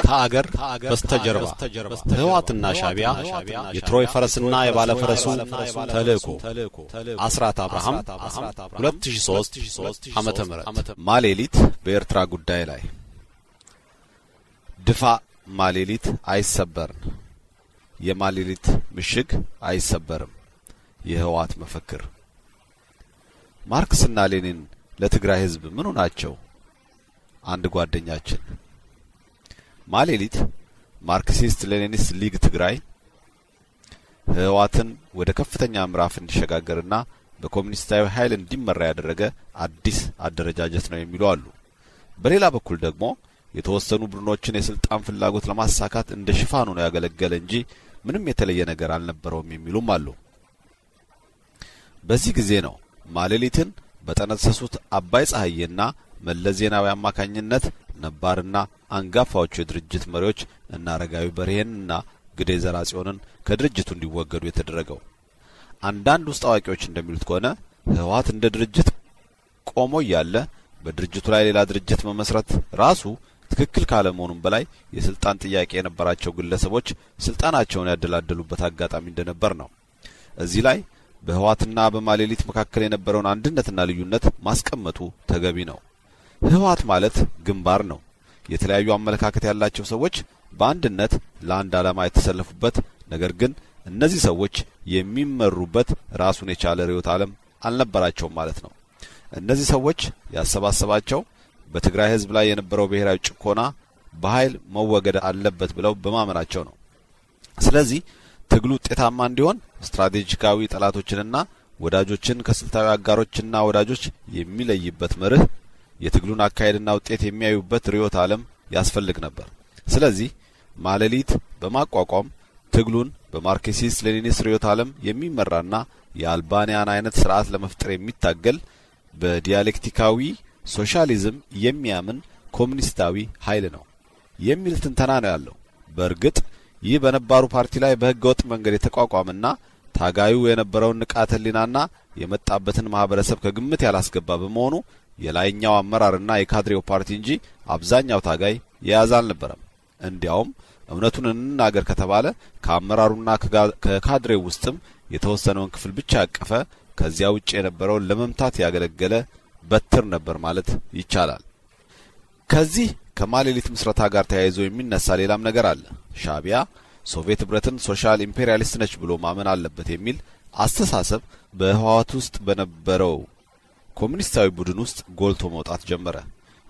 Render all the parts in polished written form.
ከአገር በስተጀርባ ህዋትና ሻቢያ የትሮይ ፈረስና የባለ ፈረሱ ተልእኮ አስራት አብርሃም 2003 ዓመተ ምህረት ማሌሊት በኤርትራ ጉዳይ ላይ ድፋ ማሌሊት አይሰበርን የማሌሊት ምሽግ አይሰበርም የህዋት መፈክር ማርክስና ሌኒን ለትግራይ ህዝብ ምኑ ናቸው? አንድ ጓደኛችን ማሌሊት ማርክሲስት ሌኒኒስት ሊግ ትግራይ ህዋትን ወደ ከፍተኛ ምዕራፍ እንዲሸጋገርና በኮሙኒስታዊ ኃይል እንዲመራ ያደረገ አዲስ አደረጃጀት ነው የሚሉ አሉ። በሌላ በኩል ደግሞ የተወሰኑ ቡድኖችን የስልጣን ፍላጎት ለማሳካት እንደ ሽፋኑ ነው ያገለገለ እንጂ ምንም የተለየ ነገር አልነበረውም የሚሉም አሉ። በዚህ ጊዜ ነው ማሌሊትን በጠነሰሱት አባይ ፀሐዬና መለስ ዜናዊ አማካኝነት ነባርና አንጋፋዎቹ የድርጅት መሪዎች እና አረጋዊ በርሄንና ግዴ ዘራጽዮንን ከድርጅቱ እንዲወገዱ የተደረገው። አንዳንድ ውስጥ አዋቂዎች እንደሚሉት ከሆነ ህወሓት እንደ ድርጅት ቆሞ ያለ በድርጅቱ ላይ ሌላ ድርጅት መመስረት ራሱ ትክክል ካለመሆኑም በላይ የስልጣን ጥያቄ የነበራቸው ግለሰቦች ስልጣናቸውን ያደላደሉበት አጋጣሚ እንደነበር ነው። እዚህ ላይ በህወሓትና በማሌሊት መካከል የነበረውን አንድነትና ልዩነት ማስቀመጡ ተገቢ ነው። ህወሓት ማለት ግንባር ነው። የተለያዩ አመለካከት ያላቸው ሰዎች በአንድነት ለአንድ ዓላማ የተሰለፉበት፣ ነገር ግን እነዚህ ሰዎች የሚመሩበት ራሱን የቻለ ርዕዮተ ዓለም አልነበራቸውም ማለት ነው። እነዚህ ሰዎች ያሰባሰባቸው በትግራይ ህዝብ ላይ የነበረው ብሔራዊ ጭቆና በኃይል መወገድ አለበት ብለው በማመናቸው ነው። ስለዚህ ትግሉ ውጤታማ እንዲሆን ስትራቴጂካዊ ጠላቶችንና ወዳጆችን ከስልታዊ አጋሮችና ወዳጆች የሚለይበት መርህ፣ የትግሉን አካሄድና ውጤት የሚያዩበት ርዕዮተ ዓለም ያስፈልግ ነበር። ስለዚህ ማሌሊት በማቋቋም ትግሉን በማርክሲስት ሌኒኒስት ርዕዮተ ዓለም የሚመራና የአልባኒያን አይነት ስርዓት ለመፍጠር የሚታገል በዲያሌክቲካዊ ሶሻሊዝም የሚያምን ኮሙኒስታዊ ኃይል ነው የሚል ትንተና ነው ያለው። በእርግጥ ይህ በነባሩ ፓርቲ ላይ በህገወጥ መንገድ የተቋቋመና ታጋዩ የነበረውን ንቃተ ህሊናና የመጣበትን ማህበረሰብ ከግምት ያላስገባ በመሆኑ የላይኛው አመራርና የካድሬው ፓርቲ እንጂ አብዛኛው ታጋይ የያዘ አልነበረም። እንዲያውም እውነቱን እንናገር ከተባለ ከአመራሩና ከካድሬው ውስጥም የተወሰነውን ክፍል ብቻ ያቀፈ፣ ከዚያ ውጭ የነበረውን ለመምታት ያገለገለ በትር ነበር ማለት ይቻላል። ከዚህ ከማሌሊት ምስረታ ጋር ተያይዞ የሚነሳ ሌላም ነገር አለ። ሻቢያ ሶቪየት ህብረትን ሶሻል ኢምፔሪያሊስት ነች ብሎ ማመን አለበት የሚል አስተሳሰብ በህወሓት ውስጥ በነበረው ኮሙኒስታዊ ቡድን ውስጥ ጎልቶ መውጣት ጀመረ።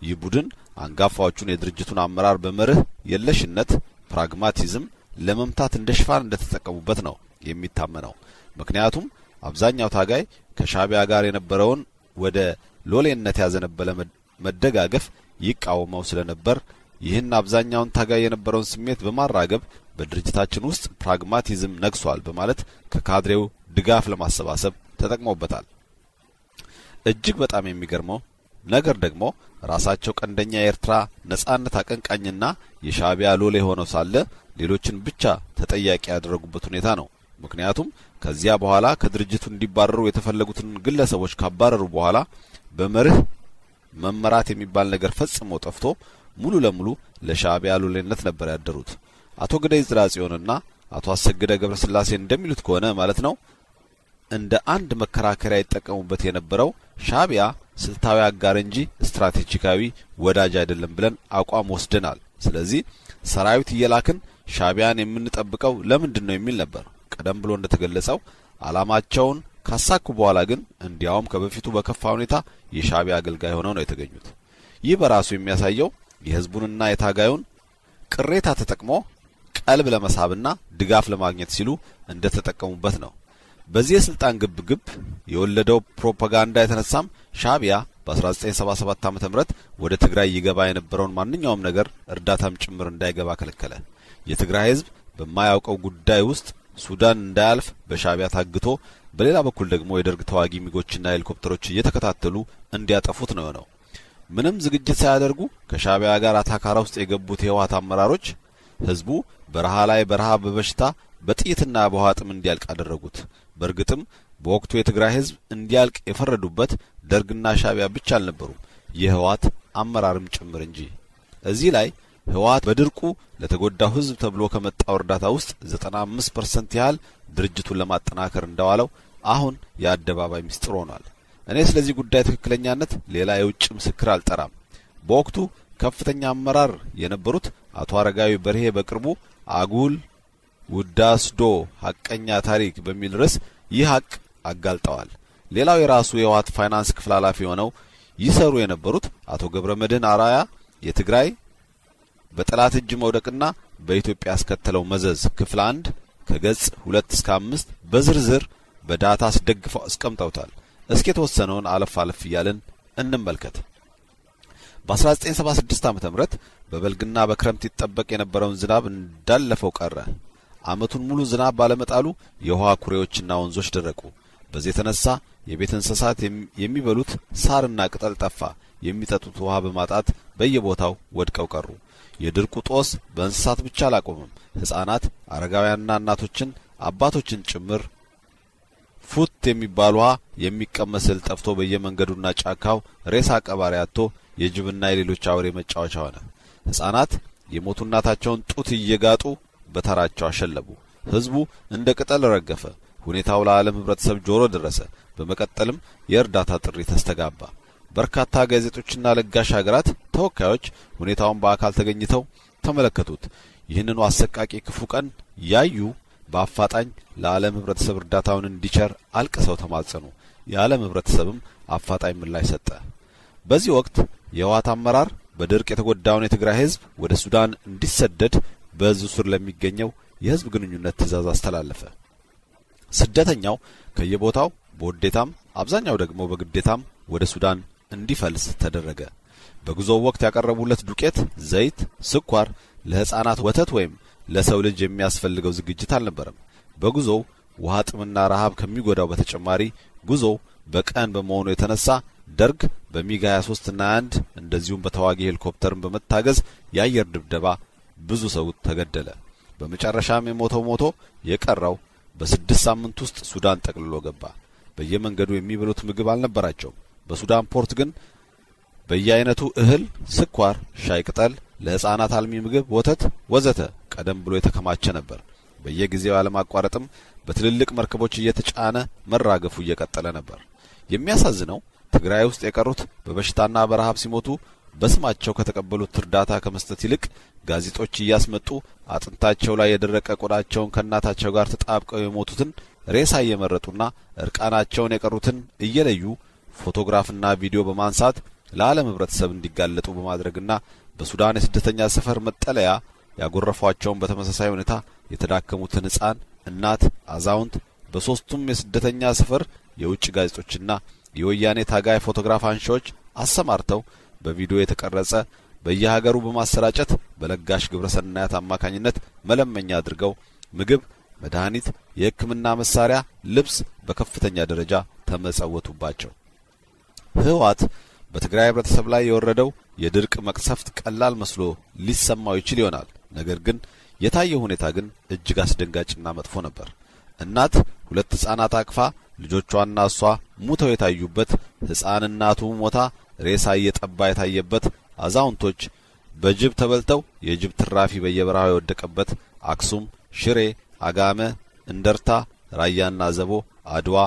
ይህ ቡድን አንጋፋዎቹን የድርጅቱን አመራር በመርህ የለሽነት ፕራግማቲዝም ለመምታት እንደ ሽፋን እንደተጠቀሙበት ነው የሚታመነው። ምክንያቱም አብዛኛው ታጋይ ከሻቢያ ጋር የነበረውን ወደ ሎሌነት ያዘነበለ መደጋገፍ ይቃወመው ስለነበር ይህን አብዛኛውን ታጋይ የነበረውን ስሜት በማራገብ በድርጅታችን ውስጥ ፕራግማቲዝም ነግሷል በማለት ከካድሬው ድጋፍ ለማሰባሰብ ተጠቅመውበታል። እጅግ በጣም የሚገርመው ነገር ደግሞ ራሳቸው ቀንደኛ የኤርትራ ነጻነት አቀንቃኝና የሻቢያ ሎሌ ሆነው ሳለ ሌሎችን ብቻ ተጠያቂ ያደረጉበት ሁኔታ ነው። ምክንያቱም ከዚያ በኋላ ከድርጅቱ እንዲባረሩ የተፈለጉትን ግለሰቦች ካባረሩ በኋላ በመርህ መመራት የሚባል ነገር ፈጽሞ ጠፍቶ ሙሉ ለሙሉ ለሻቢያ ሎሌነት ነበር ያደሩት። አቶ ግደይ ዝራጽዮንና አቶ አሰግደ ገብረስላሴ እንደሚሉት ከሆነ ማለት ነው እንደ አንድ መከራከሪያ ይጠቀሙበት የነበረው ሻቢያ ስልታዊ አጋር እንጂ ስትራቴጂካዊ ወዳጅ አይደለም ብለን አቋም ወስደናል ስለዚህ ሰራዊት እየላክን ሻቢያን የምንጠብቀው ለምንድን ነው የሚል ነበር። ቀደም ብሎ እንደተገለጸው ዓላማቸውን ካሳኩ በኋላ ግን እንዲያውም ከበፊቱ በከፋ ሁኔታ የሻቢያ አገልጋይ ሆነው ነው የተገኙት። ይህ በራሱ የሚያሳየው የህዝቡንና የታጋዩን ቅሬታ ተጠቅሞ ቀልብ ለመሳብና ድጋፍ ለማግኘት ሲሉ እንደተጠቀሙበት ነው። በዚህ የስልጣን ግብግብ የወለደው ፕሮፓጋንዳ የተነሳም ሻቢያ በ1977 ዓ.ም ወደ ትግራይ ይገባ የነበረውን ማንኛውም ነገር እርዳታም ጭምር እንዳይገባ ከለከለ። የትግራይ ህዝብ በማያውቀው ጉዳይ ውስጥ ሱዳን እንዳያልፍ በሻቢያ ታግቶ፣ በሌላ በኩል ደግሞ የደርግ ተዋጊ ሚጎችና ሄሊኮፕተሮች እየተከታተሉ እንዲያጠፉት ነው የሆነው። ምንም ዝግጅት ሳያደርጉ ከሻቢያ ጋር አታካራ ውስጥ የገቡት የህወሓት አመራሮች ህዝቡ በረሃ ላይ በረሃብ በበሽታ በጥይትና በውሃ ጥም እንዲያልቅ አደረጉት። በእርግጥም በወቅቱ የትግራይ ህዝብ እንዲያልቅ የፈረዱበት ደርግና ሻቢያ ብቻ አልነበሩም፣ የህወሓት አመራርም ጭምር እንጂ። እዚህ ላይ ህወሓት በድርቁ ለተጎዳው ህዝብ ተብሎ ከመጣው እርዳታ ውስጥ 95% ያህል ድርጅቱን ለማጠናከር እንደዋለው አሁን የአደባባይ ምስጢር ሆኗል። እኔ ስለዚህ ጉዳይ ትክክለኛነት ሌላ የውጭ ምስክር አልጠራም። በወቅቱ ከፍተኛ አመራር የነበሩት አቶ አረጋዊ በርሄ በቅርቡ አጉል ውዳስዶ ሐቀኛ ታሪክ በሚል ርዕስ ይህ ሐቅ አጋልጠዋል። ሌላው የራሱ የህወሓት ፋይናንስ ክፍል ኃላፊ ሆነው ይሰሩ የነበሩት አቶ ገብረመድህን አራያ የትግራይ በጠላት እጅ መውደቅና በኢትዮጵያ ያስከተለው መዘዝ ክፍል 1 ከገጽ 2 እስከ 5 በዝርዝር በዳታ አስደግፈው አስቀምጠውታል። እስኪ የተወሰነውን አለፍ አለፍ እያልን እንመልከት። በ1976 ዓ.ም በበልግና በክረምት ይጠበቅ የነበረውን ዝናብ እንዳለፈው ቀረ። ዓመቱን ሙሉ ዝናብ ባለመጣሉ የውሃ ኩሬዎችና ወንዞች ደረቁ። በዚህ የተነሳ የቤት እንስሳት የሚበሉት ሳርና ቅጠል ጠፋ። የሚጠጡት ውሃ በማጣት በየቦታው ወድቀው ቀሩ። የድርቁ ጦስ በእንስሳት ብቻ አላቆመም። ሕፃናት፣ አረጋውያንና እናቶችን አባቶችን ጭምር ፉት የሚባል ውሃ የሚቀመስ እህል ጠፍቶ በየመንገዱና ጫካው ሬሳ ቀባሪ አጥቶ የጅብና የሌሎች አውሬ መጫወቻ ሆነ። ሕፃናት የሞቱ እናታቸውን ጡት እየጋጡ በተራቸው አሸለቡ። ህዝቡ እንደ ቅጠል ረገፈ። ሁኔታው ለዓለም ህብረተሰብ ጆሮ ደረሰ። በመቀጠልም የእርዳታ ጥሪ ተስተጋባ። በርካታ ጋዜጦችና ለጋሽ ሀገራት ተወካዮች ሁኔታውን በአካል ተገኝተው ተመለከቱት። ይህንኑ አሰቃቂ ክፉ ቀን ያዩ በአፋጣኝ ለዓለም ህብረተሰብ እርዳታውን እንዲቸር አልቅሰው ተማጸኑ። የዓለም ህብረተሰብም አፋጣኝ ምላሽ ሰጠ። በዚህ ወቅት የህወሓት አመራር በድርቅ የተጎዳውን የትግራይ ህዝብ ወደ ሱዳን እንዲሰደድ በህዝቡ ስር ለሚገኘው የህዝብ ግንኙነት ትዕዛዝ አስተላለፈ። ስደተኛው ከየቦታው በውዴታም አብዛኛው ደግሞ በግዴታም ወደ ሱዳን እንዲፈልስ ተደረገ። በጉዞው ወቅት ያቀረቡለት ዱቄት፣ ዘይት፣ ስኳር ለህፃናት ወተት ወይም ለሰው ልጅ የሚያስፈልገው ዝግጅት አልነበረም። በጉዞው ውሃ ጥምና ረሃብ ከሚጎዳው በተጨማሪ ጉዞው በቀን በመሆኑ የተነሳ ደርግ በሚግ 23 እና 1 እንደዚሁም በተዋጊ ሄሊኮፕተርን በመታገዝ የአየር ድብደባ ብዙ ሰው ተገደለ። በመጨረሻም የሞተው ሞቶ የቀረው በ6 ሳምንት ውስጥ ሱዳን ጠቅልሎ ገባ። በየመንገዱ የሚበሉት ምግብ አልነበራቸውም። በሱዳን ፖርት ግን በየአይነቱ እህል፣ ስኳር፣ ሻይ ቅጠል፣ ለህፃናት አልሚ ምግብ፣ ወተት ወዘተ ቀደም ብሎ የተከማቸ ነበር። በየጊዜው ያለማቋረጥም በትልልቅ መርከቦች እየተጫነ መራገፉ እየቀጠለ ነበር። የሚያሳዝነው ትግራይ ውስጥ የቀሩት በበሽታና በረሃብ ሲሞቱ በስማቸው ከተቀበሉት እርዳታ ከመስጠት ይልቅ ጋዜጦች እያስመጡ አጥንታቸው ላይ የደረቀ ቆዳቸውን ከእናታቸው ጋር ተጣብቀው የሞቱትን ሬሳ እየመረጡና እርቃናቸውን የቀሩትን እየለዩ ፎቶግራፍና ቪዲዮ በማንሳት ለዓለም ህብረተሰብ እንዲጋለጡ በማድረግና በሱዳን የስደተኛ ሰፈር መጠለያ ያጎረፏቸውን በተመሳሳይ ሁኔታ የተዳከሙትን ህፃን፣ እናት፣ አዛውንት በሶስቱም የስደተኛ ሰፈር የውጭ ጋዜጦችና የወያኔ ታጋይ ፎቶግራፍ አንሺዎች አሰማርተው በቪዲዮ የተቀረጸ በየሀገሩ በማሰራጨት በለጋሽ ግብረሰናያት አማካኝነት መለመኛ አድርገው ምግብ፣ መድኃኒት፣ የህክምና መሳሪያ፣ ልብስ በከፍተኛ ደረጃ ተመጸወቱባቸው። ህወሓት በትግራይ ህብረተሰብ ላይ የወረደው የድርቅ መቅሰፍት ቀላል መስሎ ሊሰማው ይችል ይሆናል። ነገር ግን የታየው ሁኔታ ግን እጅግ አስደንጋጭና መጥፎ ነበር። እናት 2 ህፃናት አቅፋ ልጆቿና እሷ ሙተው የታዩበት፣ ህፃን እናቱ ሞታ ሬሳ እየጠባ የታየበት፣ አዛውንቶች በጅብ ተበልተው የጅብ ትራፊ በየበረሃው የወደቀበት አክሱም፣ ሽሬ፣ አጋመ፣ እንደርታ፣ ራያና ዘቦ፣ አድዋ፣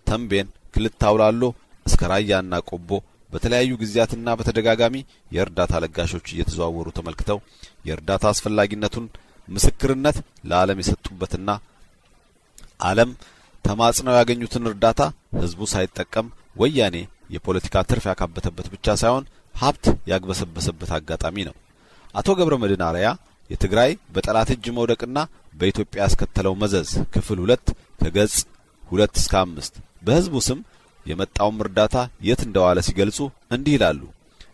ተንቤን፣ ክልት አውላሎ እስከ ራያና ቆቦ በተለያዩ ጊዜያትና በተደጋጋሚ የእርዳታ ለጋሾች እየተዘዋወሩ ተመልክተው የእርዳታ አስፈላጊነቱን ምስክርነት ለዓለም የሰጡበትና ዓለም ተማጽነው ያገኙትን እርዳታ ህዝቡ ሳይጠቀም ወያኔ የፖለቲካ ትርፍ ያካበተበት ብቻ ሳይሆን ሀብት ያግበሰበሰበት አጋጣሚ ነው። አቶ ገብረመድህን አርአያ የትግራይ በጠላት እጅ መውደቅና በኢትዮጵያ ያስከተለው መዘዝ ክፍል 2 ከገጽ 2 እስከ 5 በህዝቡ ስም የመጣውም እርዳታ የት እንደዋለ ሲገልጹ እንዲህ ይላሉ።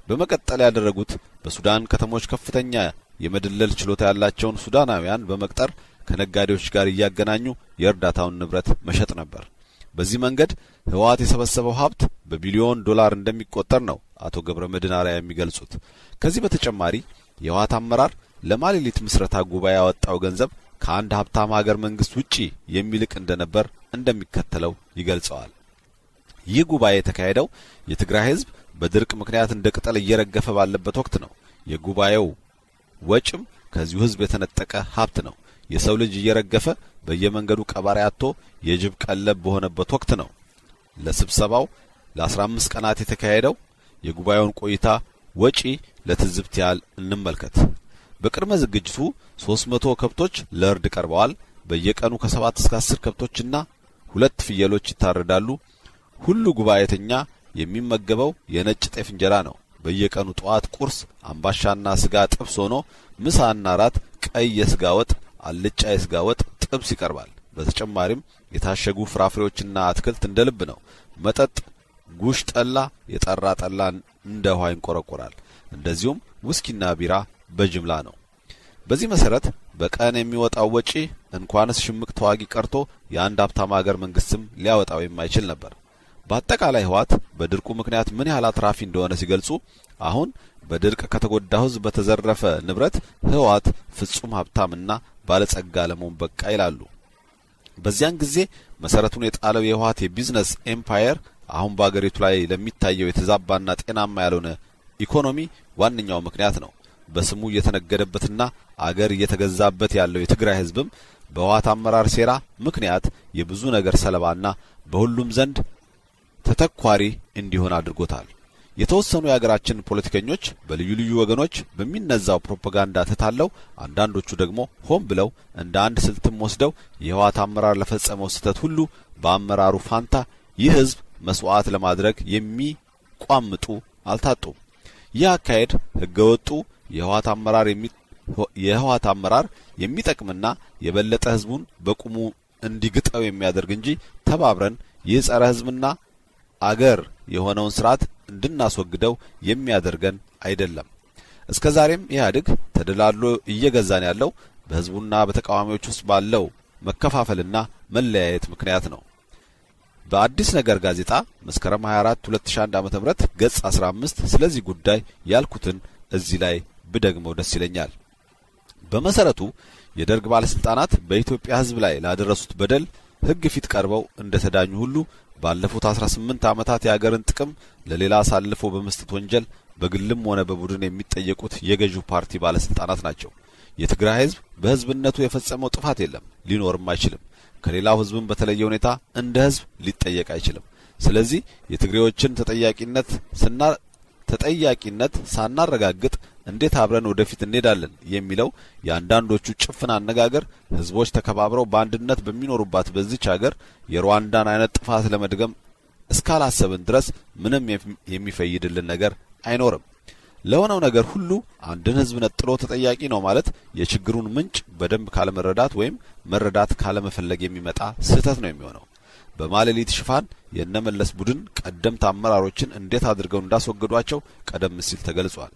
በመቀጠል ያደረጉት በሱዳን ከተሞች ከፍተኛ የመደለል ችሎታ ያላቸውን ሱዳናውያን በመቅጠር ከነጋዴዎች ጋር እያገናኙ የእርዳታውን ንብረት መሸጥ ነበር። በዚህ መንገድ ህወሓት የሰበሰበው ሀብት በቢሊዮን ዶላር እንደሚቆጠር ነው አቶ ገብረመድህን አርአያ የሚገልጹት። ከዚህ በተጨማሪ የህወሓት አመራር ለማሌሊት ምስረታ ጉባኤ ያወጣው ገንዘብ ከአንድ ሀብታም ሀገር መንግስት ውጪ የሚልቅ እንደነበር እንደሚከተለው ይገልጸዋል። ይህ ጉባኤ የተካሄደው የትግራይ ህዝብ በድርቅ ምክንያት እንደ ቅጠል እየረገፈ ባለበት ወቅት ነው። የጉባኤው ወጭም ከዚሁ ህዝብ የተነጠቀ ሀብት ነው። የሰው ልጅ እየረገፈ በየመንገዱ ቀባሪ አጥቶ የጅብ ቀለብ በሆነበት ወቅት ነው። ለስብሰባው ለ15 ቀናት የተካሄደው የጉባኤውን ቆይታ ወጪ ለትዝብት ያህል እንመልከት። በቅድመ ዝግጅቱ 300 ከብቶች ለእርድ ቀርበዋል። በየቀኑ ከ7 እስከ 10 ከብቶችና 2 ፍየሎች ይታረዳሉ። ሁሉ ጉባኤተኛ የሚመገበው የነጭ ጤፍ እንጀራ ነው። በየቀኑ ጠዋት ቁርስ አምባሻና ስጋ ጥብስ ሆኖ ምሳና ራት ቀይ የስጋ ወጥ፣ አልጫ የስጋ ወጥ ጥብስ ይቀርባል። በተጨማሪም የታሸጉ ፍራፍሬዎችና አትክልት እንደ ልብ ነው። መጠጥ ጉሽ ጠላ፣ የጠራ ጠላ እንደ ውሃ ይንቆረቆራል። እንደዚሁም ውስኪና ቢራ በጅምላ ነው። በዚህ መሰረት በቀን የሚወጣው ወጪ እንኳንስ ሽምቅ ተዋጊ ቀርቶ የአንድ ሀብታም ሀገር መንግስትም ሊያወጣው የማይችል ነበር። በአጠቃላይ ህወሓት በድርቁ ምክንያት ምን ያህል አትራፊ እንደሆነ ሲገልጹ አሁን በድርቅ ከተጎዳው ህዝብ በተዘረፈ ንብረት ህወሓት ፍጹም ሀብታምና ባለጸጋ ለመሆን በቃ ይላሉ። በዚያን ጊዜ መሰረቱን የጣለው የህወሓት የቢዝነስ ኤምፓየር አሁን በአገሪቱ ላይ ለሚታየው የተዛባና ጤናማ ያልሆነ ኢኮኖሚ ዋነኛው ምክንያት ነው። በስሙ እየተነገደበትና አገር እየተገዛበት ያለው የትግራይ ህዝብም በህወሓት አመራር ሴራ ምክንያት የብዙ ነገር ሰለባና በሁሉም ዘንድ ተተኳሪ እንዲሆን አድርጎታል። የተወሰኑ የሀገራችን ፖለቲከኞች በልዩ ልዩ ወገኖች በሚነዛው ፕሮፓጋንዳ ተታለው፣ አንዳንዶቹ ደግሞ ሆን ብለው እንደ አንድ ስልትም ወስደው የህወሓት አመራር ለፈጸመው ስህተት ሁሉ በአመራሩ ፋንታ ይህ ህዝብ መስዋዕት ለማድረግ የሚቋምጡ አልታጡም። ይህ አካሄድ ህገወጡ የህወሓት አመራር የሚጠቅምና የበለጠ ህዝቡን በቁሙ እንዲግጠው የሚያደርግ እንጂ ተባብረን ይህ ጸረ ህዝብና አገር የሆነውን ስርዓት እንድናስወግደው የሚያደርገን አይደለም። እስከዛሬም ኢህአዴግ ተደላድሎ እየገዛን ያለው በህዝቡና በተቃዋሚዎች ውስጥ ባለው መከፋፈልና መለያየት ምክንያት ነው። በአዲስ ነገር ጋዜጣ መስከረም 24 2001 ዓ.ም ገጽ 15 ስለዚህ ጉዳይ ያልኩትን እዚህ ላይ ብደግመው ደስ ይለኛል። በመሰረቱ የደርግ ባለስልጣናት በኢትዮጵያ ህዝብ ላይ ላደረሱት በደል ህግ ፊት ቀርበው እንደተዳኙ ሁሉ ባለፉት 18 ዓመታት የሀገርን ጥቅም ለሌላ አሳልፎ በመስጠት ወንጀል በግልም ሆነ በቡድን የሚጠየቁት የገዢው ፓርቲ ባለስልጣናት ናቸው። የትግራይ ህዝብ በህዝብነቱ የፈጸመው ጥፋት የለም፣ ሊኖርም አይችልም። ከሌላው ህዝብም በተለየ ሁኔታ እንደ ህዝብ ሊጠየቅ አይችልም። ስለዚህ የትግሬዎችን ተጠያቂነት ሳናረጋግጥ እንዴት አብረን ወደፊት እንሄዳለን የሚለው የአንዳንዶቹ ጭፍን አነጋገር ህዝቦች ተከባብረው በአንድነት በሚኖሩባት በዚች ሀገር የሩዋንዳን አይነት ጥፋት ለመድገም እስካላሰብን ድረስ ምንም የሚፈይድልን ነገር አይኖርም። ለሆነው ነገር ሁሉ አንድን ህዝብ ነጥሎ ተጠያቂ ነው ማለት የችግሩን ምንጭ በደንብ ካለመረዳት ወይም መረዳት ካለመፈለግ የሚመጣ ስህተት ነው የሚሆነው። በማሌሊት ሽፋን የነመለስ ቡድን ቀደምት አመራሮችን እንዴት አድርገው እንዳስወገዷቸው ቀደም ሲል ተገልጿል።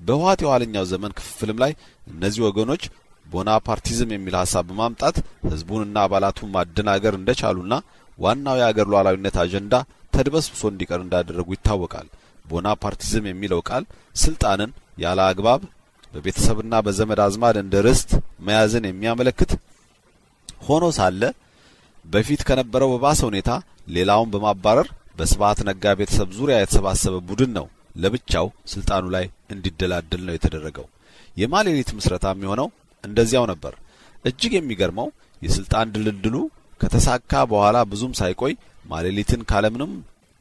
በህወሓት የኋለኛው ዘመን ክፍፍልም ላይ እነዚህ ወገኖች ቦናፓርቲዝም የሚል ሐሳብ በማምጣት ህዝቡንና አባላቱን ማደናገር እንደቻሉና ዋናው የአገር ሉዓላዊነት አጀንዳ ተድበስብሶ እንዲቀር እንዳደረጉ ይታወቃል። ቦናፓርቲዝም የሚለው ቃል ስልጣንን ያለ አግባብ በቤተሰብና በዘመድ አዝማድ እንደ ርስት መያዝን የሚያመለክት ሆኖ ሳለ በፊት ከነበረው በባሰ ሁኔታ ሌላውን በማባረር በስብሐት ነጋ ቤተሰብ ዙሪያ የተሰባሰበ ቡድን ነው ለብቻው ስልጣኑ ላይ እንዲደላደል ነው የተደረገው። የማሌሊት ምስረታም የሆነው እንደዚያው ነበር። እጅግ የሚገርመው የስልጣን ድልድሉ ከተሳካ በኋላ ብዙም ሳይቆይ ማሌሊትን ካለምንም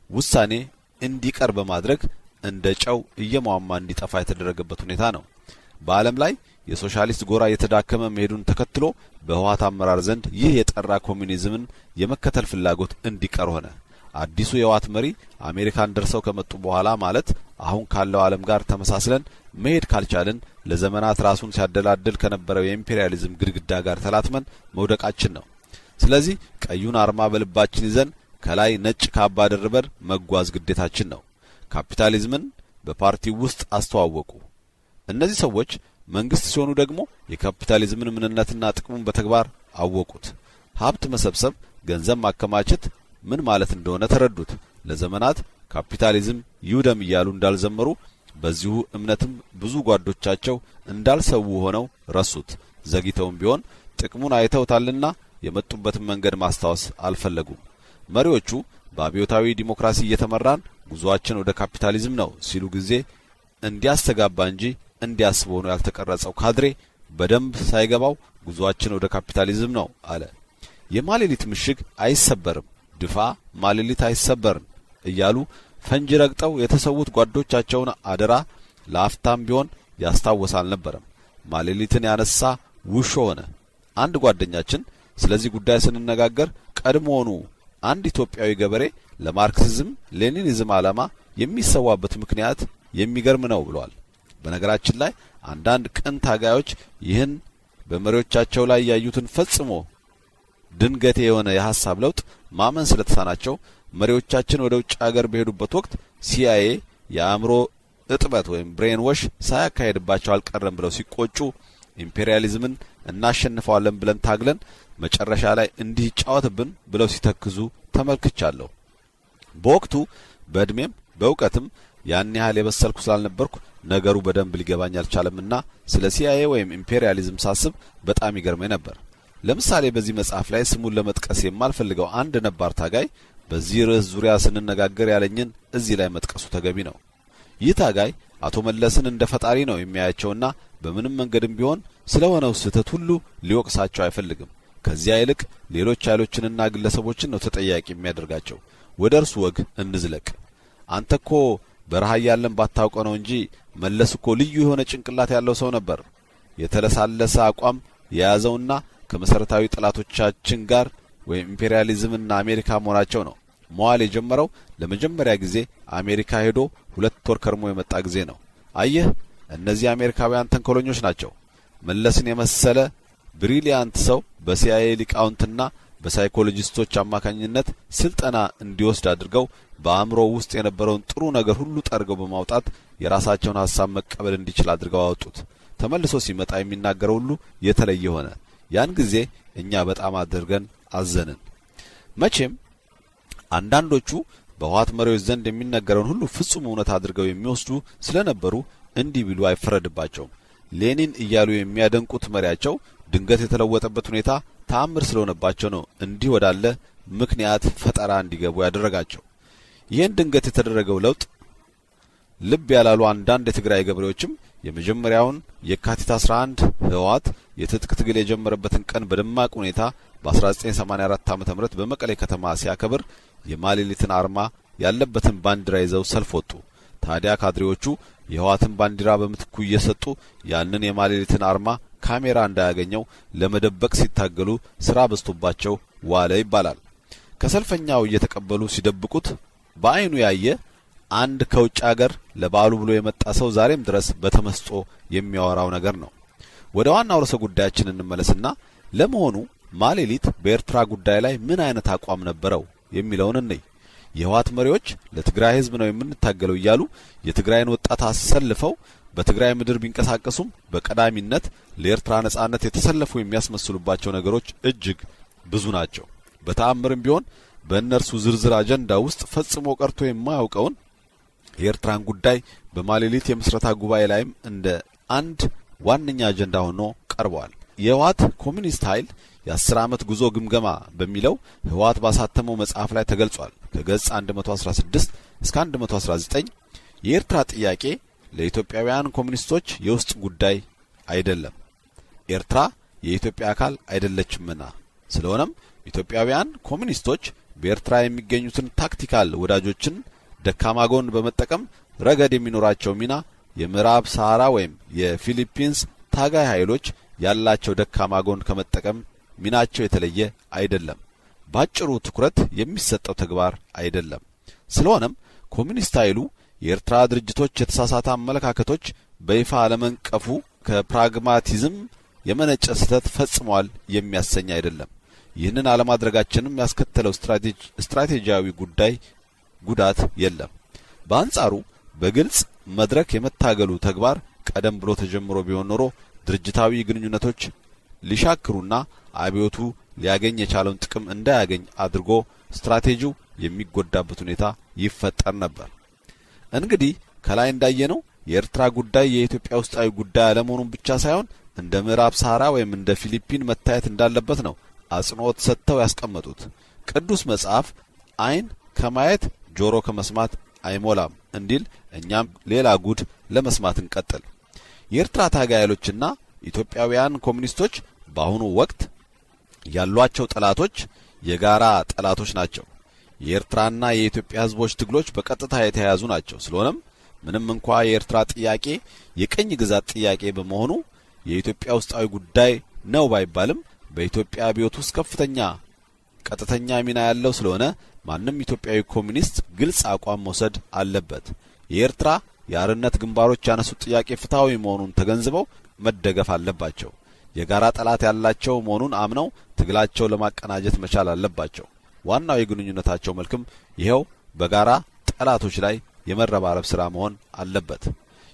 ውሳኔ እንዲቀር በማድረግ እንደ ጨው እየሟሟ እንዲጠፋ የተደረገበት ሁኔታ ነው። በዓለም ላይ የሶሻሊስት ጎራ የተዳከመ መሄዱን ተከትሎ በህወሓት አመራር ዘንድ ይህ የጠራ ኮሙኒዝምን የመከተል ፍላጎት እንዲቀር ሆነ። አዲሱ የህወሓት መሪ አሜሪካን ደርሰው ከመጡ በኋላ ማለት አሁን ካለው ዓለም ጋር ተመሳስለን መሄድ ካልቻልን ለዘመናት ራሱን ሲያደላድል ከነበረው የኢምፔሪያሊዝም ግድግዳ ጋር ተላትመን መውደቃችን ነው። ስለዚህ ቀዩን አርማ በልባችን ይዘን ከላይ ነጭ ካባ ደርበን መጓዝ ግዴታችን ነው። ካፒታሊዝምን በፓርቲው ውስጥ አስተዋወቁ። እነዚህ ሰዎች መንግስት ሲሆኑ ደግሞ የካፒታሊዝምን ምንነትና ጥቅሙን በተግባር አወቁት። ሀብት መሰብሰብ፣ ገንዘብ ማከማቸት ምን ማለት እንደሆነ ተረዱት። ለዘመናት ካፒታሊዝም ይውደም እያሉ እንዳልዘመሩ በዚሁ እምነትም ብዙ ጓዶቻቸው እንዳልሰው ሆነው ረሱት። ዘግይተውም ቢሆን ጥቅሙን አይተውታልና የመጡበትን መንገድ ማስታወስ አልፈለጉም። መሪዎቹ በአብዮታዊ ዲሞክራሲ እየተመራን ጉዟችን ወደ ካፒታሊዝም ነው ሲሉ ጊዜ እንዲያስተጋባ እንጂ እንዲያስበው ነው ያልተቀረጸው ካድሬ በደንብ ሳይገባው ጉዟችን ወደ ካፒታሊዝም ነው አለ። የማሌሊት ምሽግ አይሰበርም፣ ድፋ ማሌሊት አይሰበርም እያሉ ፈንጅ ረግጠው የተሰዉት ጓዶቻቸውን አደራ ለአፍታም ቢሆን ያስታወስ አልነበረም። ማሌሊትን ያነሳ ውሾ ሆነ። አንድ ጓደኛችን ስለዚህ ጉዳይ ስንነጋገር ቀድሞውኑ አንድ ኢትዮጵያዊ ገበሬ ለማርክሲዝም ሌኒኒዝም ዓላማ የሚሰዋበት ምክንያት የሚገርም ነው ብሏል። በነገራችን ላይ አንዳንድ ቅን ታጋዮች ይህን በመሪዎቻቸው ላይ ያዩትን ፈጽሞ ድንገቴ የሆነ የሐሳብ ለውጥ ማመን ስለተሳናቸው መሪዎቻችን ወደ ውጭ ሀገር በሄዱበት ወቅት ሲአይኤ የአእምሮ እጥበት ወይም ብሬን ወሽ ሳያካሄድባቸው አልቀረም ብለው ሲቆጩ ኢምፔሪያሊዝምን እናሸንፈዋለን ብለን ታግለን መጨረሻ ላይ እንዲህ ጫወትብን ብለው ሲተክዙ ተመልክቻለሁ። በወቅቱ በእድሜም በእውቀትም ያን ያህል የበሰልኩ ስላልነበርኩ ነገሩ በደንብ ሊገባኝ አልቻለምና ስለ ሲአይኤ ወይም ኢምፔሪያሊዝም ሳስብ በጣም ይገርመኝ ነበር። ለምሳሌ በዚህ መጽሐፍ ላይ ስሙን ለመጥቀስ የማልፈልገው አንድ ነባር ታጋይ በዚህ ርዕስ ዙሪያ ስንነጋገር ያለኝን እዚህ ላይ መጥቀሱ ተገቢ ነው። ይህ ታጋይ አቶ መለስን እንደ ፈጣሪ ነው የሚያያቸውና በምንም መንገድም ቢሆን ስለሆነው ስህተት ሁሉ ሊወቅሳቸው አይፈልግም። ከዚያ ይልቅ ሌሎች ኃይሎችንና ግለሰቦችን ነው ተጠያቂ የሚያደርጋቸው። ወደ እርሱ ወግ እንዝለቅ። አንተኮ በረሃ ያለን ባታውቀው ነው እንጂ መለስ እኮ ልዩ የሆነ ጭንቅላት ያለው ሰው ነበር። የተለሳለሰ አቋም የያዘውና ከመሰረታዊ ጠላቶቻችን ጋር ወይም ኢምፔሪያሊዝምና አሜሪካ መሆናቸው ነው። መዋል የጀመረው ለመጀመሪያ ጊዜ አሜሪካ ሄዶ 2 ወር ከርሞ የመጣ ጊዜ ነው። አየህ፣ እነዚህ አሜሪካውያን ተንኮለኞች ናቸው። መለስን የመሰለ ብሪሊያንት ሰው በሲአይኤ ሊቃውንትና በሳይኮሎጂስቶች አማካኝነት ስልጠና እንዲወስድ አድርገው በአእምሮ ውስጥ የነበረውን ጥሩ ነገር ሁሉ ጠርገው በማውጣት የራሳቸውን ሐሳብ መቀበል እንዲችል አድርገው አወጡት። ተመልሶ ሲመጣ የሚናገረው ሁሉ የተለየ ሆነ። ያን ጊዜ እኛ በጣም አድርገን አዘንን። መቼም አንዳንዶቹ በህወሓት መሪዎች ዘንድ የሚነገረውን ሁሉ ፍጹም እውነት አድርገው የሚወስዱ ስለነበሩ እንዲህ ቢሉ አይፈረድባቸውም። ሌኒን እያሉ የሚያደንቁት መሪያቸው ድንገት የተለወጠበት ሁኔታ ተአምር ስለሆነባቸው ነው እንዲህ ወዳለ ምክንያት ፈጠራ እንዲገቡ ያደረጋቸው። ይህን ድንገት የተደረገው ለውጥ ልብ ያላሉ አንዳንድ የትግራይ ገበሬዎችም የመጀመሪያውን የካቲት 11 ህወሓት የትጥቅ ትግል የጀመረበትን ቀን በደማቅ ሁኔታ በ1984 ዓ.ም በመቀሌ ከተማ ሲያከብር የማሌሊትን አርማ ያለበትን ባንዲራ ይዘው ሰልፍ ወጡ። ታዲያ ካድሬዎቹ የህወሓትን ባንዲራ በምትኩ እየሰጡ ያንን የማሌሊትን አርማ ካሜራ እንዳያገኘው ለመደበቅ ሲታገሉ ስራ በዝቶባቸው ዋለ ይባላል። ከሰልፈኛው እየተቀበሉ ሲደብቁት በአይኑ ያየ አንድ ከውጭ ሀገር ለበዓሉ ብሎ የመጣ ሰው ዛሬም ድረስ በተመስጦ የሚያወራው ነገር ነው። ወደ ዋናው ርዕሰ ጉዳያችን እንመለስና ለመሆኑ ማሌሊት በኤርትራ ጉዳይ ላይ ምን አይነት አቋም ነበረው የሚለውን እንይ። የህወሓት መሪዎች ለትግራይ ህዝብ ነው የምንታገለው እያሉ የትግራይን ወጣት አሰልፈው በትግራይ ምድር ቢንቀሳቀሱም በቀዳሚነት ለኤርትራ ነጻነት የተሰለፉ የሚያስመስሉባቸው ነገሮች እጅግ ብዙ ናቸው። በተአምርም ቢሆን በእነርሱ ዝርዝር አጀንዳ ውስጥ ፈጽሞ ቀርቶ የማያውቀውን የኤርትራን ጉዳይ በማሌሊት የምስረታ ጉባኤ ላይም እንደ አንድ ዋነኛ አጀንዳ ሆኖ ቀርበዋል። የህወሓት ኮሚኒስት ኃይል የ10 ዓመት ጉዞ ግምገማ በሚለው ህወሓት ባሳተመው መጽሐፍ ላይ ተገልጿል። ከገጽ 116 እስከ 119 የኤርትራ ጥያቄ ለኢትዮጵያውያን ኮሚኒስቶች የውስጥ ጉዳይ አይደለም፣ ኤርትራ የኢትዮጵያ አካል አይደለችምና፣ ስለሆነም ኢትዮጵያውያን ኮሚኒስቶች በኤርትራ የሚገኙትን ታክቲካል ወዳጆችን ደካማ ጎን በመጠቀም ረገድ የሚኖራቸው ሚና የምዕራብ ሰሃራ ወይም የፊሊፒንስ ታጋይ ኃይሎች ያላቸው ደካማ ጎን ከመጠቀም ሚናቸው የተለየ አይደለም። ባጭሩ ትኩረት የሚሰጠው ተግባር አይደለም። ስለሆነም ኮሚኒስት ኃይሉ የኤርትራ ድርጅቶች የተሳሳተ አመለካከቶች በይፋ አለመንቀፉ ከፕራግማቲዝም የመነጨ ስህተት ፈጽሟል የሚያሰኝ አይደለም። ይህንን አለማድረጋችንም ያስከተለው ስትራቴጂያዊ ጉዳት የለም። በአንጻሩ በግልጽ መድረክ የመታገሉ ተግባር ቀደም ብሎ ተጀምሮ ቢሆን ኖሮ ድርጅታዊ ግንኙነቶች ሊሻክሩና አብዮቱ ሊያገኝ የቻለውን ጥቅም እንዳያገኝ አድርጎ ስትራቴጂው የሚጎዳበት ሁኔታ ይፈጠር ነበር። እንግዲህ ከላይ እንዳየነው የኤርትራ ጉዳይ የኢትዮጵያ ውስጣዊ ጉዳይ አለመሆኑን ብቻ ሳይሆን እንደ ምዕራብ ሰሃራ ወይም እንደ ፊሊፒን መታየት እንዳለበት ነው አጽንኦት ሰጥተው ያስቀመጡት። ቅዱስ መጽሐፍ ዓይን ከማየት ጆሮ ከመስማት አይሞላም እንዲል እኛም ሌላ ጉድ ለመስማት እንቀጥል። የኤርትራ ታጋዮችና ኢትዮጵያውያን ኮሙኒስቶች በአሁኑ ወቅት ያሏቸው ጠላቶች የጋራ ጠላቶች ናቸው። የኤርትራና የኢትዮጵያ ሕዝቦች ትግሎች በቀጥታ የተያያዙ ናቸው። ስለሆነም ምንም እንኳ የኤርትራ ጥያቄ የቅኝ ግዛት ጥያቄ በመሆኑ የኢትዮጵያ ውስጣዊ ጉዳይ ነው ባይባልም በኢትዮጵያ አብዮት ውስጥ ከፍተኛ ቀጥተኛ ሚና ያለው ስለሆነ ማንም ኢትዮጵያዊ ኮሙኒስት ግልጽ አቋም መውሰድ አለበት። የኤርትራ የአርነት ግንባሮች ያነሱት ጥያቄ ፍትሃዊ መሆኑን ተገንዝበው መደገፍ አለባቸው። የጋራ ጠላት ያላቸው መሆኑን አምነው ትግላቸው ለማቀናጀት መቻል አለባቸው። ዋናው የግንኙነታቸው መልክም ይሄው በጋራ ጠላቶች ላይ የመረባረብ ስራ መሆን አለበት።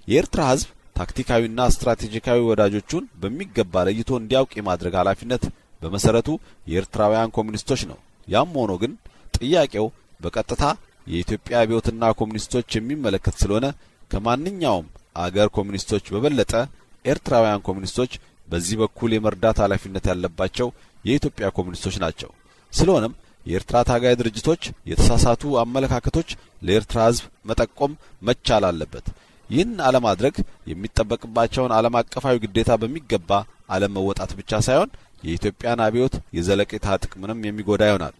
የኤርትራ ሕዝብ ታክቲካዊና ስትራቴጂካዊ ወዳጆቹን በሚገባ ለይቶ እንዲያውቅ የማድረግ ኃላፊነት በመሰረቱ የኤርትራውያን ኮሙኒስቶች ነው። ያም ሆኖ ግን ጥያቄው በቀጥታ የኢትዮጵያ አብዮትና ኮሙኒስቶች የሚመለከት ስለሆነ ከማንኛውም አገር ኮሙኒስቶች በበለጠ ኤርትራውያን ኮሙኒስቶች በዚህ በኩል የመርዳት ኃላፊነት ያለባቸው የኢትዮጵያ ኮሙኒስቶች ናቸው። ስለሆነም የኤርትራ ታጋይ ድርጅቶች የተሳሳቱ አመለካከቶች ለኤርትራ ሕዝብ መጠቆም መቻል አለበት። ይህን አለማድረግ የሚጠበቅባቸውን ዓለም አቀፋዊ ግዴታ በሚገባ አለመወጣት ብቻ ሳይሆን የኢትዮጵያን አብዮት የዘለቄታ ጥቅምንም የሚጎዳ ይሆናል።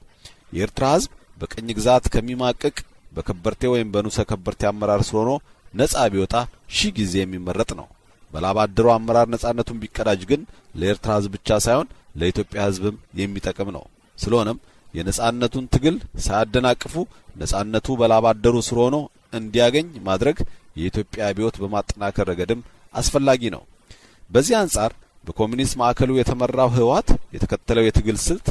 የኤርትራ ሕዝብ በቅኝ ግዛት ከሚማቅቅ በከበርቴ ወይም በንዑሰ ከበርቴ አመራር ስር ሆኖ ነጻ ቢወጣ ሺህ ጊዜ የሚመረጥ ነው። በላባደሩ አመራር ነጻነቱን ቢቀዳጅ ግን ለኤርትራ ሕዝብ ብቻ ሳይሆን ለኢትዮጵያ ሕዝብም የሚጠቅም ነው። ስለሆነም የነጻነቱን ትግል ሳያደናቅፉ ነጻነቱ በላባደሩ ስር ሆኖ እንዲያገኝ ማድረግ የኢትዮጵያ አብዮት በማጠናከር ረገድም አስፈላጊ ነው። በዚህ አንጻር በኮሙኒስት ማዕከሉ የተመራው ህወሓት የተከተለው የትግል ስልት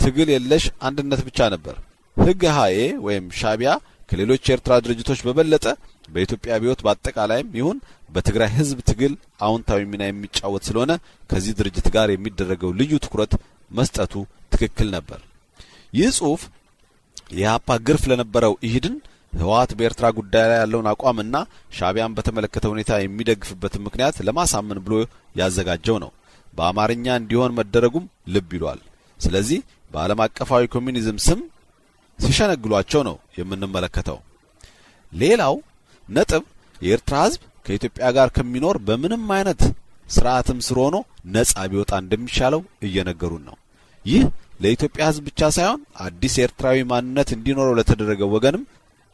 ትግል የለሽ አንድነት ብቻ ነበር። ህግ ሃዬ ወይም ሻቢያ ከሌሎች የኤርትራ ድርጅቶች በበለጠ በኢትዮጵያ አብዮት በአጠቃላይም ይሁን በትግራይ ህዝብ ትግል አዎንታዊ ሚና የሚጫወት ስለሆነ ከዚህ ድርጅት ጋር የሚደረገው ልዩ ትኩረት መስጠቱ ትክክል ነበር። ይህ ጽሑፍ የኢህአፓ ግርፍ ለነበረው ኢህድን ህወሓት በኤርትራ ጉዳይ ላይ ያለውን አቋምና ሻቢያን በተመለከተ ሁኔታ የሚደግፍበትን ምክንያት ለማሳመን ብሎ ያዘጋጀው ነው። በአማርኛ እንዲሆን መደረጉም ልብ ይሏል። ስለዚህ በዓለም አቀፋዊ ኮሙኒዝም ስም ሲሸነግሏቸው ነው የምንመለከተው። ሌላው ነጥብ የኤርትራ ህዝብ ከኢትዮጵያ ጋር ከሚኖር በምንም አይነት ስርዓትም ስር ሆኖ ነጻ ቢወጣ እንደሚሻለው እየነገሩን ነው። ይህ ለኢትዮጵያ ህዝብ ብቻ ሳይሆን አዲስ ኤርትራዊ ማንነት እንዲኖረው ለተደረገው ወገንም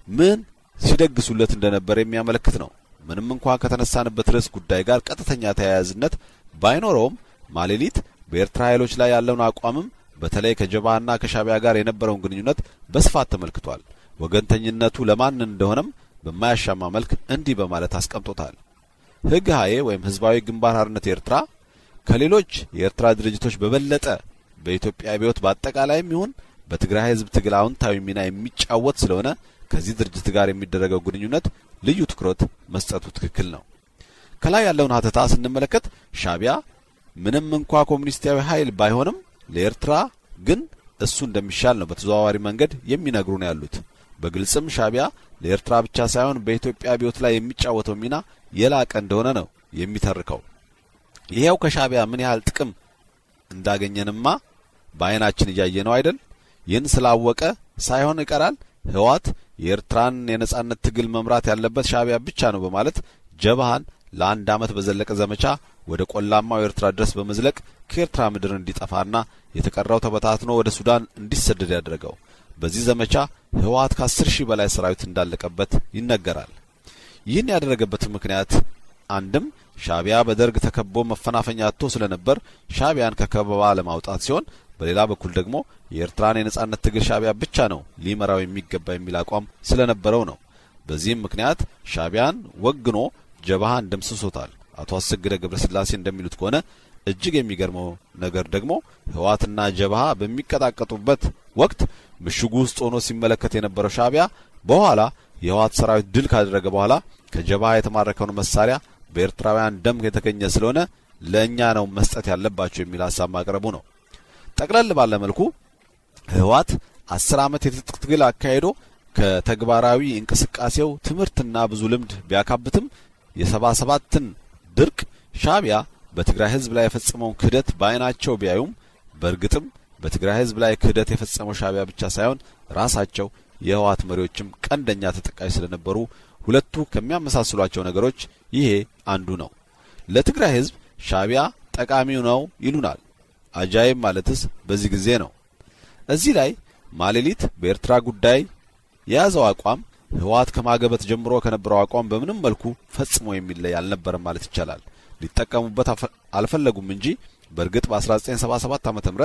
ምን ሲደግሱለት እንደነበር የሚያመለክት ነው። ምንም እንኳን ከተነሳንበት ርዕስ ጉዳይ ጋር ቀጥተኛ ተያያዥነት ባይኖረውም ማሌሊት በኤርትራ ኃይሎች ላይ ያለውን አቋምም በተለይ ከጀብሃና ከሻቢያ ጋር የነበረውን ግንኙነት በስፋት ተመልክቷል። ወገንተኝነቱ ለማን እንደሆነም በማያሻማ መልክ እንዲህ በማለት አስቀምጦታል። ህግ ሃዬ ወይም ህዝባዊ ግንባር ሓርነት ኤርትራ ከሌሎች የኤርትራ ድርጅቶች በበለጠ በኢትዮጵያ አብዮት በአጠቃላይም ይሁን በትግራይ ህዝብ ትግል አዎንታዊ ሚና የሚጫወት ስለሆነ ከዚህ ድርጅት ጋር የሚደረገው ግንኙነት ልዩ ትኩረት መስጠቱ ትክክል ነው። ከላይ ያለውን ሀተታ ስንመለከት ሻቢያ ምንም እንኳ ኮሙኒስታዊ ኃይል ባይሆንም ለኤርትራ ግን እሱ እንደሚሻል ነው በተዘዋዋሪ መንገድ የሚነግሩን ያሉት። በግልጽም ሻቢያ ለኤርትራ ብቻ ሳይሆን በኢትዮጵያ አብዮት ላይ የሚጫወተው ሚና የላቀ እንደሆነ ነው የሚተርከው። ይሄው ከሻቢያ ምን ያህል ጥቅም እንዳገኘንማ በአይናችን እያየነው አይደል? ይህን ስላወቀ ሳይሆን ይቀራል ህወሓት የኤርትራን የነጻነት ትግል መምራት ያለበት ሻቢያ ብቻ ነው በማለት ጀብሃን ለአንድ ዓመት በዘለቀ ዘመቻ ወደ ቆላማው ኤርትራ ድረስ በመዝለቅ ከኤርትራ ምድር እንዲጠፋና የተቀረው ተበታትኖ ወደ ሱዳን እንዲሰደድ ያደረገው። በዚህ ዘመቻ ህወሓት ከ10,000 በላይ ሰራዊት እንዳለቀበት ይነገራል። ይህን ያደረገበት ምክንያት አንድም ሻዕቢያ በደርግ ተከቦ መፈናፈኛ አጥቶ ስለነበር ሻዕቢያን ከከበባ ለማውጣት ሲሆን፣ በሌላ በኩል ደግሞ የኤርትራን የነጻነት ትግል ሻዕቢያ ብቻ ነው ሊመራው የሚገባ የሚል አቋም ስለነበረው ነው። በዚህም ምክንያት ሻዕቢያን ወግኖ ጀብሃን ደምስሶታል። አቶ አሰግደ ገብረስላሴ እንደሚሉት ከሆነ እጅግ የሚገርመው ነገር ደግሞ ህወሓትና ጀብሃ በሚቀጣቀጡበት ወቅት ምሽጉ ውስጥ ሆኖ ሲመለከት የነበረው ሻዕቢያ በኋላ የህወሓት ሰራዊት ድል ካደረገ በኋላ ከጀብሃ የተማረከውን መሳሪያ በኤርትራውያን ደም የተገኘ ስለሆነ ለእኛ ነው መስጠት ያለባቸው የሚል ሀሳብ ማቅረቡ ነው። ጠቅለል ባለ መልኩ ህወሓት 10 ዓመት የትጥቅ ትግል አካሄዶ ከተግባራዊ እንቅስቃሴው ትምህርትና ብዙ ልምድ ቢያካብትም የ77ን ድርቅ ሻዕቢያ በትግራይ ህዝብ ላይ የፈጸመውን ክህደት በአይናቸው ቢያዩም በእርግጥም በትግራይ ህዝብ ላይ ክህደት የፈጸመው ሻዕቢያ ብቻ ሳይሆን ራሳቸው የህወሓት መሪዎችም ቀንደኛ ተጠቃሽ ስለነበሩ ሁለቱ ከሚያመሳስሏቸው ነገሮች ይሄ አንዱ ነው። ለትግራይ ህዝብ ሻዕቢያ ጠቃሚው ነው ይሉናል። አጃይብ ማለትስ በዚህ ጊዜ ነው። እዚህ ላይ ማሌሊት በኤርትራ ጉዳይ የያዘው አቋም ህወሓት ከማገበት ጀምሮ ከነበረው አቋም በምንም መልኩ ፈጽሞ የሚለይ አልነበረም ማለት ይቻላል። ሊጠቀሙበት አልፈለጉም እንጂ በእርግጥ በ1977 ዓ.ም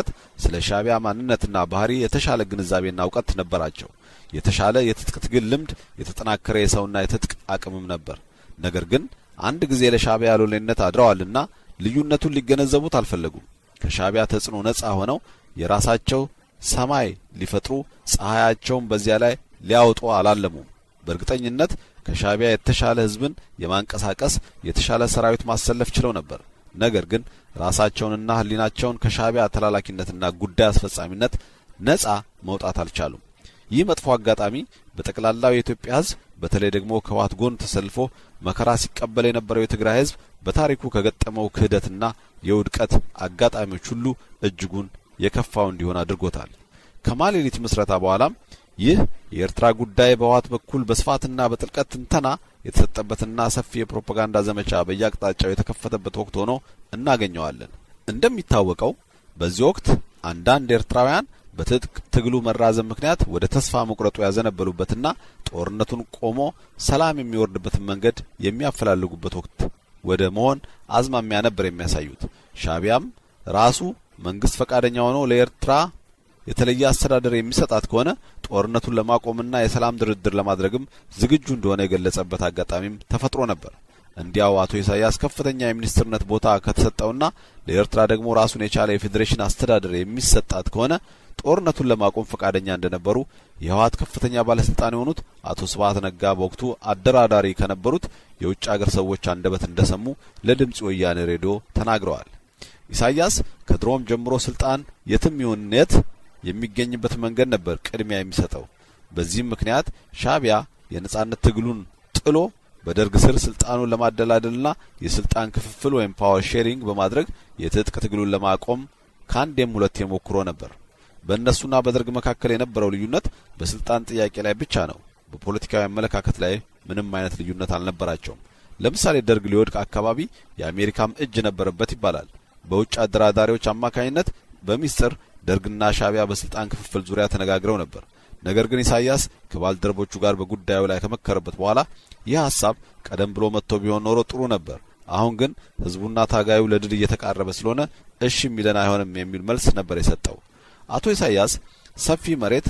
ስለ ሻዕቢያ ማንነትና ባህሪ የተሻለ ግንዛቤና እውቀት ነበራቸው። የተሻለ የትጥቅ ትግል ልምድ፣ የተጠናከረ የሰውና የትጥቅ አቅምም ነበር። ነገር ግን አንድ ጊዜ ለሻዕቢያ ሎሌነት አድረዋልና ልዩነቱን ሊገነዘቡት አልፈለጉም። ከሻዕቢያ ተጽዕኖ ነጻ ሆነው የራሳቸው ሰማይ ሊፈጥሩ ፀሐያቸውን በዚያ ላይ ሊያወጡ አላለሙም። በእርግጠኝነት ከሻዕቢያ የተሻለ ህዝብን የማንቀሳቀስ የተሻለ ሰራዊት ማሰለፍ ችለው ነበር። ነገር ግን ራሳቸውንና ህሊናቸውን ከሻዕቢያ ተላላኪነትና ጉዳይ አስፈጻሚነት ነጻ መውጣት አልቻሉም። ይህ መጥፎ አጋጣሚ በጠቅላላው የኢትዮጵያ ህዝብ በተለይ ደግሞ ከህወሓት ጎን ተሰልፎ መከራ ሲቀበል የነበረው የትግራይ ህዝብ በታሪኩ ከገጠመው ክህደትና የውድቀት አጋጣሚዎች ሁሉ እጅጉን የከፋው እንዲሆን አድርጎታል። ከማሌሊት ምስረታ በኋላም ይህ የኤርትራ ጉዳይ በህወሓት በኩል በስፋትና በጥልቀት ትንተና የተሰጠበትና ሰፊ የፕሮፓጋንዳ ዘመቻ በየአቅጣጫው የተከፈተበት ወቅት ሆኖ እናገኘዋለን። እንደሚታወቀው በዚህ ወቅት አንዳንድ ኤርትራውያን በትጥቅ ትግሉ መራዘም ምክንያት ወደ ተስፋ መቁረጡ ያዘነበሉበትና ጦርነቱን ቆሞ ሰላም የሚወርድበትን መንገድ የሚያፈላልጉበት ወቅት ወደ መሆን አዝማሚያ ነበር የሚያሳዩት። ሻዕቢያም ራሱ መንግስት ፈቃደኛ ሆኖ ለኤርትራ የተለየ አስተዳደር የሚሰጣት ከሆነ ጦርነቱን ለማቆምና የሰላም ድርድር ለማድረግም ዝግጁ እንደሆነ የገለጸበት አጋጣሚም ተፈጥሮ ነበር። እንዲያው አቶ ኢሳያስ ከፍተኛ የሚኒስትርነት ቦታ ከተሰጠውና ለኤርትራ ደግሞ ራሱን የቻለ የፌዴሬሽን አስተዳደር የሚሰጣት ከሆነ ጦርነቱን ለማቆም ፈቃደኛ እንደነበሩ የህወሓት ከፍተኛ ባለስልጣን የሆኑት አቶ ስብሐት ነጋ በወቅቱ አደራዳሪ ከነበሩት የውጭ ሀገር ሰዎች አንደበት እንደሰሙ ለድምጽ ወያኔ ሬዲዮ ተናግረዋል። ኢሳያስ ከድሮም ጀምሮ ስልጣን የትም ይሁን የት የሚገኝበት መንገድ ነበር ቅድሚያ የሚሰጠው። በዚህም ምክንያት ሻዕቢያ የነጻነት ትግሉን ጥሎ በደርግ ስር ስልጣኑን ለማደላደልና የስልጣን ክፍፍል ወይም ፓወር ሼሪንግ በማድረግ የትጥቅ ትግሉን ለማቆም ከአንዴም ሁለቴ ሞክሮ ነበር። በእነሱና በደርግ መካከል የነበረው ልዩነት በስልጣን ጥያቄ ላይ ብቻ ነው። በፖለቲካዊ አመለካከት ላይ ምንም አይነት ልዩነት አልነበራቸውም። ለምሳሌ ደርግ ሊወድቅ አካባቢ የአሜሪካም እጅ ነበረበት ይባላል። በውጭ አደራዳሪዎች አማካኝነት በሚስጥር ደርግና ሻዕቢያ በስልጣን ክፍፍል ዙሪያ ተነጋግረው ነበር። ነገር ግን ኢሳያስ ከባልደረቦቹ ጋር በጉዳዩ ላይ ከመከረበት በኋላ ይህ ሐሳብ ቀደም ብሎ መጥቶ ቢሆን ኖሮ ጥሩ ነበር፣ አሁን ግን ህዝቡና ታጋዩ ለድል እየተቃረበ ስለሆነ እሺ የሚለን አይሆንም የሚል መልስ ነበር የሰጠው። አቶ ኢሳያስ ሰፊ መሬት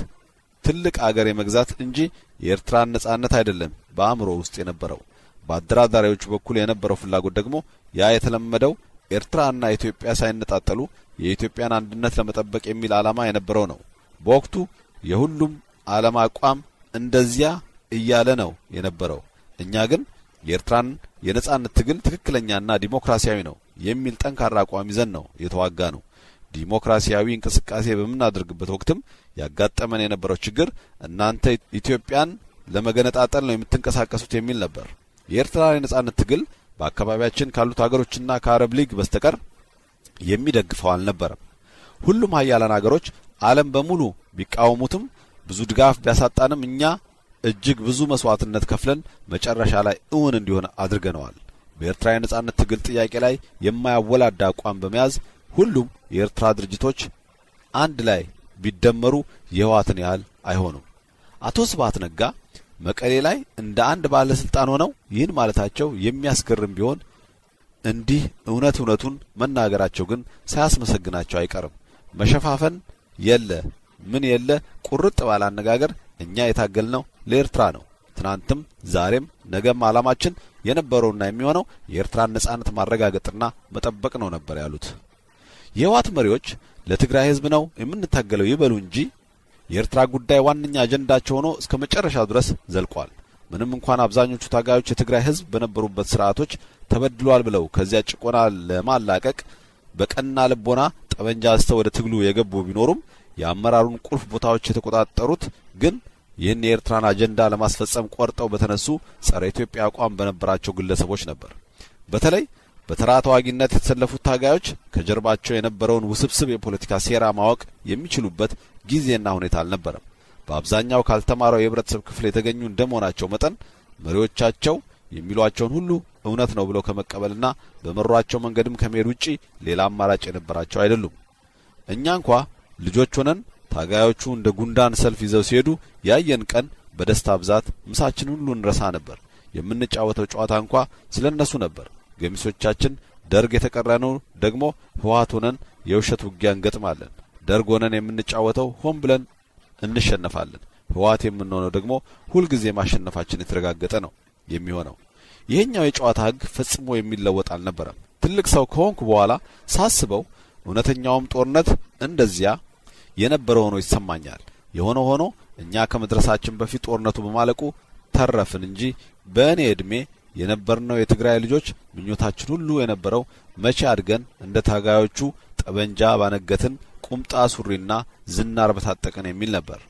ትልቅ አገር የመግዛት እንጂ የኤርትራን ነጻነት አይደለም በአእምሮ ውስጥ የነበረው። በአደራዳሪዎቹ በኩል የነበረው ፍላጎት ደግሞ ያ የተለመደው ኤርትራና ኢትዮጵያ ሳይነጣጠሉ የኢትዮጵያን አንድነት ለመጠበቅ የሚል ዓላማ የነበረው ነው። በወቅቱ የሁሉም ዓለም አቋም እንደዚያ እያለ ነው የነበረው። እኛ ግን የኤርትራን የነጻነት ትግል ትክክለኛና ዲሞክራሲያዊ ነው የሚል ጠንካራ አቋም ይዘን ነው የተዋጋ ነው። ዲሞክራሲያዊ እንቅስቃሴ በምናደርግበት ወቅትም ያጋጠመን የነበረው ችግር እናንተ ኢትዮጵያን ለመገነጣጠል ነው የምትንቀሳቀሱት የሚል ነበር። የኤርትራ የነጻነት ትግል በአካባቢያችን ካሉት ሀገሮችና ከአረብ ሊግ በስተቀር የሚደግፈው አልነበረም። ሁሉም ሀያላን ሀገሮች ዓለም በሙሉ ቢቃወሙትም ብዙ ድጋፍ ቢያሳጣንም እኛ እጅግ ብዙ መስዋዕትነት ከፍለን መጨረሻ ላይ እውን እንዲሆን አድርገነዋል። በኤርትራ የነጻነት ትግል ጥያቄ ላይ የማያወላዳ አቋም በመያዝ ሁሉም የኤርትራ ድርጅቶች አንድ ላይ ቢደመሩ የህወሓትን ያህል አይሆኑም። አቶ ስብሐት ነጋ መቀሌ ላይ እንደ አንድ ባለስልጣን ሆነው ይህን ማለታቸው የሚያስገርም ቢሆን እንዲህ እውነቱን መናገራቸው ግን ሳያስመሰግናቸው አይቀርም። መሸፋፈን የለ ምን የለ ቁርጥ ባለ አነጋገር እኛ የታገልነው ለኤርትራ ነው። ትናንትም ዛሬም ነገም ዓላማችን የነበረውና የሚሆነው የኤርትራን ነጻነት ማረጋገጥና መጠበቅ ነው ነበር ያሉት። የህወሓት መሪዎች ለትግራይ ህዝብ ነው የምንታገለው ይበሉ እንጂ የኤርትራ ጉዳይ ዋነኛ አጀንዳቸው ሆኖ እስከ መጨረሻው ድረስ ዘልቋል። ምንም እንኳን አብዛኞቹ ታጋዮች የትግራይ ህዝብ በነበሩበት ስርዓቶች ተበድሏል ብለው ከዚያ ጭቆና ለማላቀቅ በቀና ልቦና ጠመንጃ አንስተው ወደ ትግሉ የገቡ ቢኖሩም የአመራሩን ቁልፍ ቦታዎች የተቆጣጠሩት ግን ይህን የኤርትራን አጀንዳ ለማስፈጸም ቆርጠው በተነሱ ጸረ ኢትዮጵያ አቋም በነበራቸው ግለሰቦች ነበር። በተለይ በተራ ተዋጊነት የተሰለፉት ታጋዮች ከጀርባቸው የነበረውን ውስብስብ የፖለቲካ ሴራ ማወቅ የሚችሉበት ጊዜና ሁኔታ አልነበረም። በአብዛኛው ካልተማረው የህብረተሰብ ክፍል የተገኙ እንደመሆናቸው መጠን መሪዎቻቸው የሚሏቸውን ሁሉ እውነት ነው ብለው ከመቀበልና በመሯቸው መንገድም ከመሄድ ውጪ ሌላ አማራጭ የነበራቸው አይደሉም። እኛ እንኳ ልጆች ሆነን ታጋዮቹ እንደ ጉንዳን ሰልፍ ይዘው ሲሄዱ ያየን ቀን በደስታ ብዛት ምሳችን ሁሉ እንረሳ ነበር። የምንጫወተው ጨዋታ እንኳ ስለነሱ ነበር። ገሚሶቻችን ደርግ የተቀረነው ደግሞ ህወሓት ሆነን የውሸት ውጊያ እንገጥማለን። ደርግ ሆነን የምንጫወተው ሆን ብለን እንሸነፋለን። ህወሓት የምንሆነው ደግሞ ሁልጊዜ ማሸነፋችን የተረጋገጠ ነው የሚሆነው። ይሄኛው የጨዋታ ህግ ፈጽሞ የሚለወጥ አልነበረም። ትልቅ ሰው ከሆንኩ በኋላ ሳስበው እውነተኛውም ጦርነት እንደዚያ የነበረ ሆኖ ይሰማኛል። የሆነ ሆኖ እኛ ከመድረሳችን በፊት ጦርነቱ በማለቁ ተረፍን እንጂ በእኔ እድሜ የነበርነው የትግራይ ልጆች ምኞታችን ሁሉ የነበረው መቼ አድገን እንደ ታጋዮቹ ጠበንጃ ባነገትን ቁምጣ ሱሪና ዝናር በታጠቀን የሚል ነበር።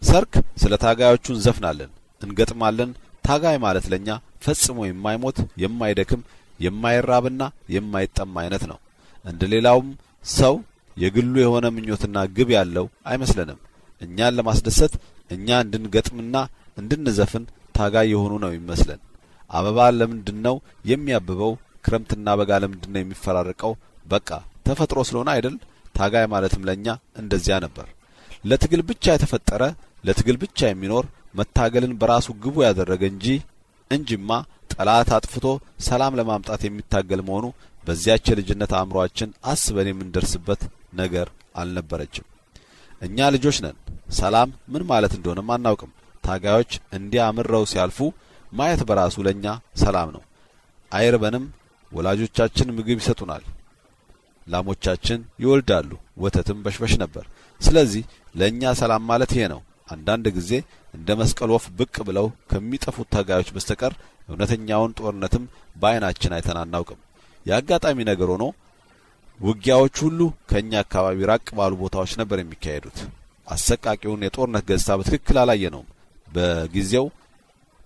ሰርክ ስለ ታጋዮቹ እንዘፍናለን፣ እንገጥማለን። ታጋይ ማለት ለኛ ፈጽሞ የማይሞት የማይደክም የማይራብና የማይጠማ አይነት ነው። እንደሌላውም ሰው የግሉ የሆነ ምኞትና ግብ ያለው አይመስለንም። እኛን ለማስደሰት እኛ እንድንገጥምና እንድንዘፍን ታጋይ የሆኑ ነው ይመስለን። አበባ ለምንድነው የሚያብበው? ክረምትና በጋ ለምንድነው የሚፈራረቀው? በቃ ተፈጥሮ ስለሆነ አይደል? ታጋይ ማለትም ለኛ እንደዚያ ነበር። ለትግል ብቻ የተፈጠረ ለትግል ብቻ የሚኖር መታገልን በራሱ ግቡ ያደረገ እንጂማ ጠላት አጥፍቶ ሰላም ለማምጣት የሚታገል መሆኑ በዚያች የልጅነት አእምሮአችን አስበን የምንደርስበት ነገር አልነበረችም። እኛ ልጆች ነን። ሰላም ምን ማለት እንደሆነም አናውቅም። ታጋዮች እንዲያምረው ሲያልፉ ማየት በራሱ ለኛ ሰላም ነው። አይርበንም። ወላጆቻችን ምግብ ይሰጡናል። ላሞቻችን ይወልዳሉ። ወተትም በሽበሽ ነበር። ስለዚህ ለኛ ሰላም ማለት ይሄ ነው። አንዳንድ ጊዜ እንደ መስቀል ወፍ ብቅ ብለው ከሚጠፉት ታጋዮች በስተቀር እውነተኛውን ጦርነትም በአይናችን አይተን አናውቅም። የአጋጣሚ ነገር ሆኖ ውጊያዎች ሁሉ ከኛ አካባቢ ራቅ ባሉ ቦታዎች ነበር የሚካሄዱት። አሰቃቂውን የጦርነት ገጽታ በትክክል አላየነውም። በጊዜው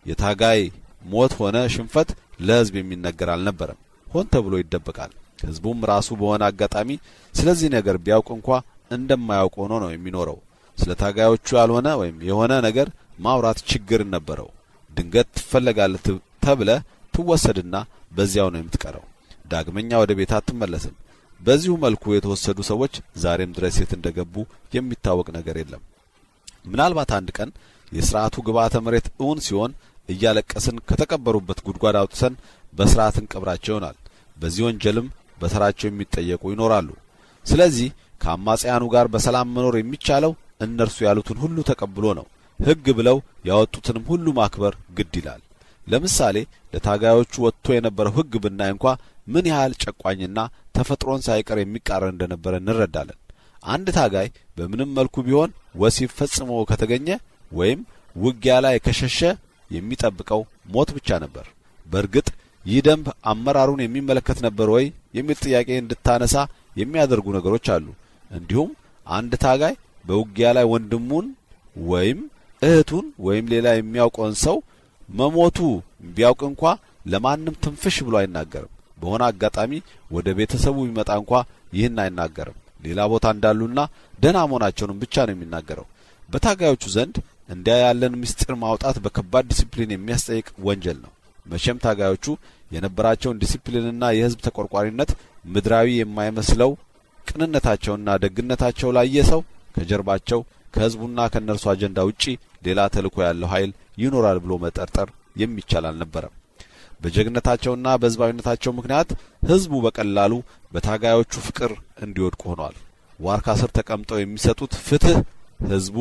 የታጋይ ሞት ሆነ ሽንፈት ለህዝብ የሚነገር አልነበረም። ሆን ተብሎ ይደበቃል። ህዝቡም ራሱ በሆነ አጋጣሚ ስለዚህ ነገር ቢያውቅ እንኳ እንደማያውቅ ሆኖ ነው የሚኖረው። ስለ ታጋዮቹ ያልሆነ ወይም የሆነ ነገር ማውራት ችግር ነበረው። ድንገት ትፈለጋለህ ተብለ ትወሰድና በዚያው ነው የምትቀረው። ዳግመኛ ወደ ቤት አትመለስም። በዚሁ መልኩ የተወሰዱ ሰዎች ዛሬም ድረስ የት እንደገቡ የሚታወቅ ነገር የለም። ምናልባት አንድ ቀን የሥርዓቱ ግብዓተ መሬት እውን ሲሆን እያለቀስን ከተቀበሩበት ጉድጓድ አውጥተን በስርዓት እንቀብራቸው ይሆናል። በዚህ ወንጀልም በተራቸው የሚጠየቁ ይኖራሉ። ስለዚህ ከአማጽያኑ ጋር በሰላም መኖር የሚቻለው እነርሱ ያሉትን ሁሉ ተቀብሎ ነው። ሕግ ብለው ያወጡትንም ሁሉ ማክበር ግድ ይላል። ለምሳሌ ለታጋዮቹ ወጥቶ የነበረው ሕግ ብናይ እንኳ ምን ያህል ጨቋኝና ተፈጥሮን ሳይቀር የሚቃረን እንደነበረ እንረዳለን። አንድ ታጋይ በምንም መልኩ ቢሆን ወሲብ ፈጽሞ ከተገኘ ወይም ውጊያ ላይ ከሸሸ የሚጠብቀው ሞት ብቻ ነበር። በእርግጥ ይህ ደንብ አመራሩን የሚመለከት ነበር ወይ የሚል ጥያቄ እንድታነሳ የሚያደርጉ ነገሮች አሉ። እንዲሁም አንድ ታጋይ በውጊያ ላይ ወንድሙን ወይም እህቱን ወይም ሌላ የሚያውቀውን ሰው መሞቱ ቢያውቅ እንኳ ለማንም ትንፍሽ ብሎ አይናገርም። በሆነ አጋጣሚ ወደ ቤተሰቡ ቢመጣ እንኳ ይህን አይናገርም። ሌላ ቦታ እንዳሉና ደህና መሆናቸውንም ብቻ ነው የሚናገረው። በታጋዮቹ ዘንድ እንዲያ ያለን ምስጢር ማውጣት በከባድ ዲሲፕሊን የሚያስጠይቅ ወንጀል ነው። መቼም ታጋዮቹ የነበራቸውን ዲሲፕሊንና የህዝብ ተቆርቋሪነት ምድራዊ የማይመስለው ቅንነታቸውና ደግነታቸው ላየ ሰው ከጀርባቸው ከህዝቡና ከነርሱ አጀንዳ ውጪ ሌላ ተልእኮ ያለው ኃይል ይኖራል ብሎ መጠርጠር የሚቻል አልነበረም። በጀግንነታቸውና በህዝባዊነታቸው ምክንያት ህዝቡ በቀላሉ በታጋዮቹ ፍቅር እንዲወድቅ ሆኗል። ዋርካ ስር ተቀምጠው የሚሰጡት ፍትህ ህዝቡ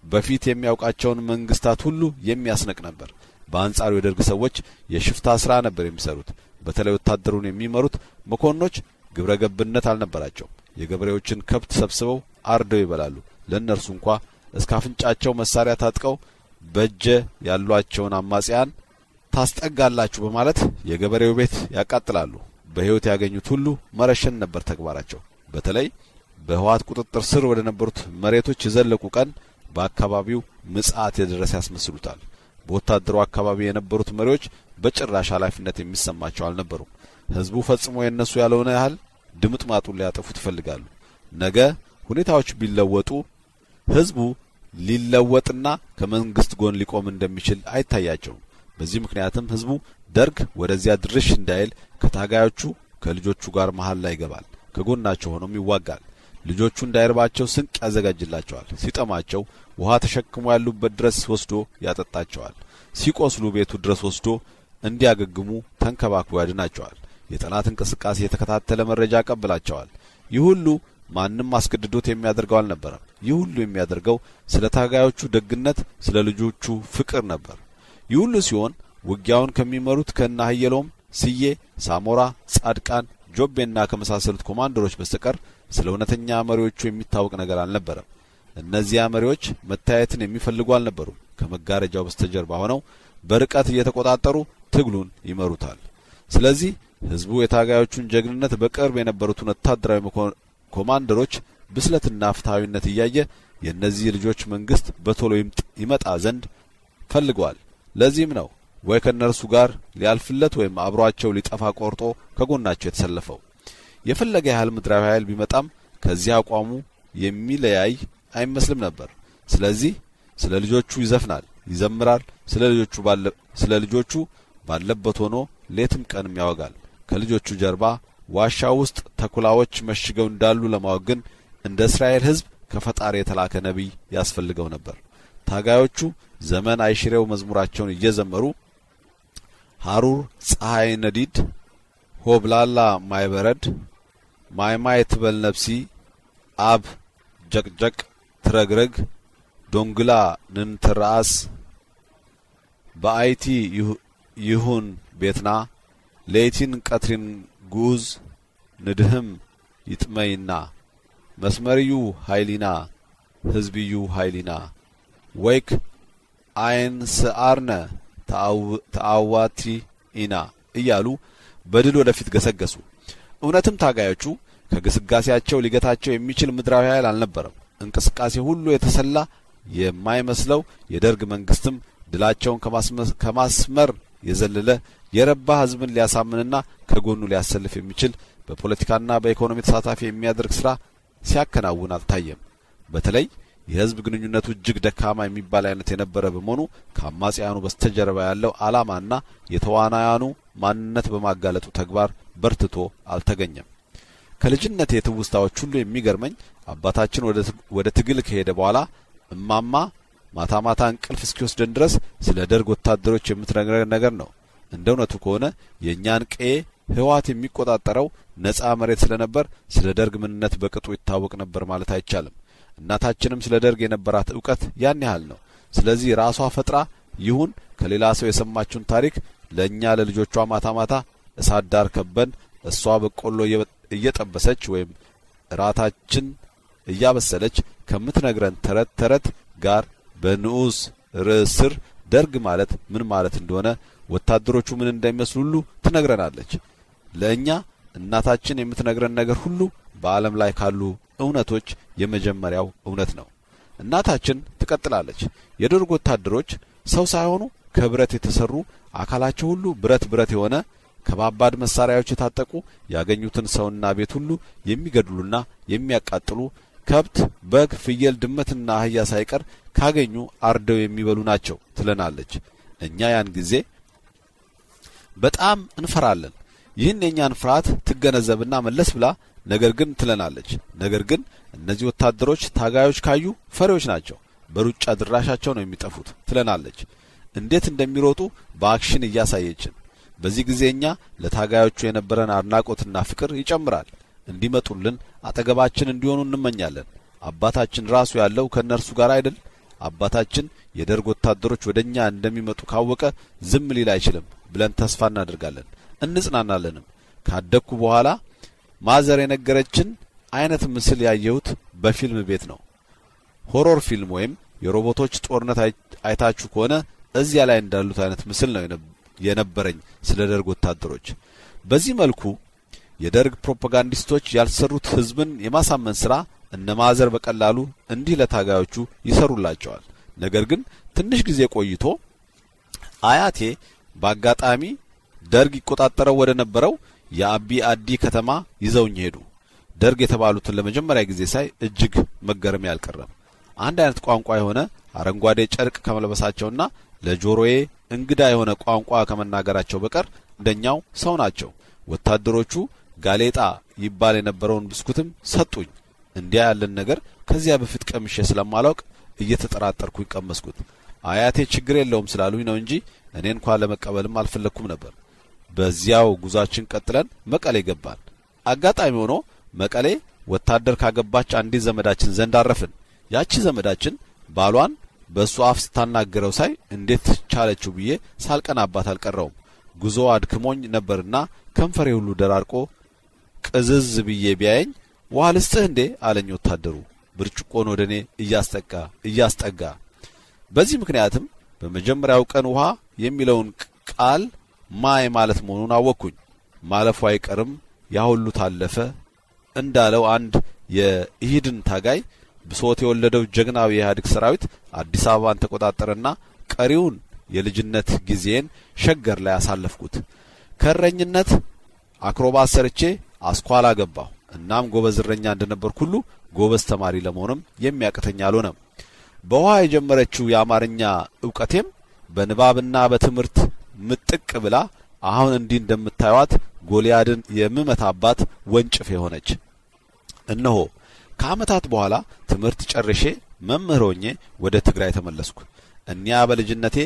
በፊት የሚያውቃቸውን መንግስታት ሁሉ የሚያስነቅ ነበር። በአንጻሩ የደርግ ሰዎች የሽፍታ ስራ ነበር የሚሰሩት። በተለይ ወታደሩን የሚመሩት መኮንኖች ግብረ ገብነት አልነበራቸውም። የገበሬዎችን ከብት ሰብስበው አርደው ይበላሉ። ለእነርሱ እንኳ እስከ አፍንጫቸው መሳሪያ ታጥቀው በእጀ ያሏቸውን አማጽያን ታስጠጋላችሁ በማለት የገበሬው ቤት ያቃጥላሉ። በህይወት ያገኙት ሁሉ መረሸን ነበር ተግባራቸው። በተለይ በህወሓት ቁጥጥር ስር ወደ ነበሩት መሬቶች የዘለቁ ቀን በአካባቢው ምጽአት የደረሰ ያስመስሉታል። በወታደሩ አካባቢ የነበሩት መሪዎች በጭራሽ ኃላፊነት የሚሰማቸው አልነበሩም። ህዝቡ ፈጽሞ የነሱ ያልሆነ ያህል ድምጥማጡን ሊያጠፉት ይፈልጋሉ። ነገ ሁኔታዎች ቢለወጡ ህዝቡ ሊለወጥና ከመንግስት ጎን ሊቆም እንደሚችል አይታያቸውም። በዚህ ምክንያትም ህዝቡ ደርግ ወደዚያ ድርሽ እንዳይል ከታጋዮቹ ከልጆቹ ጋር መሃል ላይ ይገባል። ከጎናቸው ሆኖም ይዋጋል። ልጆቹ እንዳይርባቸው ስንቅ ያዘጋጅላቸዋል። ሲጠማቸው ውሃ ተሸክሞ ያሉበት ድረስ ወስዶ ያጠጣቸዋል። ሲቆስሉ ቤቱ ድረስ ወስዶ እንዲያገግሙ ተንከባክቦ ያድናቸዋል። የጠላት እንቅስቃሴ የተከታተለ መረጃ ያቀብላቸዋል። ይህ ሁሉ ማንም አስገድዶት የሚያደርገው አልነበረም። ይህ ሁሉ የሚያደርገው ስለ ታጋዮቹ ደግነት፣ ስለ ልጆቹ ፍቅር ነበር። ይህ ሁሉ ሲሆን ውጊያውን ከሚመሩት ከነ ሀየሎም ስዬ፣ ሳሞራ፣ ጻድቃን፣ ጆቤና ከመሳሰሉት ኮማንደሮች በስተቀር ስለ እውነተኛ መሪዎቹ የሚታወቅ ነገር አልነበረም። እነዚያ መሪዎች መታየትን የሚፈልጉ አልነበሩም። ከመጋረጃው በስተጀርባ ሆነው በርቀት እየተቆጣጠሩ ትግሉን ይመሩታል። ስለዚህ ህዝቡ የታጋዮቹን ጀግንነት በቅርብ የነበሩትን ወታደራዊ ኮማንደሮች ብስለትና ፍትሃዊነት እያየ የእነዚህ ልጆች መንግስት በቶሎ ይመጣ ዘንድ ፈልገዋል። ለዚህም ነው ወይ ከነርሱ ጋር ሊያልፍለት ወይም አብሯቸው ሊጠፋ ቆርጦ ከጎናቸው የተሰለፈው። የፈለገ ያህል ምድራዊ ኃይል ቢመጣም ከዚያ አቋሙ የሚለያይ አይመስልም ነበር። ስለዚህ ስለ ልጆቹ ይዘፍናል፣ ይዘምራል። ስለ ልጆቹ ባለበት ሆኖ ሌትም ቀንም ያወጋል። ከልጆቹ ጀርባ ዋሻ ውስጥ ተኩላዎች መሽገው እንዳሉ ለማወቅ ግን እንደ እስራኤል ህዝብ ከፈጣሪ የተላከ ነቢይ ያስፈልገው ነበር። ታጋዮቹ ዘመን አይሽሬው መዝሙራቸውን እየዘመሩ ሐሩር ፀሐይ ነዲድ ሆብላላ ማይበረድ ማይማይ ትበል ነፍሲ አብ ጀቅጀቅ ትረግረግ ዶንግላ ንንትራስ በአይቲ ይሁን ቤትና ሌይቲን ቀትሪን ጉዝ ንድህም ይጥመይና መስመርዩ ኃይሊና ህዝብዩ ኃይሊና ወይክ አይን ስአርነ ተአዋቲ ኢና እያሉ በድል ወደፊት ገሰገሱ። እውነትም ታጋዮቹ ከግስጋሴያቸው ሊገታቸው የሚችል ምድራዊ ኃይል አልነበረም። እንቅስቃሴ ሁሉ የተሰላ የማይመስለው የደርግ መንግስትም ድላቸውን ከማስመር የዘለለ የረባ ህዝብን ሊያሳምንና ከጎኑ ሊያሰልፍ የሚችል በፖለቲካና በኢኮኖሚ ተሳታፊ የሚያደርግ ስራ ሲያከናውን አልታየም። በተለይ የህዝብ ግንኙነቱ እጅግ ደካማ የሚባል አይነት የነበረ በመሆኑ ከአማጽያኑ በስተጀርባ ያለው ዓላማና የተዋናያኑ ማንነት በማጋለጡ ተግባር በርትቶ አልተገኘም። ከልጅነት የትውስታዎች ሁሉ የሚገርመኝ አባታችን ወደ ትግል ከሄደ በኋላ እማማ ማታ ማታ እንቅልፍ እስኪወስደን ድረስ ስለ ደርግ ወታደሮች የምትነግረን ነገር ነው። እንደ እውነቱ ከሆነ የእኛን ቀዬ ህወሓት የሚቆጣጠረው ነጻ መሬት ስለነበር ስለ ደርግ ምንነት በቅጡ ይታወቅ ነበር ማለት አይቻልም። እናታችንም ስለ ደርግ የነበራት ዕውቀት ያን ያህል ነው። ስለዚህ ራሷ ፈጥራ ይሁን ከሌላ ሰው የሰማችውን ታሪክ ለእኛ ለልጆቿ ማታ ማታ እሳት ዳር ከበን እሷ በቆሎ እየጠበሰች ወይም ራታችን እያበሰለች ከምትነግረን ተረት ጋር በንዑስ ርዕስ ስር ደርግ ማለት ምን ማለት እንደሆነ ወታደሮቹ ምን እንደሚመስሉ ሁሉ ትነግረናለች። ለእኛ እናታችን የምትነግረን ነገር ሁሉ በዓለም ላይ ካሉ እውነቶች የመጀመሪያው እውነት ነው። እናታችን ትቀጥላለች። የደርግ ወታደሮች ሰው ሳይሆኑ ከብረት የተሰሩ አካላቸው ሁሉ ብረት የሆነ ከባባድ መሳሪያዎች የታጠቁ ያገኙትን ሰውና ቤት ሁሉ የሚገድሉና የሚያቃጥሉ ከብት፣ በግ፣ ፍየል፣ ድመትና አህያ ሳይቀር ካገኙ አርደው የሚበሉ ናቸው ትለናለች። እኛ ያን ጊዜ በጣም እንፈራለን። ይህን የኛን ፍርሃት ትገነዘብና መለስ ብላ ነገር ግን ትለናለች። ነገር ግን እነዚህ ወታደሮች ታጋዮች ካዩ ፈሪዎች ናቸው። በሩጫ ድራሻቸው ነው የሚጠፉት ትለናለች። እንዴት እንደሚሮጡ በአክሽን እያሳየችን። በዚህ ጊዜ እኛ ለታጋዮቹ የነበረን አድናቆትና ፍቅር ይጨምራል። እንዲመጡልን አጠገባችን እንዲሆኑ እንመኛለን። አባታችን ራሱ ያለው ከነርሱ ጋር አይደል? አባታችን የደርግ ወታደሮች ወደኛ እንደሚመጡ ካወቀ ዝም ሊል አይችልም ብለን ተስፋ እናደርጋለን፣ እንጽናናለንም። ካደኩ በኋላ ማዘር የነገረችን አይነት ምስል ያየሁት በፊልም ቤት ነው። ሆሮር ፊልም ወይም የሮቦቶች ጦርነት አይታችሁ ከሆነ እዚያ ላይ እንዳሉት አይነት ምስል ነው የነበረኝ ስለ ደርግ ወታደሮች። በዚህ መልኩ የደርግ ፕሮፓጋንዲስቶች ያልሰሩት ህዝብን የማሳመን ስራ እነ ማዘር በቀላሉ እንዲህ ለታጋዮቹ ይሰሩላቸዋል። ነገር ግን ትንሽ ጊዜ ቆይቶ አያቴ በአጋጣሚ ደርግ ይቆጣጠረው ወደ ነበረው የአቢ አዲ ከተማ ይዘውኝ ሄዱ። ደርግ የተባሉትን ለመጀመሪያ ጊዜ ሳይ እጅግ መገረም ያልቀረም። አንድ አይነት ቋንቋ የሆነ አረንጓዴ ጨርቅ ከመለበሳቸውና ለጆሮዬ እንግዳ የሆነ ቋንቋ ከመናገራቸው በቀር እንደኛው ሰው ናቸው። ወታደሮቹ ጋሌጣ ይባል የነበረውን ብስኩትም ሰጡኝ። እንዲያ ያለን ነገር ከዚያ በፊት ቀምሼ ስለማላውቅ እየተጠራጠርኩኝ ቀመስኩት። አያቴ ችግር የለውም ስላሉኝ ነው እንጂ እኔ እንኳን ለመቀበልም አልፈለኩም ነበር። በዚያው ጉዟችን ቀጥለን መቀሌ ገባን። አጋጣሚ ሆኖ መቀሌ ወታደር ካገባች አንዲት ዘመዳችን ዘንድ አረፍን። ያቺ ዘመዳችን ባሏን በእሱ አፍ ስታናገረው ሳይ እንዴት ቻለችው ብዬ ሳልቀናባት አልቀረውም። ጉዞ አድክሞኝ ነበርና ከንፈሬ ሁሉ ደራርቆ ቅዝዝ ብዬ ቢያየኝ ውሃ ልስጥህ እንዴ አለኝ ወታደሩ ብርጭቆን ወደኔ እያስጠጋ። በዚህ ምክንያትም በመጀመሪያው ቀን ውሃ የሚለውን ቃል ማይ ማለት መሆኑን አወቅኩኝ። ማለፉ አይቀርም ያ ሁሉ ታለፈ እንዳለው አንድ የኢህድን ታጋይ ብሶት የወለደው ጀግናው የኢህአዴግ ሰራዊት አዲስ አበባን ተቆጣጠረና ቀሪውን የልጅነት ጊዜን ሸገር ላይ አሳለፍኩት። ከእረኝነት አክሮባት ሰርቼ አስኳላ ገባሁ። እናም ጎበዝ እረኛ እንደነበርኩ ሁሉ ጎበዝ ተማሪ ለመሆንም የሚያቅተኝ አልሆነም። በውሃ የጀመረችው የአማርኛ ዕውቀቴም በንባብና በትምህርት ምጥቅ ብላ አሁን እንዲህ እንደምታዩት ጎልያድን የምመታባት ወንጭፍ የሆነች። እነሆ ከዓመታት በኋላ ትምህርት ጨርሼ መምህር ሆኜ ወደ ትግራይ ተመለስኩ። እኒያ በልጅነቴ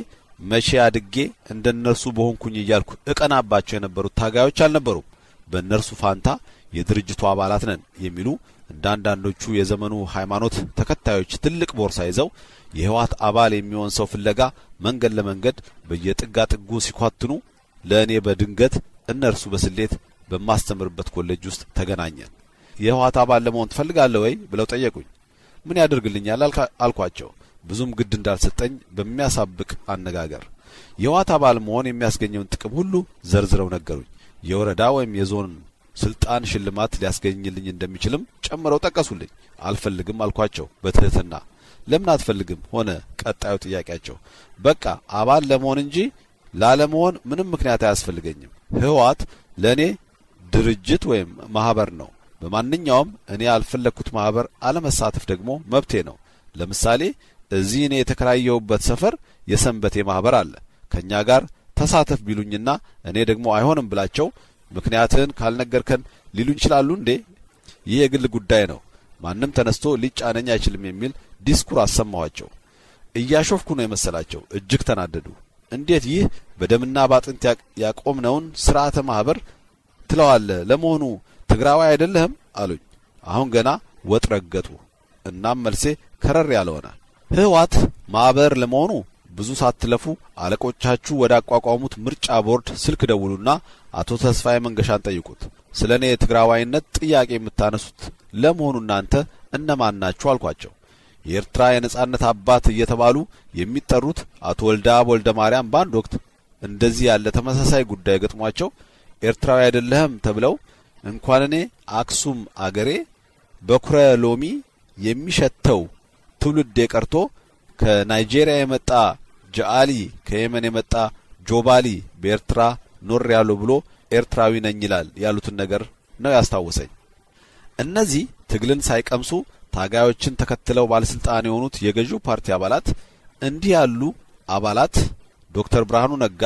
መቼ አድጌ እንደነርሱ በሆንኩኝ እያልኩ እቀናባቸው የነበሩት ታጋዮች አልነበሩም። በእነርሱ ፋንታ የድርጅቱ አባላት ነን የሚሉ እንዳንዳንዶቹ የዘመኑ ሃይማኖት ተከታዮች ትልቅ ቦርሳ ይዘው የህዋት አባል የሚሆን ሰው ፍለጋ መንገድ ለመንገድ በየጥጋ ጥጉ ሲኳትኑ ለእኔ በድንገት እነርሱ በስሌት በማስተምርበት ኮሌጅ ውስጥ ተገናኘን። የህዋት አባል ለመሆን ትፈልጋለህ ወይ ብለው ጠየቁኝ። ምን ያደርግልኛል አልኳቸው፣ ብዙም ግድ እንዳልሰጠኝ በሚያሳብቅ አነጋገር። የህዋት አባል መሆን የሚያስገኘውን ጥቅም ሁሉ ዘርዝረው ነገሩኝ። የወረዳ ወይም የዞን ስልጣን ሽልማት ሊያስገኝልኝ እንደሚችልም ጨምረው ጠቀሱልኝ። አልፈልግም አልኳቸው በትህትና። ለምን አትፈልግም ሆነ ቀጣዩ ጥያቄያቸው። በቃ አባል ለመሆን እንጂ ላለመሆን ምንም ምክንያት አያስፈልገኝም። ህዋት ለእኔ ድርጅት ወይም ማህበር ነው። በማንኛውም እኔ ያልፈለኩት ማህበር አለመሳተፍ ደግሞ መብቴ ነው። ለምሳሌ እዚህ እኔ የተከራየሁበት ሰፈር የሰንበቴ ማህበር አለ። ከኛ ጋር ተሳተፍ ቢሉኝና እኔ ደግሞ አይሆንም ብላቸው ምክንያትን ካልነገርከን ሊሉኝ ይችላሉ እንዴ? ይህ የግል ጉዳይ ነው፣ ማንም ተነስቶ ሊጫነኝ አይችልም የሚል ዲስኩር አሰማኋቸው። እያሾፍኩ ነው የመሰላቸው። እጅግ ተናደዱ። እንዴት ይህ በደምና ባጥንት ያቆምነውን ስርዓተ ማህበር ትለዋለህ? ለመሆኑ ትግራዋይ አይደለህም አሉኝ። አሁን ገና ወጥ ረገጡ። እናም መልሴ ከረር ያለ ሆነ። ህዋት ማህበር ለመሆኑ ብዙ ሳትለፉ አለቆቻችሁ ወደ አቋቋሙት ምርጫ ቦርድ ስልክ ደውሉና አቶ ተስፋዬ መንገሻን ጠይቁት። ስለኔ የትግራዋይነት ጥያቄ የምታነሱት ለመሆኑ እናንተ እነማን ናችሁ አልኳቸው። የኤርትራ የነጻነት አባት እየተባሉ የሚጠሩት አቶ ወልደ ማርያም በአንድ ወቅት እንደዚህ ያለ ተመሳሳይ ጉዳይ ገጥሟቸው ኤርትራዊ አይደለህም ተብለው እንኳን እኔ አክሱም አገሬ በኩረ ሎሚ የሚሸተው ትውልድ የቀርቶ ከናይጄሪያ የመጣ ጃአሊ ከየመን የመጣ ጆባሊ በኤርትራ ኖር ያለው ብሎ ኤርትራዊ ነኝ ይላል ያሉትን ነገር ነው ያስታወሰኝ። እነዚህ ትግልን ሳይቀምሱ ታጋዮችን ተከትለው ባለስልጣን የሆኑት የገዢው ፓርቲ አባላት እንዲህ ያሉ አባላት ዶክተር ብርሃኑ ነጋ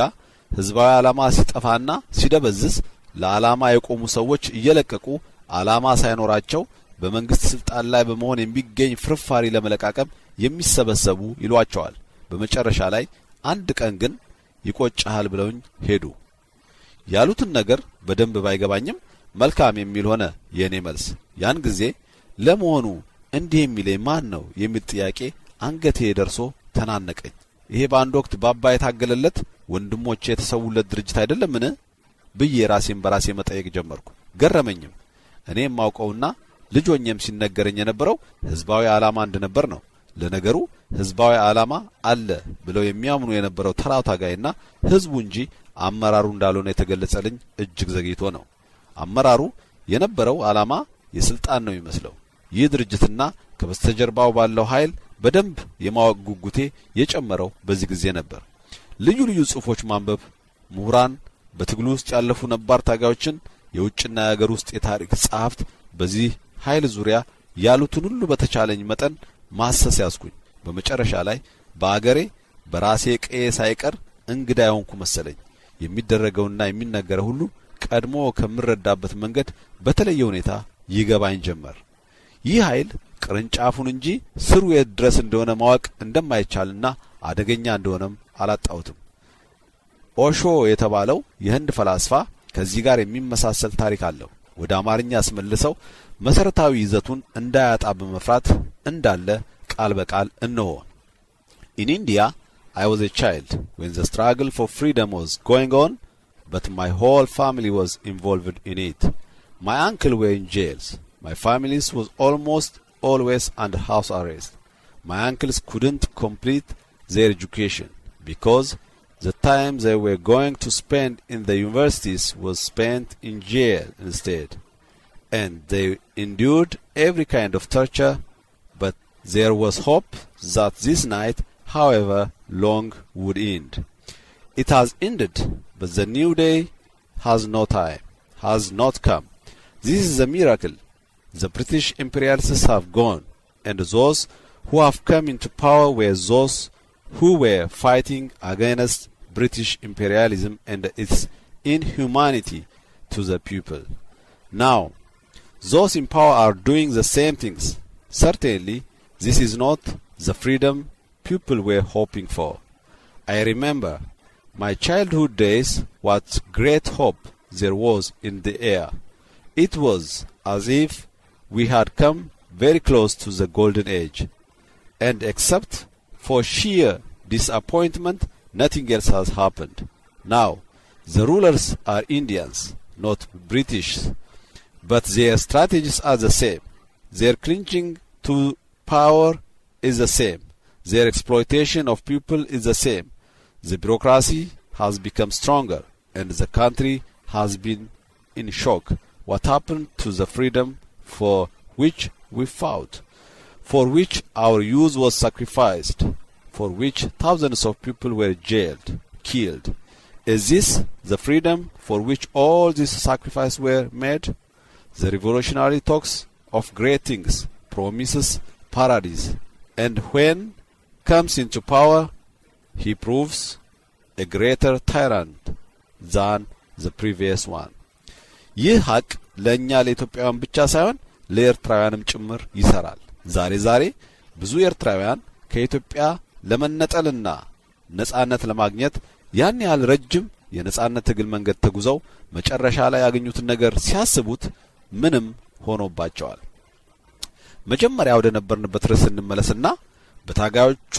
ህዝባዊ ዓላማ ሲጠፋና ሲደበዝዝ ለዓላማ የቆሙ ሰዎች እየለቀቁ ዓላማ ሳይኖራቸው በመንግስት ስልጣን ላይ በመሆን የሚገኝ ፍርፋሪ ለመለቃቀም የሚሰበሰቡ ይሏቸዋል። በመጨረሻ ላይ አንድ ቀን ግን ይቆጫሃል ብለውኝ ሄዱ። ያሉትን ነገር በደንብ ባይገባኝም መልካም የሚል ሆነ የኔ መልስ። ያን ጊዜ ለመሆኑ እንዲህ የሚለኝ ማን ነው የሚል ጥያቄ አንገቴ ደርሶ ተናነቀኝ። ይሄ በአንድ ወቅት ባባ የታገለለት ወንድሞቼ የተሰውለት ድርጅት አይደለምን ብዬ ራሴን በራሴ መጠየቅ ጀመርኩ። ገረመኝም። እኔ የማውቀውና ልጆኛም ሲነገረኝ የነበረው ህዝባዊ ዓላማ እንደነበር ነው። ለነገሩ ህዝባዊ ዓላማ አለ ብለው የሚያምኑ የነበረው ተራው ታጋይና ህዝቡ እንጂ አመራሩ እንዳልሆነ የተገለጸልኝ እጅግ ዘግይቶ ነው። አመራሩ የነበረው ዓላማ የስልጣን ነው የሚመስለው። ይህ ድርጅትና ከበስተጀርባው ባለው ኃይል በደንብ የማወቅ ጉጉቴ የጨመረው በዚህ ጊዜ ነበር። ልዩ ልዩ ጽሑፎች ማንበብ፣ ምሁራን፣ በትግሉ ውስጥ ያለፉ ነባር ታጋዮችን፣ የውጭና የሀገር ውስጥ የታሪክ ጸሐፍት በዚህ ኃይል ዙሪያ ያሉትን ሁሉ በተቻለኝ መጠን ማሰስ ያዝኩኝ። በመጨረሻ ላይ በአገሬ በራሴ ቀዬ ሳይቀር እንግዳ የሆንኩ መሰለኝ። የሚደረገውና የሚነገረው ሁሉ ቀድሞ ከምረዳበት መንገድ በተለየ ሁኔታ ይገባኝ ጀመር። ይህ ኃይል ቅርንጫፉን እንጂ ስሩ የት ድረስ እንደሆነ ማወቅ እንደማይቻልና አደገኛ እንደሆነም አላጣሁትም። ኦሾ የተባለው የህንድ ፈላስፋ ከዚህ ጋር የሚመሳሰል ታሪክ አለው። ወደ አማርኛ አስመልሰው መሰረታዊ ይዘቱን እንዳያጣ በመፍራት እንዳለ ቃል በቃል እነሆ። In India, I was a child when the struggle for freedom was going on, but my whole family was involved in it. My uncle were in jails. My family was almost always under house arrest. My uncles couldn't complete their education because the time they were going to spend in the universities was spent in jail instead. And they endured every kind of torture, but there was hope that this night, however long, would end. It has ended, but the new day has not come. This is a miracle. The British imperialists have gone, and those who have come into power were those who were fighting against British imperialism and its inhumanity to the people. Now, those in power are doing the same things. Certainly, this is not the freedom people were hoping for. I remember my childhood days, what great hope there was in the air. It was as if we had come very close to the golden age. And except for sheer disappointment, nothing else has happened. Now, the rulers are Indians, not British. But their strategies are the same. Their clinging to power is the same. Their exploitation of people is the same. The bureaucracy has become stronger, and the country has been in shock. What happened to the freedom for which we fought, for which our youth was sacrificed, for which thousands of people were jailed, killed? Is this the freedom for which all these sacrifices were made? The revolutionary talks of great things, promises paradise, and when comes into power, he proves a greater tyrant than the previous one. ይህ ሀቅ ለእኛ ለኢትዮጵያውያን ብቻ ሳይሆን ለኤርትራውያንም ጭምር ይሰራል። ዛሬ ብዙ ኤርትራውያን ከኢትዮጵያ ለመነጠልና ነጻነት ለማግኘት ያን ያህል ረጅም የነጻነት ትግል መንገድ ተጉዘው መጨረሻ ላይ ያገኙትን ነገር ሲያስቡት ምንም ሆኖባቸዋል። መጀመሪያ ወደ ነበርንበት ርዕስ እንመለስና በታጋዮቹ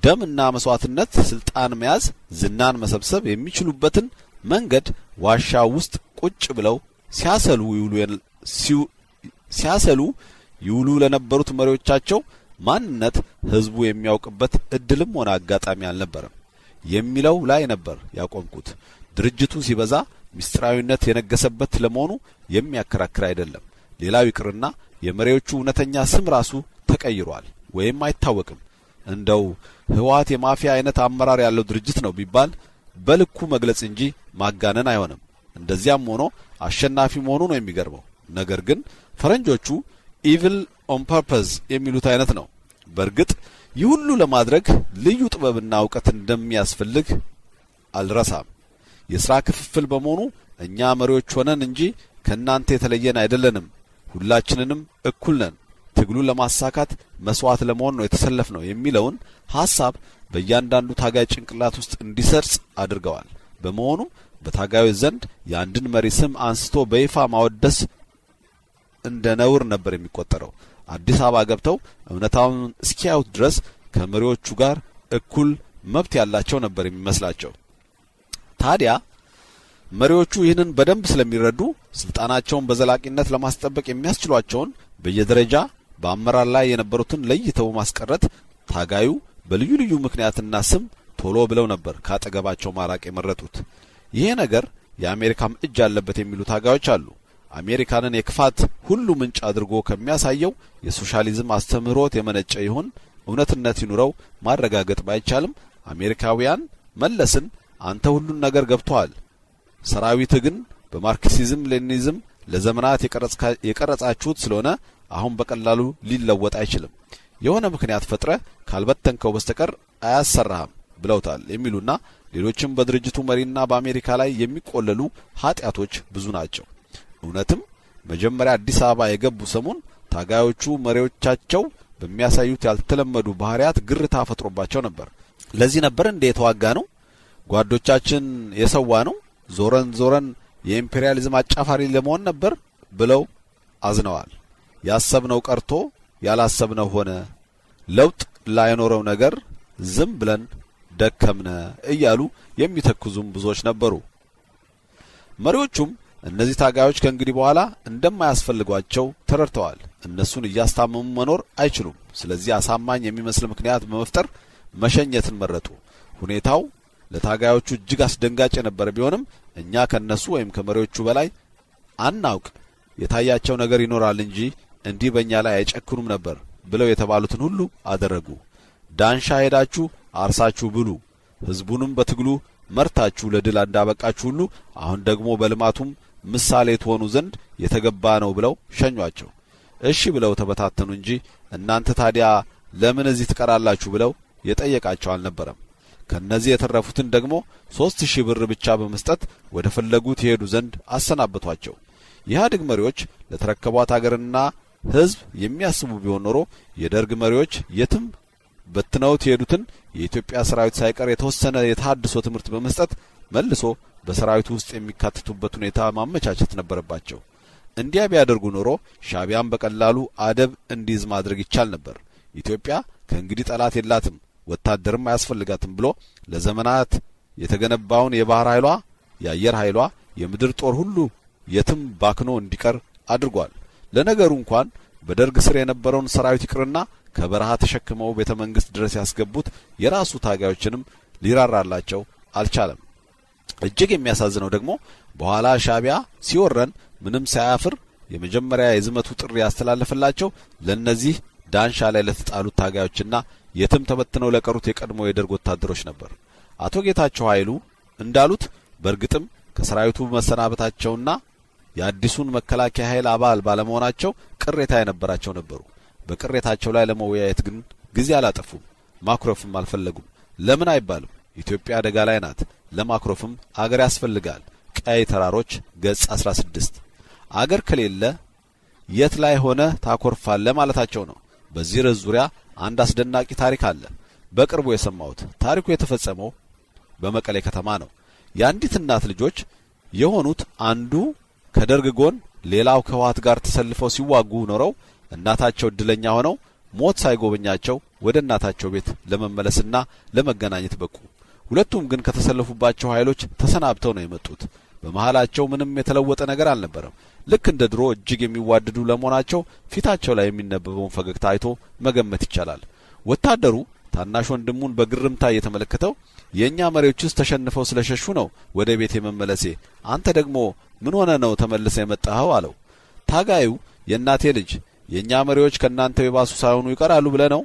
ደምና መስዋዕትነት ስልጣን መያዝ፣ ዝናን መሰብሰብ የሚችሉበትን መንገድ ዋሻ ውስጥ ቁጭ ብለው ሲያሰሉ ይውሉ ለነበሩት መሪዎቻቸው ማንነት ህዝቡ የሚያውቅበት እድልም ሆነ አጋጣሚ አልነበረም የሚለው ላይ ነበር ያቆምኩት። ድርጅቱ ሲበዛ ምስጢራዊነት የነገሰበት ለመሆኑ የሚያከራክር አይደለም። ሌላው ይቅርና የመሪዎቹ እውነተኛ ስም ራሱ ተቀይሯል ወይም አይታወቅም። እንደው ህወሓት የማፊያ አይነት አመራር ያለው ድርጅት ነው ቢባል በልኩ መግለጽ እንጂ ማጋነን አይሆንም። እንደዚያም ሆኖ አሸናፊ መሆኑ ነው የሚገርመው። ነገር ግን ፈረንጆቹ ኢቪል ኦን ፐርፐዝ የሚሉት አይነት ነው። በእርግጥ ይህ ሁሉ ለማድረግ ልዩ ጥበብና ዕውቀት እንደሚያስፈልግ አልረሳም። የሥራ ክፍፍል በመሆኑ እኛ መሪዎች ሆነን እንጂ ከናንተ የተለየን አይደለንም። ሁላችንንም እኩል ነን። ትግሉን ለማሳካት መስዋዕት ለመሆን ነው የተሰለፍነው የሚለውን ሐሳብ በእያንዳንዱ ታጋይ ጭንቅላት ውስጥ እንዲሰርጽ አድርገዋል። በመሆኑም በታጋዮች ዘንድ የአንድን መሪ ስም አንስቶ በይፋ ማወደስ እንደ ነውር ነበር የሚቆጠረው። አዲስ አበባ ገብተው እውነታውን እስኪያዩት ድረስ ከመሪዎቹ ጋር እኩል መብት ያላቸው ነበር የሚመስላቸው። ታዲያ መሪዎቹ ይህንን በደንብ ስለሚረዱ ስልጣናቸውን በዘላቂነት ለማስጠበቅ የሚያስችሏቸውን በየደረጃ በአመራር ላይ የነበሩትን ለይተው ማስቀረት ታጋዩ በልዩ ልዩ ምክንያትና ስም ቶሎ ብለው ነበር ካጠገባቸው ማራቅ የመረጡት። ይሄ ነገር የአሜሪካም እጅ አለበት የሚሉ ታጋዮች አሉ። አሜሪካንን የክፋት ሁሉ ምንጭ አድርጎ ከሚያሳየው የሶሻሊዝም አስተምህሮት የመነጨ ይሁን እውነትነት ይኑረው ማረጋገጥ ባይቻልም አሜሪካውያን መለስን አንተ ሁሉን ነገር ገብቷል፣ ሰራዊት ግን በማርክሲዝም ሌኒኒዝም ለዘመናት የቀረጻችሁት ስለሆነ አሁን በቀላሉ ሊለወጥ አይችልም፣ የሆነ ምክንያት ፈጥረ ካልበተንከው በስተቀር አያሰራህም ብለውታል የሚሉና ሌሎችም በድርጅቱ መሪና በአሜሪካ ላይ የሚቆለሉ ኃጢያቶች ብዙ ናቸው። እውነትም መጀመሪያ አዲስ አበባ የገቡ ሰሞን ታጋዮቹ መሪዎቻቸው በሚያሳዩት ያልተለመዱ ባህሪያት ግርታ ፈጥሮባቸው ነበር። ለዚህ ነበር እንደ የተዋጋ ነው ጓዶቻችን የሰዋ ነው ዞረን ዞረን የኢምፔሪያሊዝም አጫፋሪ ለመሆን ነበር ብለው አዝነዋል። ያሰብነው ቀርቶ ያላሰብነው ሆነ፣ ለውጥ ላይኖረው ነገር ዝም ብለን ደከምነ እያሉ የሚተክዙም ብዙዎች ነበሩ። መሪዎቹም እነዚህ ታጋዮች ከእንግዲህ በኋላ እንደማያስፈልጓቸው ተረድተዋል። እነሱን እያስታመሙ መኖር አይችሉም። ስለዚህ አሳማኝ የሚመስል ምክንያት በመፍጠር መሸኘትን መረጡ። ሁኔታው ለታጋዮቹ እጅግ አስደንጋጭ የነበረ ቢሆንም እኛ ከነሱ ወይም ከመሪዎቹ በላይ አናውቅ፣ የታያቸው ነገር ይኖራል እንጂ እንዲህ በእኛ ላይ አይጨክኑም ነበር ብለው የተባሉትን ሁሉ አደረጉ። ዳንሻ ሄዳችሁ አርሳችሁ ብሉ፣ ህዝቡንም በትግሉ መርታችሁ ለድል እንዳበቃችሁ ሁሉ አሁን ደግሞ በልማቱም ምሳሌ ትሆኑ ዘንድ የተገባ ነው ብለው ሸኟቸው። እሺ ብለው ተበታተኑ እንጂ እናንተ ታዲያ ለምን እዚህ ትቀራላችሁ ብለው የጠየቃቸው አልነበረም። ከነዚህ የተረፉትን ደግሞ 3000 ብር ብቻ በመስጠት ወደ ፈለጉት ይሄዱ ዘንድ አሰናበቷቸው። የኢህአዴግ መሪዎች ለተረከቧት አገርና ህዝብ የሚያስቡ ቢሆን ኖሮ የደርግ መሪዎች የትም በትነውት የሄዱትን የኢትዮጵያ ሰራዊት ሳይቀር የተወሰነ የተሐድሶ ትምህርት በመስጠት መልሶ በሰራዊቱ ውስጥ የሚካተቱበት ሁኔታ ማመቻቸት ነበረባቸው። እንዲያ ቢያደርጉ ኖሮ ሻዕቢያን በቀላሉ አደብ እንዲይዝ ማድረግ ይቻል ነበር። ኢትዮጵያ ከእንግዲህ ጠላት የላትም፣ ወታደርም አያስፈልጋትም ብሎ ለዘመናት የተገነባውን የባህር ኃይሏ፣ የአየር ኃይሏ፣ የምድር ጦር ሁሉ የትም ባክኖ እንዲቀር አድርጓል። ለነገሩ እንኳን በደርግ ስር የነበረውን ሰራዊት ይቅርና ከበረሃ ተሸክመው ቤተ መንግስት ድረስ ያስገቡት የራሱ ታጋዮችንም ሊራራላቸው አልቻለም። እጅግ የሚያሳዝነው ደግሞ በኋላ ሻዕቢያ ሲወረን ምንም ሳያፍር የመጀመሪያ የዝመቱ ጥሪ ያስተላለፈላቸው ለነዚህ ዳንሻ ላይ ለተጣሉት ታጋዮችና የትም ተበትነው ለቀሩት የቀድሞ የደርግ ወታደሮች ነበር። አቶ ጌታቸው ኃይሉ እንዳሉት በእርግጥም ከሰራዊቱ መሰናበታቸውና የአዲሱን መከላከያ ኃይል አባል ባለመሆናቸው ቅሬታ የነበራቸው ነበሩ። በቅሬታቸው ላይ ለመወያየት ግን ጊዜ አላጠፉም። ማኩረፍም አልፈለጉም። ለምን አይባልም። ኢትዮጵያ አደጋ ላይ ናት። ለማኩረፍም አገር ያስፈልጋል። ቀይ ተራሮች ገጽ 16። አገር ከሌለ የት ላይ ሆነ ታኮርፋለ ማለታቸው ነው። በዚህ ርዕስ ዙሪያ አንድ አስደናቂ ታሪክ አለ። በቅርቡ የሰማሁት። ታሪኩ የተፈጸመው በመቀሌ ከተማ ነው። የአንዲት እናት ልጆች የሆኑት አንዱ ከደርግ ጎን ሌላው ከህወሓት ጋር ተሰልፈው ሲዋጉ ኖረው እናታቸው እድለኛ ሆነው ሞት ሳይጎበኛቸው ወደ እናታቸው ቤት ለመመለስና ለመገናኘት በቁ። ሁለቱም ግን ከተሰለፉባቸው ኃይሎች ተሰናብተው ነው የመጡት። በመሃላቸው ምንም የተለወጠ ነገር አልነበረም። ልክ እንደ ድሮ እጅግ የሚዋደዱ ለመሆናቸው ፊታቸው ላይ የሚነበበውን ፈገግታ አይቶ መገመት ይቻላል። ወታደሩ ታናሽ ወንድሙን በግርምታ እየተመለከተው የኛ መሪዎችስ ተሸንፈው ስለሸሹ ነው ወደ ቤት የመመለሴ፣ አንተ ደግሞ ምን ሆነ ነው ተመልሰ የመጣኸው አለው። ታጋዩ የእናቴ ልጅ የኛ መሪዎች ከናንተ የባሱ ሳይሆኑ ይቀራሉ ብለ ነው።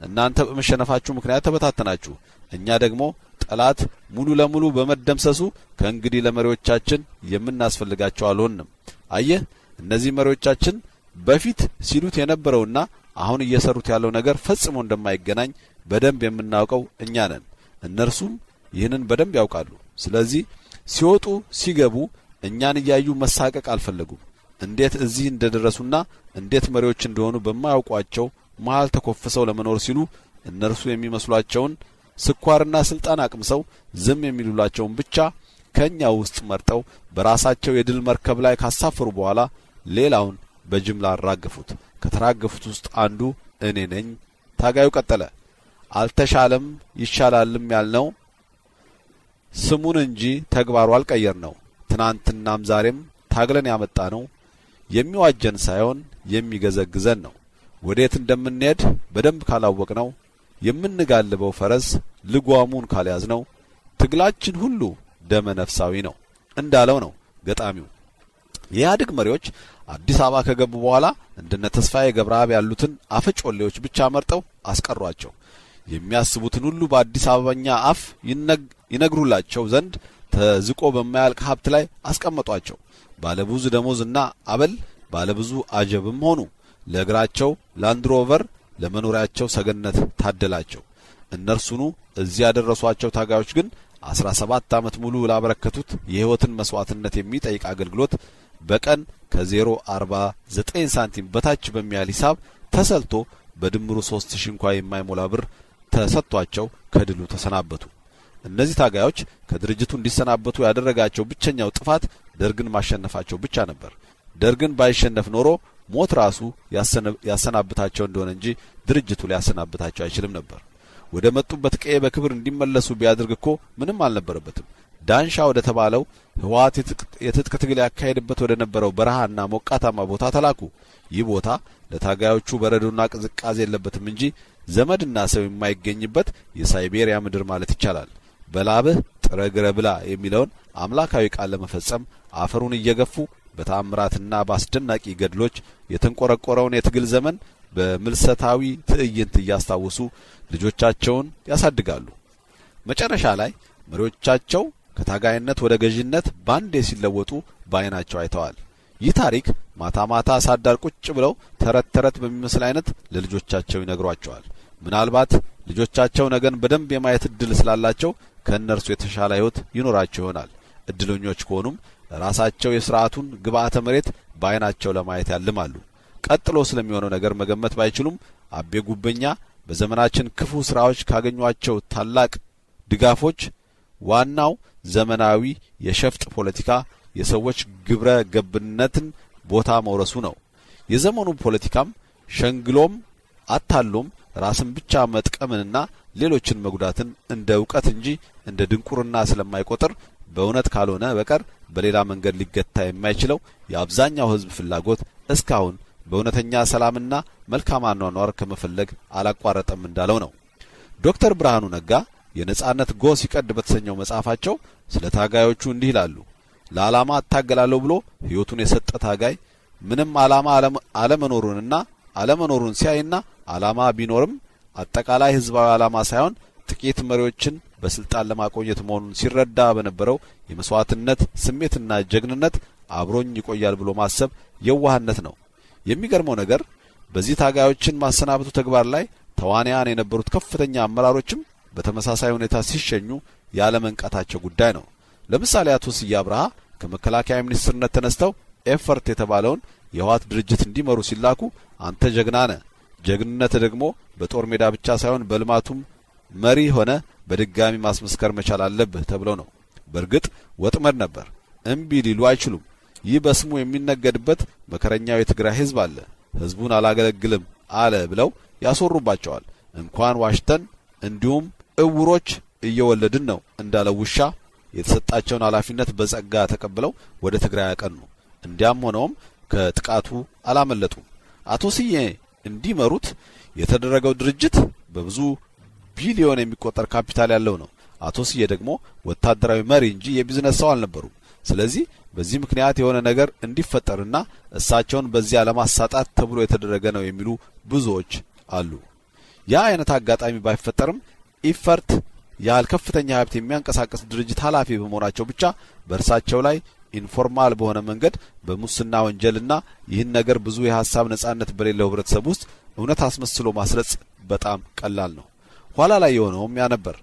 እናንተ በመሸነፋችሁ ምክንያት ተበታተናችሁ፣ እኛ ደግሞ ጠላት ሙሉ ለሙሉ በመደምሰሱ ከእንግዲህ ለመሪዎቻችን የምናስፈልጋቸው አልሆንም። አየህ፣ እነዚህ መሪዎቻችን በፊት ሲሉት የነበረውና አሁን እየሰሩት ያለው ነገር ፈጽሞ እንደማይገናኝ በደንብ የምናውቀው እኛ ነን። እነርሱም ይህንን በደንብ ያውቃሉ። ስለዚህ ሲወጡ ሲገቡ እኛን እያዩ መሳቀቅ አልፈለጉም። እንዴት እዚህ እንደደረሱና እንዴት መሪዎች እንደሆኑ በማያውቋቸው መሃል ተኮፍሰው ለመኖር ሲሉ እነርሱ የሚመስሏቸውን ስኳርና ስልጣን አቅምሰው ዝም የሚሉላቸውን ብቻ ከኛ ውስጥ መርጠው በራሳቸው የድል መርከብ ላይ ካሳፈሩ በኋላ ሌላውን በጅምላ አራገፉት። ከተራገፉት ውስጥ አንዱ እኔ ነኝ። ታጋዩ ቀጠለ። አልተሻለም ይሻላልም ያልነው ስሙን እንጂ ተግባሩ አልቀየርነው። ትናንትናም ዛሬም ታግለን ያመጣ ነው የሚዋጀን ሳይሆን የሚገዘግዘን ነው። ወዴት እንደምንሄድ በደንብ ካላወቅነው የምንጋልበው ፈረስ ልጓሙን ካልያዝነው ትግላችን ሁሉ ደመ ነፍሳዊ ነው እንዳለው ነው ገጣሚው። የኢህአዴግ መሪዎች አዲስ አበባ ከገቡ በኋላ እንደነ ተስፋዬ ገብረአብ ያሉትን አፈጮሌዎች ብቻ መርጠው አስቀሯቸው። የሚያስቡትን ሁሉ በአዲስ አበባኛ አፍ ይነግሩላቸው ዘንድ ተዝቆ በማያልቅ ሀብት ላይ አስቀመጧቸው። ባለብዙ ደሞዝና አበል ባለብዙ አጀብም ሆኑ። ለእግራቸው ላንድሮቨር ለመኖሪያቸው ሰገነት ታደላቸው። እነርሱኑ እዚያ ያደረሷቸው ታጋዮች ግን 17 ዓመት ሙሉ ላበረከቱት የህይወትን መስዋዕትነት የሚጠይቅ አገልግሎት በቀን ከ0.49 ሳንቲም በታች በሚያል ሂሳብ ተሰልቶ በድምሩ 3000 እንኳን የማይሞላ ብር ተሰጥቷቸው ከድሉ ተሰናበቱ። እነዚህ ታጋዮች ከድርጅቱ እንዲሰናበቱ ያደረጋቸው ብቸኛው ጥፋት ደርግን ማሸነፋቸው ብቻ ነበር። ደርግን ባይሸነፍ ኖሮ ሞት ራሱ ያሰናብታቸው እንደሆነ እንጂ ድርጅቱ ሊያሰናብታቸው አይችልም ነበር። ወደ መጡበት ቀዬ በክብር እንዲመለሱ ቢያደርግ እኮ ምንም አልነበረበትም። ዳንሻ ወደ ተባለው ህወሓት የትጥቅ ትግል ያካሄድበት ወደ ነበረው በረሃና ሞቃታማ ቦታ ተላኩ። ይህ ቦታ ለታጋዮቹ በረዶና ቅዝቃዜ የለበትም እንጂ ዘመድና ሰው የማይገኝበት የሳይቤሪያ ምድር ማለት ይቻላል። በላብህ ጥረግረ ብላ የሚለውን አምላካዊ ቃል ለመፈጸም አፈሩን እየገፉ በተአምራትና በአስደናቂ ገድሎች የተንቆረቆረውን የትግል ዘመን በምልሰታዊ ትዕይንት እያስታወሱ ልጆቻቸውን ያሳድጋሉ። መጨረሻ ላይ መሪዎቻቸው ከታጋይነት ወደ ገዥነት ባንዴ ሲለወጡ በዓይናቸው አይተዋል። ይህ ታሪክ ማታ ማታ ሳዳር ቁጭ ብለው ተረት ተረት በሚመስል አይነት ለልጆቻቸው ይነግሯቸዋል። ምናልባት ልጆቻቸው ነገን በደንብ የማየት እድል ስላላቸው ከእነርሱ የተሻለ ህይወት ይኖራቸው ይሆናል። እድለኞች ከሆኑም ራሳቸው የሥርዓቱን ግብዓተ መሬት በዓይናቸው ለማየት ያልማሉ። ቀጥሎ ስለሚሆነው ነገር መገመት ባይችሉም አቤ ጉበኛ በዘመናችን ክፉ ስራዎች ካገኟቸው ታላቅ ድጋፎች ዋናው ዘመናዊ የሸፍጥ ፖለቲካ የሰዎች ግብረ ገብነትን ቦታ መውረሱ ነው። የዘመኑ ፖለቲካም ሸንግሎም አታሎም ራስን ብቻ መጥቀምንና ሌሎችን መጉዳትን እንደ ዕውቀት እንጂ እንደ ድንቁርና ስለማይቆጥር በእውነት ካልሆነ በቀር በሌላ መንገድ ሊገታ የማይችለው የአብዛኛው ህዝብ ፍላጎት እስካሁን በእውነተኛ ሰላምና መልካም አኗኗር ከመፈለግ አላቋረጠም እንዳለው ነው። ዶክተር ብርሃኑ ነጋ የነጻነት ጎህ ሲቀድ በተሰኘው መጽሐፋቸው ስለ ታጋዮቹ እንዲህ ይላሉ። ለዓላማ እታገላለሁ ብሎ ህይወቱን የሰጠ ታጋይ ምንም ዓላማ አለመኖሩን ሲያይና ዓላማ ቢኖርም አጠቃላይ ህዝባዊ ዓላማ ሳይሆን ጥቂት መሪዎችን በስልጣን ለማቆየት መሆኑን ሲረዳ በነበረው የመስዋዕትነት ስሜትና ጀግንነት አብሮኝ ይቆያል ብሎ ማሰብ የዋህነት ነው። የሚገርመው ነገር በዚህ ታጋዮችን ማሰናበቱ ተግባር ላይ ተዋንያን የነበሩት ከፍተኛ አመራሮችም በተመሳሳይ ሁኔታ ሲሸኙ ያለ መንቃታቸው ጉዳይ ነው። ለምሳሌ አቶ ስዬ አብርሃ ከመከላከያ ሚኒስትርነት ተነስተው ኤፈርት የተባለውን የህወሓት ድርጅት እንዲመሩ ሲላኩ አንተ ጀግና ነህ፣ ጀግንነት ደግሞ በጦር ሜዳ ብቻ ሳይሆን በልማቱም መሪ ሆነ በድጋሚ ማስመስከር መቻል አለብህ ተብለው ነው። በእርግጥ ወጥመድ ነበር፣ እምቢ ሊሉ አይችሉም። ይህ በስሙ የሚነገድበት መከረኛው የትግራይ ህዝብ አለ። ህዝቡን አላገለግልም አለ ብለው ያስወሩባቸዋል። እንኳን ዋሽተን እንዲሁም እውሮች እየወለድን ነው እንዳለው ውሻ የተሰጣቸውን ኃላፊነት በጸጋ ተቀብለው ወደ ትግራይ ያቀኑ። እንዲያም ሆነውም ከጥቃቱ አላመለጡም። አቶ ስዬ እንዲመሩት የተደረገው ድርጅት በብዙ ቢሊዮን የሚቆጠር ካፒታል ያለው ነው። አቶ ስዬ ደግሞ ወታደራዊ መሪ እንጂ የቢዝነስ ሰው አልነበሩም። ስለዚህ በዚህ ምክንያት የሆነ ነገር እንዲፈጠርና እሳቸውን በዚያ ለማሳጣት ተብሎ የተደረገ ነው የሚሉ ብዙዎች አሉ። ያ አይነት አጋጣሚ ባይፈጠርም ኢፈርት ያህል ከፍተኛ ሀብት የሚያንቀሳቅስ ድርጅት ኃላፊ በመሆናቸው ብቻ በእርሳቸው ላይ ኢንፎርማል በሆነ መንገድ በሙስና ወንጀልና ይህን ነገር ብዙ የሐሳብ ነጻነት በሌለው ህብረተሰብ ውስጥ እውነት አስመስሎ ማስረጽ በጣም ቀላል ነው። ኋላ ላይ የሆነውም ያ ነበር።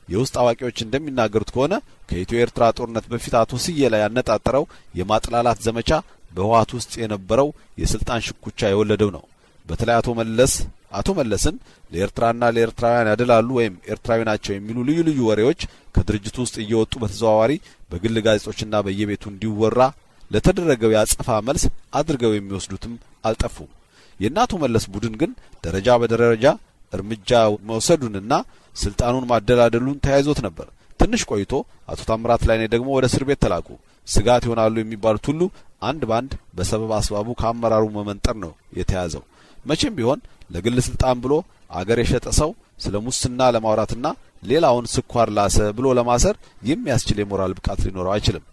የውስጥ አዋቂዎች እንደሚናገሩት ከሆነ ከኢትዮ ኤርትራ ጦርነት በፊት አቶ ስዬ ላይ ያነጣጠረው የማጥላላት ዘመቻ በህወሓት ውስጥ የነበረው የስልጣን ሽኩቻ የወለደው ነው። በተለይ አቶ መለስን ለኤርትራና ለኤርትራውያን ያደላሉ ወይም ኤርትራዊ ናቸው የሚሉ ልዩ ልዩ ወሬዎች ከድርጅቱ ውስጥ እየወጡ በተዘዋዋሪ በግል ጋዜጦችና በየቤቱ እንዲወራ ለተደረገው ያጸፋ መልስ አድርገው የሚወስዱትም አልጠፉም። የአቶ መለስ ቡድን ግን ደረጃ በደረጃ እርምጃ መውሰዱንና ስልጣኑን ማደላደሉን ተያይዞት ነበር። ትንሽ ቆይቶ አቶ ታምራት ላይኔ ደግሞ ወደ እስር ቤት ተላኩ። ስጋት ይሆናሉ የሚባሉት ሁሉ አንድ ባንድ በሰበብ አስባቡ ከአመራሩ መመንጠር ነው የተያዘው። መቼም ቢሆን ለግል ስልጣን ብሎ አገር የሸጠ ሰው ስለ ሙስና ለማውራትና ሌላውን ስኳር ላሰ ብሎ ለማሰር የሚያስችል የሞራል ብቃት ሊኖረው አይችልም።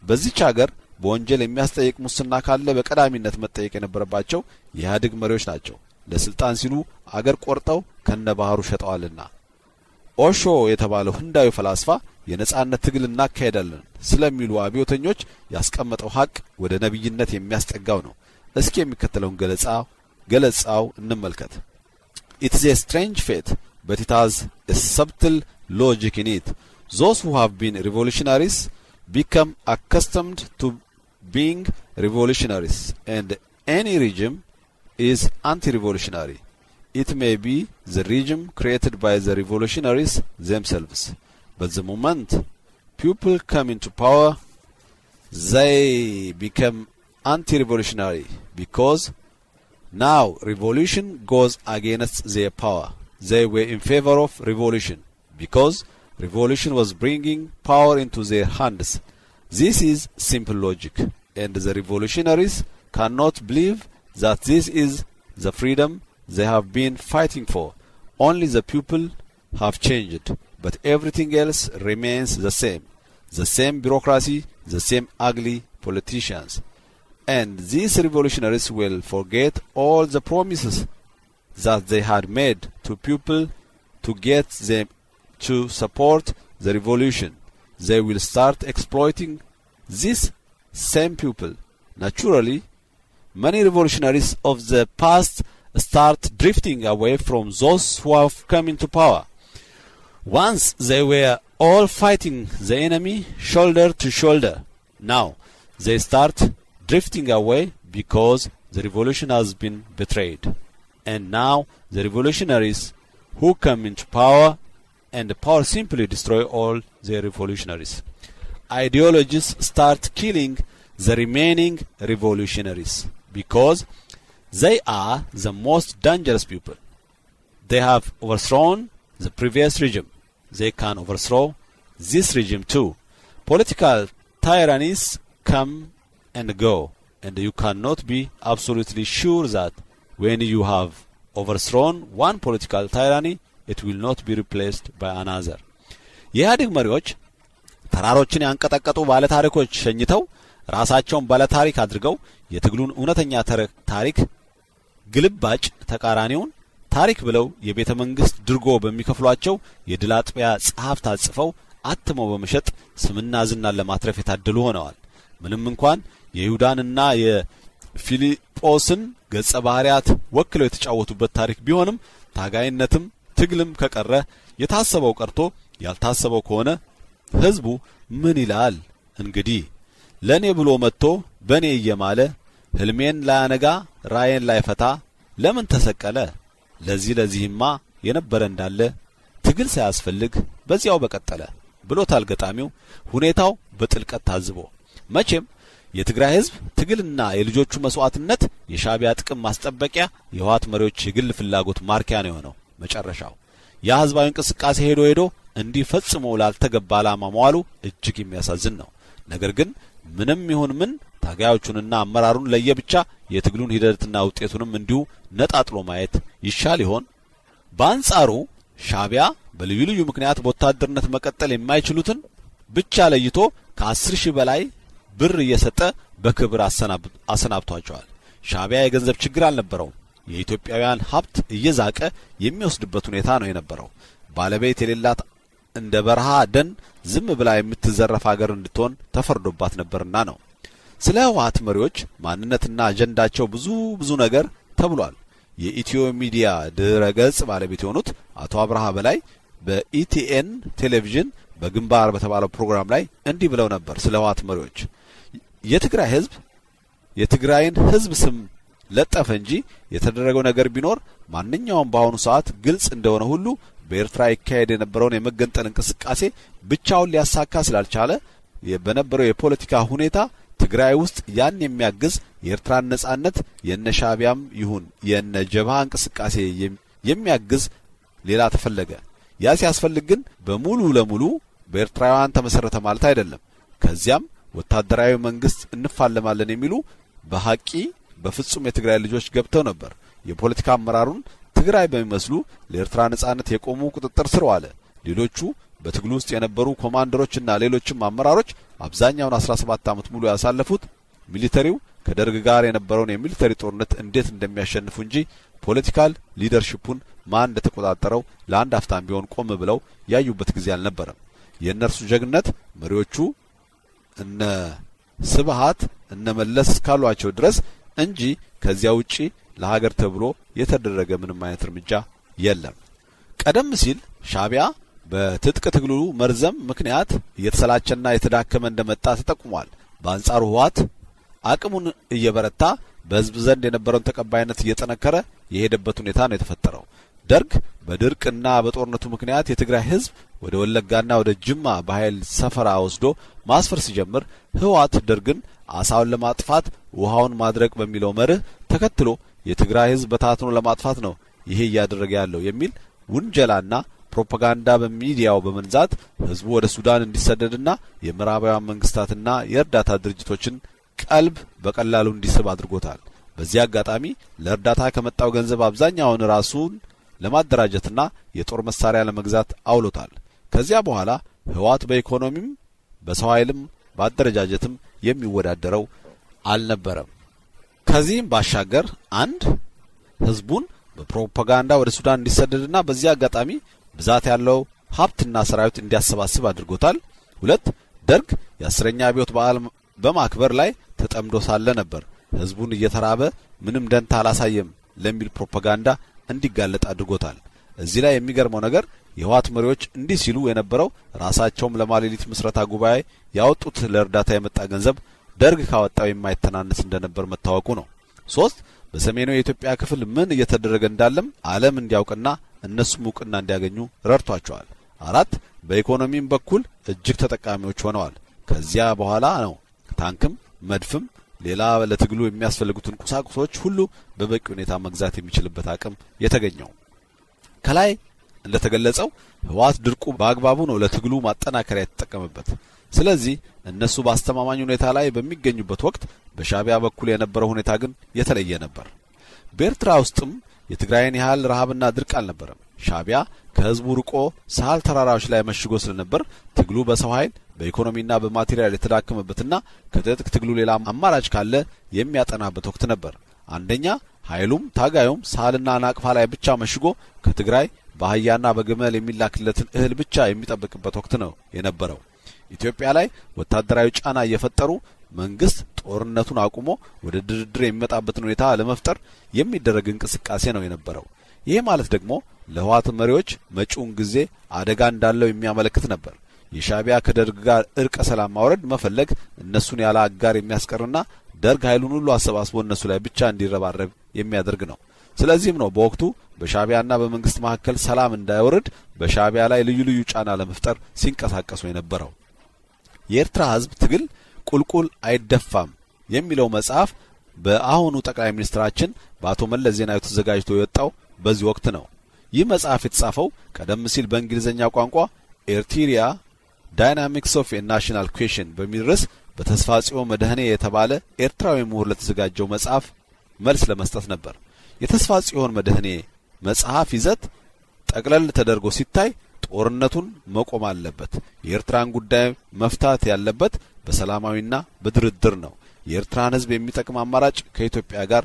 በዚህች ሀገር በወንጀል የሚያስጠይቅ ሙስና ካለ በቀዳሚነት መጠየቅ የነበረባቸው የኢህአዴግ መሪዎች ናቸው። ለስልጣን ሲሉ አገር ቆርጠው ከነባህሩ ሸጠዋልና። ኦሾ የተባለው ህንዳዊ ፈላስፋ የነጻነት ትግል እናካሄዳለን ስለሚሉ አብዮተኞች ያስቀመጠው ሀቅ ወደ ነብይነት የሚያስጠጋው ነው። እስኪ የሚከተለውን ገለጻው እንመልከት። It is a strange fate, but it has a subtle logic in it. Those who have been revolutionaries become accustomed to being revolutionaries, and any regime is anti-revolutionary. It may be the regime created by the revolutionaries themselves, but the moment people come into power, they become anti-revolutionary, because now revolution goes against their power. They were in favor of revolution, because revolution was bringing power into their hands. This is simple logic, and the revolutionaries cannot believe that this is the freedom they have been fighting for. Only the people have changed, but everything else remains the same bureaucracy, the same ugly politicians. And these revolutionaries will forget all the promises that they had made to people to get them to support the revolution. They will start exploiting these same people. Naturally, many revolutionaries of the past start drifting away from those who have come into power. Once they were all fighting the enemy shoulder to shoulder. Now they start drifting away because the revolution has been betrayed. And now the revolutionaries who come into power, and the power simply destroy all the revolutionaries. Ideologies start killing the remaining revolutionaries because they are the most dangerous people. They have overthrown the previous regime. They can overthrow this regime too. Political tyrannies come and go, and you cannot be absolutely sure that when you have overthrown one political tyranny, it will not be replaced by another. የኢህአዴግ መሪዎች ተራሮችን ያንቀጠቀጡ ባለ ታሪኮች ሸኝተው ራሳቸውን ባለ ታሪክ አድርገው የትግሉን እውነተኛ ታሪክ ግልባጭ ተቃራኒውን ታሪክ ብለው የቤተ መንግስት ድርጎ በሚከፍሏቸው የድል አጥቢያ ጸሐፍት አጽፈው አትመው በመሸጥ ስምና ዝናን ለማትረፍ የታደሉ ሆነዋል። ምንም እንኳን የይሁዳንና የፊልጶስን ገጸ ባህሪያት ወክለው የተጫወቱበት ታሪክ ቢሆንም ታጋይነትም ትግልም ከቀረ የታሰበው ቀርቶ ያልታሰበው ከሆነ ህዝቡ ምን ይላል? እንግዲህ ለኔ ብሎ መጥቶ በኔ እየማለ ህልሜን ላያነጋ ራእዬን ላይፈታ ለምን ተሰቀለ? ለዚህማ የነበረ እንዳለ ትግል ሳያስፈልግ በዚያው በቀጠለ ብሎታል ገጣሚው ሁኔታው በጥልቀት ታዝቦ። መቼም የትግራይ ህዝብ ትግልና የልጆቹ መስዋዕትነት የሻቢያ ጥቅም ማስጠበቂያ የህወሓት መሪዎች የግል ፍላጎት ማርኪያ ነው የሆነው መጨረሻው። ያ ህዝባዊ እንቅስቃሴ ሄዶ እንዲፈጽሞ ላልተገባ ዓላማ መዋሉ እጅግ የሚያሳዝን ነው። ነገር ግን ምንም ይሁን ምን ታጋዮቹንና አመራሩን ለየብቻ የትግሉን ሂደትና ውጤቱንም እንዲሁ ነጣጥሎ ማየት ይሻል ይሆን? በአንጻሩ ሻቢያ በልዩ ልዩ ምክንያት በወታደርነት መቀጠል የማይችሉትን ብቻ ለይቶ ከ10 ሺህ በላይ ብር እየሰጠ በክብር አሰናብቷቸዋል። ሻቢያ የገንዘብ ችግር አልነበረውም። የኢትዮጵያውያን ሀብት እየዛቀ የሚወስድበት ሁኔታ ነው የነበረው። ባለቤት የሌላት እንደ በረሃ ደን ዝም ብላ የምትዘረፍ ሀገር እንድትሆን ተፈርዶባት ነበርና ነው። ስለ ህወሓት መሪዎች ማንነትና አጀንዳቸው ብዙ ነገር ተብሏል። የኢትዮ ሚዲያ ድረገጽ ባለቤት የሆኑት አቶ አብርሃ በላይ በኢቲኤን ቴሌቪዥን በግንባር በተባለው ፕሮግራም ላይ እንዲህ ብለው ነበር ስለ ህወሓት መሪዎች። የትግራይ ህዝብ የትግራይን ህዝብ ስም ለጠፈ እንጂ የተደረገው ነገር ቢኖር ማንኛውም በአሁኑ ሰዓት ግልጽ እንደሆነ ሁሉ በኤርትራ ይካሄድ የነበረውን የመገንጠል እንቅስቃሴ ብቻውን ሊያሳካ ስላልቻለ በነበረው የፖለቲካ ሁኔታ ትግራይ ውስጥ ያን የሚያግዝ የኤርትራን ነጻነት የነሻቢያም ይሁን የነጀብሃ እንቅስቃሴ የሚያግዝ ሌላ ተፈለገ። ያ ሲያስፈልግ ግን በሙሉ ለሙሉ በኤርትራውያን ተመሰረተ ማለት አይደለም። ከዚያም ወታደራዊ መንግስት እንፋለማለን የሚሉ በሐቂ በፍጹም የትግራይ ልጆች ገብተው ነበር። የፖለቲካ አመራሩን ትግራይ በሚመስሉ ለኤርትራ ነጻነት የቆሙ ቁጥጥር ስር ዋለ። ሌሎቹ በትግሉ ውስጥ የነበሩ ኮማንደሮችና ሌሎችም አመራሮች አብዛኛውን 17 ዓመት ሙሉ ያሳለፉት ሚሊተሪው ከደርግ ጋር የነበረውን የሚሊተሪ ጦርነት እንዴት እንደሚያሸንፉ እንጂ ፖለቲካል ሊደርሺፑን ማን እንደተቆጣጠረው ለአንድ አፍታም ቢሆን ቆም ብለው ያዩበት ጊዜ አልነበረም። የእነርሱ ጀግነት መሪዎቹ እነ ስብሃት እነ መለስ እስካሏቸው ድረስ እንጂ ከዚያ ውጪ ለሀገር ተብሎ የተደረገ ምንም አይነት እርምጃ የለም። ቀደም ሲል ሻቢያ በትጥቅ ትግሉ መርዘም ምክንያት እየተሰላቸና የተዳከመ እንደመጣ ተጠቁሟል። በአንጻሩ ህወሓት አቅሙን እየበረታ በህዝብ ዘንድ የነበረውን ተቀባይነት እየጠነከረ የሄደበት ሁኔታ ነው የተፈጠረው። ደርግ በድርቅና በጦርነቱ ምክንያት የትግራይ ህዝብ ወደ ወለጋና ወደ ጅማ በኃይል ሰፈራ ወስዶ ማስፈር ሲጀምር ህወሓት ደርግን አሳውን ለማጥፋት ውሃውን ማድረቅ በሚለው መርህ ተከትሎ የትግራይ ህዝብ በታትኖ ለማጥፋት ነው ይሄ እያደረገ ያለው የሚል ውንጀላና ፕሮፓጋንዳ በሚዲያው በመንዛት ህዝቡ ወደ ሱዳን እንዲሰደድና የምዕራባውያን መንግስታትና የእርዳታ ድርጅቶችን ቀልብ በቀላሉ እንዲስብ አድርጎታል። በዚህ አጋጣሚ ለእርዳታ ከመጣው ገንዘብ አብዛኛውን ራሱን ለማደራጀትና የጦር መሳሪያ ለመግዛት አውሎታል። ከዚያ በኋላ ህወሓት በኢኮኖሚም በሰው ኃይልም በአደረጃጀትም የሚወዳደረው አልነበረም። ከዚህም ባሻገር አንድ ህዝቡን በፕሮፓጋንዳ ወደ ሱዳን እንዲሰደድና በዚህ አጋጣሚ ብዛት ያለው ሀብትና ሰራዊት እንዲያሰባስብ አድርጎታል። ሁለት ደርግ የ10ኛ አብዮት በዓል በማክበር ላይ ተጠምዶ ሳለ ነበር ህዝቡን እየተራበ ምንም ደንታ አላሳየም ለሚል ፕሮፓጋንዳ እንዲጋለጥ አድርጎታል። እዚህ ላይ የሚገርመው ነገር የህወሓት መሪዎች እንዲህ ሲሉ የነበረው ራሳቸውም ለማሌሊት ምስረታ ጉባኤ ያወጡት ለእርዳታ የመጣ ገንዘብ ደርግ ካወጣው የማይተናነስ እንደነበር መታወቁ ነው። 3 በሰሜኑ የኢትዮጵያ ክፍል ምን እየተደረገ እንዳለም ዓለም እንዲያውቅና እነሱም እውቅና እንዲያገኙ ረድቷቸዋል። 4 በኢኮኖሚም በኩል እጅግ ተጠቃሚዎች ሆነዋል። ከዚያ በኋላ ነው ታንክም መድፍም ሌላ ለትግሉ የሚያስፈልጉትን ቁሳቁሶች ሁሉ በበቂ ሁኔታ መግዛት የሚችልበት አቅም የተገኘው። ከላይ እንደተገለጸው ህወሓት ድርቁ በአግባቡ ነው ለትግሉ ማጠናከሪያ የተጠቀመበት። ስለዚህ እነሱ በአስተማማኝ ሁኔታ ላይ በሚገኙበት ወቅት በሻቢያ በኩል የነበረው ሁኔታ ግን የተለየ ነበር። በኤርትራ ውስጥም የትግራይን ያህል ረሃብና ድርቅ አልነበረም። ሻቢያ ከህዝቡ ርቆ ሳህል ተራራዎች ላይ መሽጎ ስለነበር ትግሉ በሰው ኃይል በኢኮኖሚና በማቴሪያል የተዳከመበትና ከትጥቅ ትግሉ ሌላ አማራጭ ካለ የሚያጠናበት ወቅት ነበር። አንደኛ ኃይሉም ታጋዩም ሳህልና ናቅፋ ላይ ብቻ መሽጎ ከትግራይ በአህያና በግመል የሚላክለትን እህል ብቻ የሚጠብቅበት ወቅት ነው የነበረው። ኢትዮጵያ ላይ ወታደራዊ ጫና እየፈጠሩ መንግስት ጦርነቱን አቁሞ ወደ ድርድር የሚመጣበትን ሁኔታ ለመፍጠር የሚደረግ እንቅስቃሴ ነው የነበረው። ይሄ ማለት ደግሞ ለህወሓት መሪዎች መጪውን ጊዜ አደጋ እንዳለው የሚያመለክት ነበር። የሻቢያ ከደርግ ጋር እርቀ ሰላም ማውረድ መፈለግ እነሱን ያለ አጋር የሚያስቀርና ደርግ ኃይሉን ሁሉ አሰባስቦ እነሱ ላይ ብቻ እንዲረባረብ የሚያደርግ ነው። ስለዚህም ነው በወቅቱ በሻቢያና በመንግስት መካከል ሰላም እንዳይወርድ በሻቢያ ላይ ልዩ ልዩ ጫና ለመፍጠር ሲንቀሳቀሱ የነበረው። የኤርትራ ህዝብ ትግል ቁልቁል አይደፋም የሚለው መጽሐፍ በአሁኑ ጠቅላይ ሚኒስትራችን በአቶ መለስ ዜናዊ ተዘጋጅቶ የወጣው በዚህ ወቅት ነው። ይህ መጽሐፍ የተጻፈው ቀደም ሲል በእንግሊዘኛ ቋንቋ ኤርትሪያ ዳይናሚክስ ኦፍ ኤ ናሽናል ኩዌሽን በሚል ርዕስ በተስፋ ጽዮን መድህኔ የተባለ ኤርትራዊ ምሁር ለተዘጋጀው መጽሐፍ መልስ ለመስጠት ነበር። የተስፋ ጽዮን መድህኔ መጽሐፍ ይዘት ጠቅለል ተደርጎ ሲታይ ጦርነቱን መቆም አለበት፣ የኤርትራን ጉዳይ መፍታት ያለበት በሰላማዊና በድርድር ነው፣ የኤርትራን ህዝብ የሚጠቅም አማራጭ ከኢትዮጵያ ጋር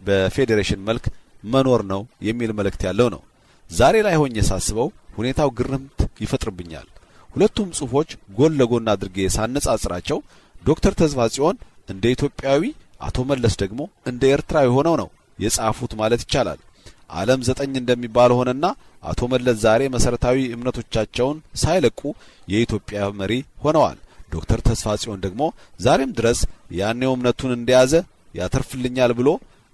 በፌዴሬሽን መልክ መኖር ነው የሚል መልእክት ያለው ነው። ዛሬ ላይ ሆኜ ሳስበው ሁኔታው ግርምት ይፈጥርብኛል። ሁለቱም ጽሁፎች ጎን ለጎን አድርጌ ሳነጻጽራቸው ዶክተር ተስፋ ጽዮን እንደ ኢትዮጵያዊ፣ አቶ መለስ ደግሞ እንደ ኤርትራዊ ሆነው ነው የጻፉት ማለት ይቻላል። ዓለም 9 እንደሚባል ሆነና አቶ መለስ ዛሬ መሰረታዊ እምነቶቻቸውን ሳይለቁ የኢትዮጵያ መሪ ሆነዋል። ዶክተር ተስፋ ጽዮን ደግሞ ዛሬም ድረስ ያኔው እምነቱን እንደያዘ ያተርፍልኛል ብሎ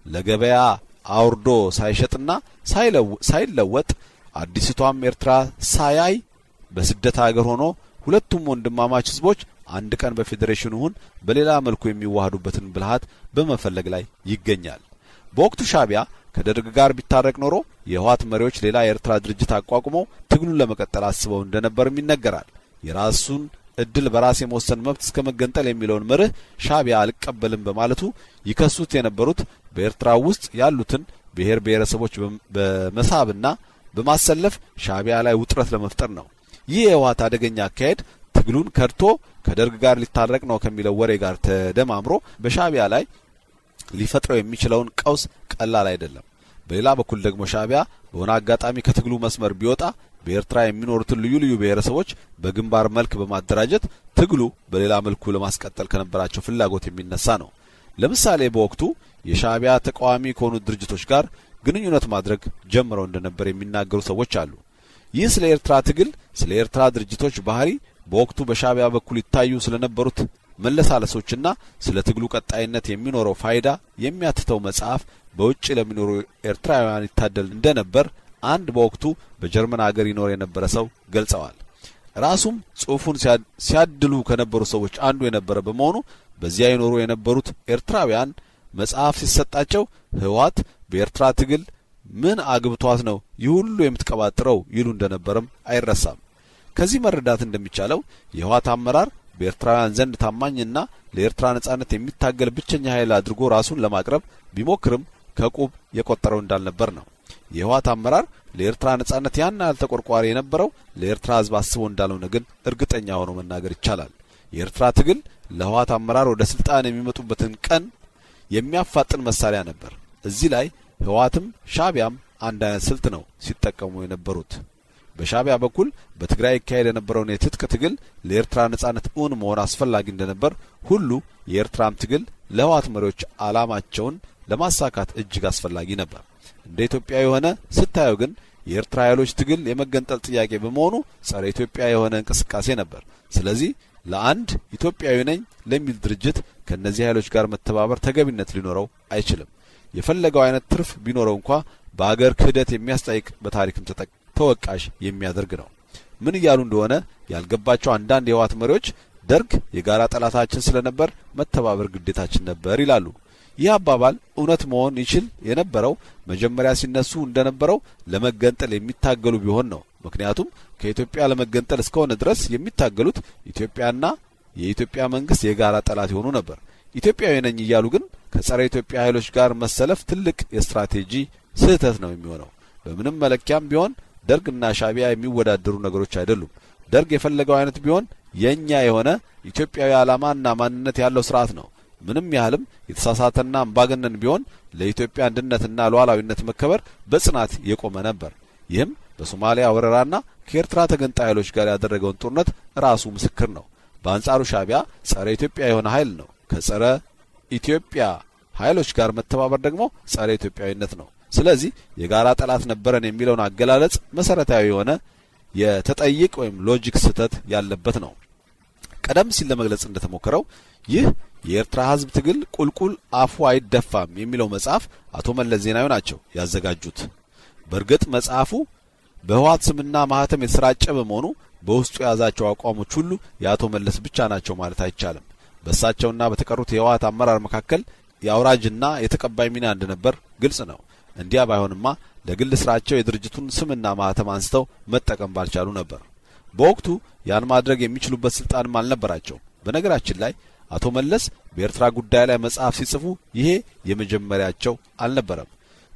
ለገበያ አውርዶ ሳይሸጥና ሳይለወጥ አዲስቷም ኤርትራ ሳያይ በስደት ሀገር ሆኖ ሁለቱም ወንድማማች ህዝቦች አንድ ቀን በፌዴሬሽኑ ይሁን በሌላ መልኩ የሚዋሃዱበትን ብልሃት በመፈለግ ላይ ይገኛል። በወቅቱ ሻዕቢያ ከደርግ ጋር ቢታረቅ ኖሮ የህወሓት መሪዎች ሌላ የኤርትራ ድርጅት አቋቁመው ትግሉን ለመቀጠል አስበው እንደነበርም ይነገራል። የራሱን እድል በራስ የመወሰን መብት እስከ መገንጠል የሚለውን መርህ ሻዕቢያ አልቀበልም በማለቱ ይከሱት የነበሩት በኤርትራ ውስጥ ያሉትን ብሔር ብሔረሰቦች በመሳብና በማሰለፍ ሻዕቢያ ላይ ውጥረት ለመፍጠር ነው። ይህ የህወሓት አደገኛ አካሄድ ትግሉን ከድቶ ከደርግ ጋር ሊታረቅ ነው ከሚለው ወሬ ጋር ተደማምሮ በሻዕቢያ ላይ ሊፈጥረው የሚችለውን ቀውስ ቀላል አይደለም። በሌላ በኩል ደግሞ ሻዕቢያ በሆነ አጋጣሚ ከትግሉ መስመር ቢወጣ በኤርትራ የሚኖሩትን ልዩ ልዩ ብሔረሰቦች በግንባር መልክ በማደራጀት ትግሉ በሌላ መልኩ ለማስቀጠል ከነበራቸው ፍላጎት የሚነሳ ነው። ለምሳሌ በወቅቱ የሻዕቢያ ተቃዋሚ ከሆኑ ድርጅቶች ጋር ግንኙነት ማድረግ ጀምረው እንደነበር የሚናገሩ ሰዎች አሉ። ይህ ስለ ኤርትራ ትግል፣ ስለ ኤርትራ ድርጅቶች ባህሪ በወቅቱ በሻዕቢያ በኩል ይታዩ ስለነበሩት መለሳለሶችና ስለ ትግሉ ቀጣይነት የሚኖረው ፋይዳ የሚያትተው መጽሐፍ በውጭ ለሚኖሩ ኤርትራውያን ይታደል እንደነበር አንድ በወቅቱ በጀርመን ሀገር ይኖር የነበረ ሰው ገልጸዋል። ራሱም ጽሑፉን ሲያድሉ ከነበሩ ሰዎች አንዱ የነበረ በመሆኑ በዚያ ይኖሩ የነበሩት ኤርትራውያን መጽሐፍ ሲሰጣቸው ህወሓት በኤርትራ ትግል ምን አግብቷት ነው ይህ ሁሉ የምትቀባጥረው ይሉ እንደነበርም አይረሳም። ከዚህ መረዳት እንደሚቻለው የህወሓት አመራር በኤርትራውያን ዘንድ ታማኝና ለኤርትራ ነጻነት የሚታገል ብቸኛ ኃይል አድርጎ ራሱን ለማቅረብ ቢሞክርም ከቁብ የቆጠረው እንዳልነበር ነው። የህወሓት አመራር ለኤርትራ ነጻነት ያን ያህል ተቆርቋሪ የነበረው ለኤርትራ ህዝብ አስቦ እንዳልሆነ ግን እርግጠኛ ሆኖ መናገር ይቻላል። የኤርትራ ትግል ለህወሓት አመራር ወደ ስልጣን የሚመጡበትን ቀን የሚያፋጥን መሳሪያ ነበር። እዚህ ላይ ህወሓትም ሻዕቢያም አንድ አይነት ስልት ነው ሲጠቀሙ የነበሩት። በሻዕቢያ በኩል በትግራይ ይካሄድ የነበረውን የትጥቅ ትግል ለኤርትራ ነጻነት እውን መሆን አስፈላጊ እንደነበር ሁሉ የኤርትራም ትግል ለህወሓት መሪዎች ዓላማቸውን ለማሳካት እጅግ አስፈላጊ ነበር። እንደ ኢትዮጵያ የሆነ ስታየው ግን የኤርትራ ኃይሎች ትግል የመገንጠል ጥያቄ በመሆኑ ጸረ ኢትዮጵያ የሆነ እንቅስቃሴ ነበር። ስለዚህ ለአንድ ኢትዮጵያዊ ነኝ ለሚል ድርጅት ከነዚህ ኃይሎች ጋር መተባበር ተገቢነት ሊኖረው አይችልም። የፈለገው አይነት ትርፍ ቢኖረው እንኳ በአገር ክህደት የሚያስጠይቅ በታሪክም ተወቃሽ የሚያደርግ ነው። ምን እያሉ እንደሆነ ያልገባቸው አንዳንድ የህወሓት መሪዎች ደርግ የጋራ ጠላታችን ስለነበር መተባበር ግዴታችን ነበር ይላሉ። ይህ አባባል እውነት መሆን ይችል የነበረው መጀመሪያ ሲነሱ እንደነበረው ለመገንጠል የሚታገሉ ቢሆን ነው። ምክንያቱም ከኢትዮጵያ ለመገንጠል እስከሆነ ድረስ የሚታገሉት ኢትዮጵያና የኢትዮጵያ መንግስት የጋራ ጠላት የሆኑ ነበር። ኢትዮጵያዊ ነኝ እያሉ ግን ከጸረ ኢትዮጵያ ኃይሎች ጋር መሰለፍ ትልቅ የስትራቴጂ ስህተት ነው የሚሆነው። በምንም መለኪያም ቢሆን ደርግና ሻዕቢያ የሚወዳደሩ ነገሮች አይደሉም። ደርግ የፈለገው አይነት ቢሆን የኛ የሆነ ኢትዮጵያዊ ዓላማና ማንነት ያለው ስርዓት ነው። ምንም ያህልም የተሳሳተና አምባገነን ቢሆን ለኢትዮጵያ አንድነትና ሉዓላዊነት መከበር በጽናት የቆመ ነበር። ይህም በሶማሊያ ወረራና ከኤርትራ ተገንጣይ ኃይሎች ጋር ያደረገውን ጦርነት ራሱ ምስክር ነው። በአንጻሩ ሻዕቢያ ጸረ ኢትዮጵያ የሆነ ኃይል ነው። ከጸረ ኢትዮጵያ ኃይሎች ጋር መተባበር ደግሞ ጸረ ኢትዮጵያዊነት ነው። ስለዚህ የጋራ ጠላት ነበረን የሚለውን አገላለጽ መሰረታዊ የሆነ የተጠይቅ ወይም ሎጂክ ስህተት ያለበት ነው። ቀደም ሲል ለመግለጽ እንደተሞከረው ይህ የኤርትራ ህዝብ ትግል ቁልቁል አፉ አይደፋም የሚለው መጽሐፍ አቶ መለስ ዜናዊ ናቸው ያዘጋጁት። በእርግጥ መጽሐፉ በህወሓት ስምና ማህተም የተሰራጨ በመሆኑ በውስጡ የያዛቸው አቋሞች ሁሉ የአቶ መለስ ብቻ ናቸው ማለት አይቻልም። በእሳቸውና በተቀሩት የህወሓት አመራር መካከል የአውራጅና የተቀባይ ሚና እንደነበር ግልጽ ነው። እንዲያ ባይሆንማ ለግል ስራቸው የድርጅቱን ስምና ማህተም አንስተው መጠቀም ባልቻሉ ነበር። በወቅቱ ያን ማድረግ የሚችሉበት ስልጣንም አልነበራቸው። በነገራችን ላይ አቶ መለስ በኤርትራ ጉዳይ ላይ መጽሐፍ ሲጽፉ ይሄ የመጀመሪያቸው አልነበረም።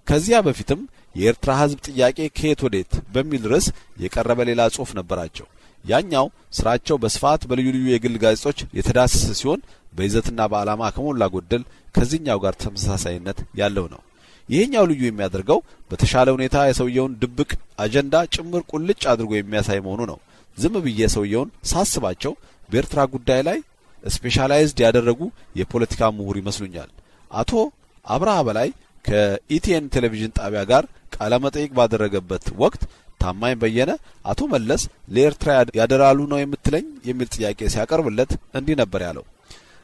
ከዚያ በፊትም የኤርትራ ህዝብ ጥያቄ ከየት ወዴት በሚል ርዕስ የቀረበ ሌላ ጽሑፍ ነበራቸው። ያኛው ስራቸው በስፋት በልዩ ልዩ የግል ጋዜጦች የተዳሰሰ ሲሆን በይዘትና በዓላማ ከሞላ ጎደል ከዚህኛው ጋር ተመሳሳይነት ያለው ነው። ይሄኛው ልዩ የሚያደርገው በተሻለ ሁኔታ የሰውየውን ድብቅ አጀንዳ ጭምር ቁልጭ አድርጎ የሚያሳይ መሆኑ ነው። ዝም ብዬ ሰውየውን ሳስባቸው በኤርትራ ጉዳይ ላይ ስፔሻላይዝድ ያደረጉ የፖለቲካ ምሁር ይመስሉኛል። አቶ አብርሃ በላይ ከኢቲኤን ቴሌቪዥን ጣቢያ ጋር ቃለ መጠይቅ ባደረገበት ወቅት ታማኝ በየነ አቶ መለስ ለኤርትራ ያደራሉ ነው የምትለኝ የሚል ጥያቄ ሲያቀርብለት እንዲህ ነበር ያለው።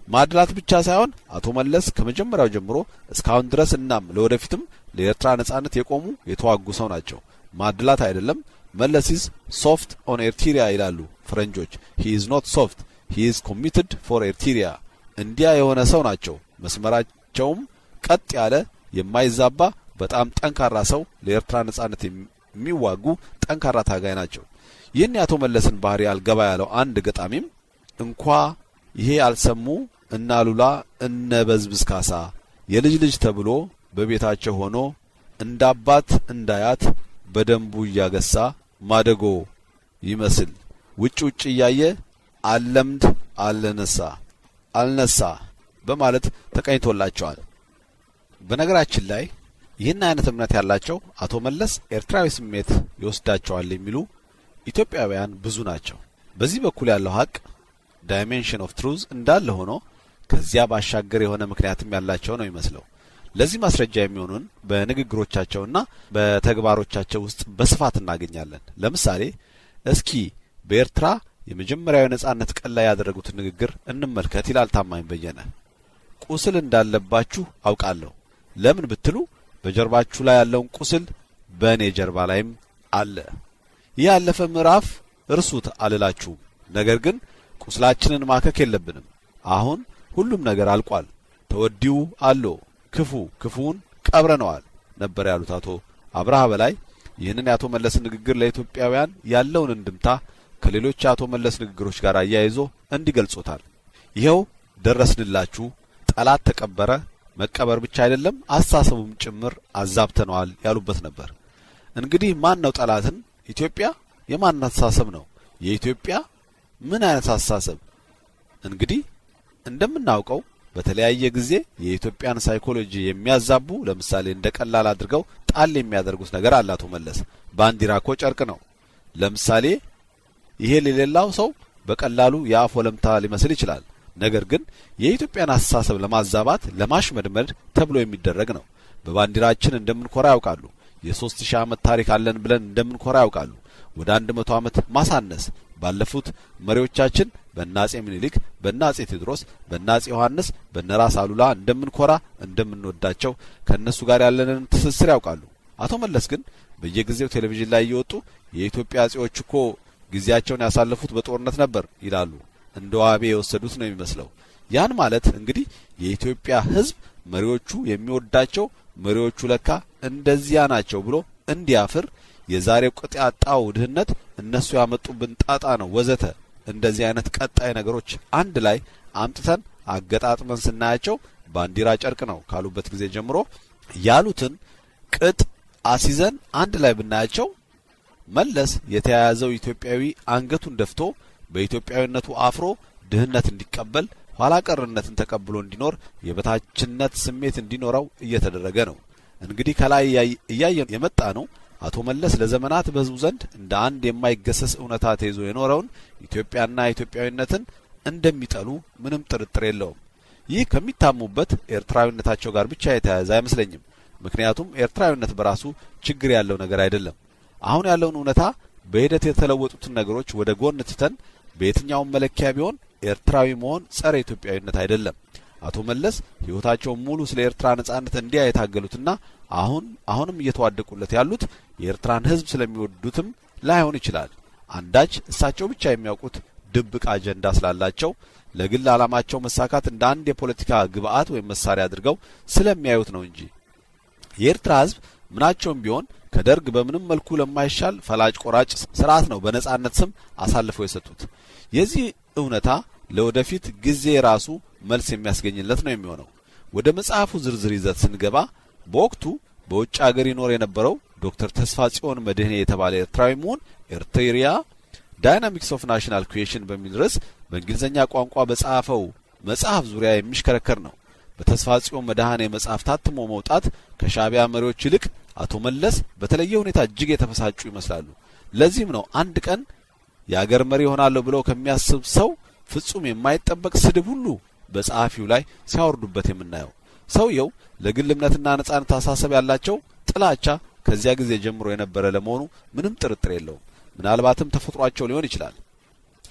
ማድላት ብቻ ሳይሆን አቶ መለስ ከመጀመሪያው ጀምሮ እስካሁን ድረስ እናም ለወደፊትም ለኤርትራ ነጻነት የቆሙ የተዋጉ ሰው ናቸው። ማድላት አይደለም። መለስ ኢዝ ሶፍት ኦን ኤርትሪያ ይላሉ ፈረንጆች። ሂ ኢዝ ኖት ሶፍት ሂ ኢዝ ኮሚትድ ፎር ኤርትሪያ። እንዲያ የሆነ ሰው ናቸው። መስመራቸውም ቀጥ ያለ የማይዛባ በጣም ጠንካራ ሰው፣ ለኤርትራ ነጻነት የሚዋጉ ጠንካራ ታጋይ ናቸው። ይህን የአቶ መለስን ባህሪ አልገባ ያለው አንድ ገጣሚም እንኳ ይሄ አልሰሙ እነ አሉላ እነ በዝብዝ ካሳ የልጅ ልጅ ተብሎ በቤታቸው ሆኖ እንዳባት እንዳያት በደንቡ እያገሳ ማደጎ ይመስል ውጭ ውጭ እያየ አለምድ አልነሳ በማለት ተቀኝቶላቸዋል። በነገራችን ላይ ይህን አይነት እምነት ያላቸው አቶ መለስ ኤርትራዊ ስሜት ይወስዳቸዋል የሚሉ ኢትዮጵያውያን ብዙ ናቸው። በዚህ በኩል ያለው ሀቅ ዳይሜንሽን ኦፍ ትሩዝ እንዳለ ሆኖ ከዚያ ባሻገር የሆነ ምክንያትም ያላቸው ነው ይመስለው። ለዚህ ማስረጃ የሚሆኑን በንግግሮቻቸውና በተግባሮቻቸው ውስጥ በስፋት እናገኛለን። ለምሳሌ እስኪ በኤርትራ የመጀመሪያው ነጻነት ቀን ላይ ያደረጉትን ንግግር እንመልከት ይላል ታማኝ በየነ። ቁስል እንዳለባችሁ አውቃለሁ። ለምን ብትሉ በጀርባችሁ ላይ ያለውን ቁስል በእኔ ጀርባ ላይም አለ። ይህ ያለፈ ምዕራፍ እርሱት አልላችሁም። ነገር ግን ቁስላችንን ማከክ የለብንም። አሁን ሁሉም ነገር አልቋል። ተወዲው አሎ ክፉውን ቀብረነዋል ነበር ያሉት አቶ አብርሃ በላይ። ይህንን የአቶ መለስ ንግግር ለኢትዮጵያውያን ያለውን እንድምታ ከሌሎች የአቶ መለስ ንግግሮች ጋር አያይዞ እንዲገልጾታል። ይኸው ደረስንላችሁ፣ ጠላት ተቀበረ፣ መቀበር ብቻ አይደለም አስተሳሰቡም ጭምር አዛብተነዋል ያሉበት ነበር። እንግዲህ ማን ነው ጠላትን? ኢትዮጵያ። የማን አስተሳሰብ ነው? የኢትዮጵያ። ምን አይነት አስተሳሰብ? እንግዲህ እንደምናውቀው በተለያየ ጊዜ የኢትዮጵያን ሳይኮሎጂ የሚያዛቡ ለምሳሌ እንደ ቀላል አድርገው ጣል የሚያደርጉት ነገር አለ አቶ መለስ። ባንዲራ እኮ ጨርቅ ነው። ለምሳሌ ይሄ ለሌላው ሰው በቀላሉ የአፍ ወለምታ ሊመስል ይችላል። ነገር ግን የኢትዮጵያን አስተሳሰብ ለማዛባት ለማሽመድመድ ተብሎ የሚደረግ ነው። በባንዲራችን እንደምንኮራ ያውቃሉ። የ3000 ዓመት ታሪክ አለን ብለን እንደምንኮራ ያውቃሉ። ወደ 100 ዓመት ማሳነስ ባለፉት መሪዎቻችን በአፄ ምኒልክ፣ በአፄ ቴዎድሮስ፣ በአፄ ዮሐንስ፣ በነራስ አሉላ እንደምንኮራ እንደምንወዳቸው ከነሱ ጋር ያለንን ትስስር ያውቃሉ። አቶ መለስ ግን በየጊዜው ቴሌቪዥን ላይ እየወጡ የኢትዮጵያ አጼዎች እኮ ጊዜያቸውን ያሳለፉት በጦርነት ነበር ይላሉ። እንደ ዋቤ የወሰዱት ነው የሚመስለው። ያን ማለት እንግዲህ የኢትዮጵያ ሕዝብ መሪዎቹ የሚወዳቸው መሪዎቹ ለካ እንደዚያ ናቸው ብሎ እንዲያፍር የዛሬው ቅጥ ያጣው ድህነት እነሱ ያመጡብን ጣጣ ነው ወዘተ እንደዚህ አይነት ቀጣይ ነገሮች አንድ ላይ አምጥተን አገጣጥመን ስናያቸው ባንዲራ ጨርቅ ነው ካሉበት ጊዜ ጀምሮ ያሉትን ቅጥ አሲዘን አንድ ላይ ብናያቸው መለስ የተያያዘው ኢትዮጵያዊ አንገቱን ደፍቶ በኢትዮጵያዊነቱ አፍሮ ድህነት እንዲቀበል ኋላ ቀርነትን ተቀብሎ እንዲኖር የበታችነት ስሜት እንዲኖረው እየተደረገ ነው። እንግዲህ ከላይ እያየን የመጣ ነው አቶ መለስ ለዘመናት በህዝቡ ዘንድ እንደ አንድ የማይገሰስ እውነታ ተይዞ የኖረውን ኢትዮጵያና ኢትዮጵያዊነትን እንደሚጠሉ ምንም ጥርጥር የለውም። ይህ ከሚታሙበት ኤርትራዊነታቸው ጋር ብቻ የተያያዘ አይመስለኝም። ምክንያቱም ኤርትራዊነት በራሱ ችግር ያለው ነገር አይደለም። አሁን ያለውን እውነታ በሂደት የተለወጡትን ነገሮች ወደ ጎን ትተን በየትኛውም መለኪያ ቢሆን ኤርትራዊ መሆን ጸረ ኢትዮጵያዊነት አይደለም። አቶ መለስ ህይወታቸውን ሙሉ ስለ ኤርትራ ነጻነት እንዲያ የታገሉትና አሁንም እየተዋደቁለት ያሉት የኤርትራን ህዝብ ስለሚወዱትም ላይሆን ይችላል። አንዳች እሳቸው ብቻ የሚያውቁት ድብቅ አጀንዳ ስላላቸው ለግል ዓላማቸው መሳካት እንደ አንድ የፖለቲካ ግብአት ወይም መሳሪያ አድርገው ስለሚያዩት ነው እንጂ የኤርትራ ህዝብ ምናቸውም ቢሆን ከደርግ በምንም መልኩ ለማይሻል ፈላጭ ቆራጭ ስርዓት ነው በነጻነት ስም አሳልፈው የሰጡት። የዚህ እውነታ ለወደፊት ጊዜ ራሱ መልስ የሚያስገኝለት ነው የሚሆነው። ወደ መጽሐፉ ዝርዝር ይዘት ስንገባ በወቅቱ በውጭ ሀገር ይኖር የነበረው ዶክተር ተስፋጽዮን መድህኔ የተባለ ኤርትራዊ መሆን ኤርትሪያ ዳይናሚክስ ኦፍ ናሽናል ኩዌሽን በሚል ርዕስ በእንግሊዝኛ ቋንቋ በጻፈው መጽሐፍ ዙሪያ የሚሽከረከር ነው። በተስፋጽዮን መድህኔ መጽሐፍ ታትሞ መውጣት ከሻዕቢያ መሪዎች ይልቅ አቶ መለስ በተለየ ሁኔታ እጅግ የተፈሳጩ ይመስላሉ። ለዚህም ነው አንድ ቀን የአገር መሪ ሆናለሁ ብለው ከሚያስብ ሰው ፍጹም የማይጠበቅ ስድብ ሁሉ በጸሐፊው ላይ ሲያወርዱበት የምናየው። ሰውየው ለግል እምነትና ነጻነት አሳሰብ ያላቸው ጥላቻ ከዚያ ጊዜ ጀምሮ የነበረ ለመሆኑ ምንም ጥርጥር የለውም። ምናልባትም ተፈጥሯቸው ሊሆን ይችላል።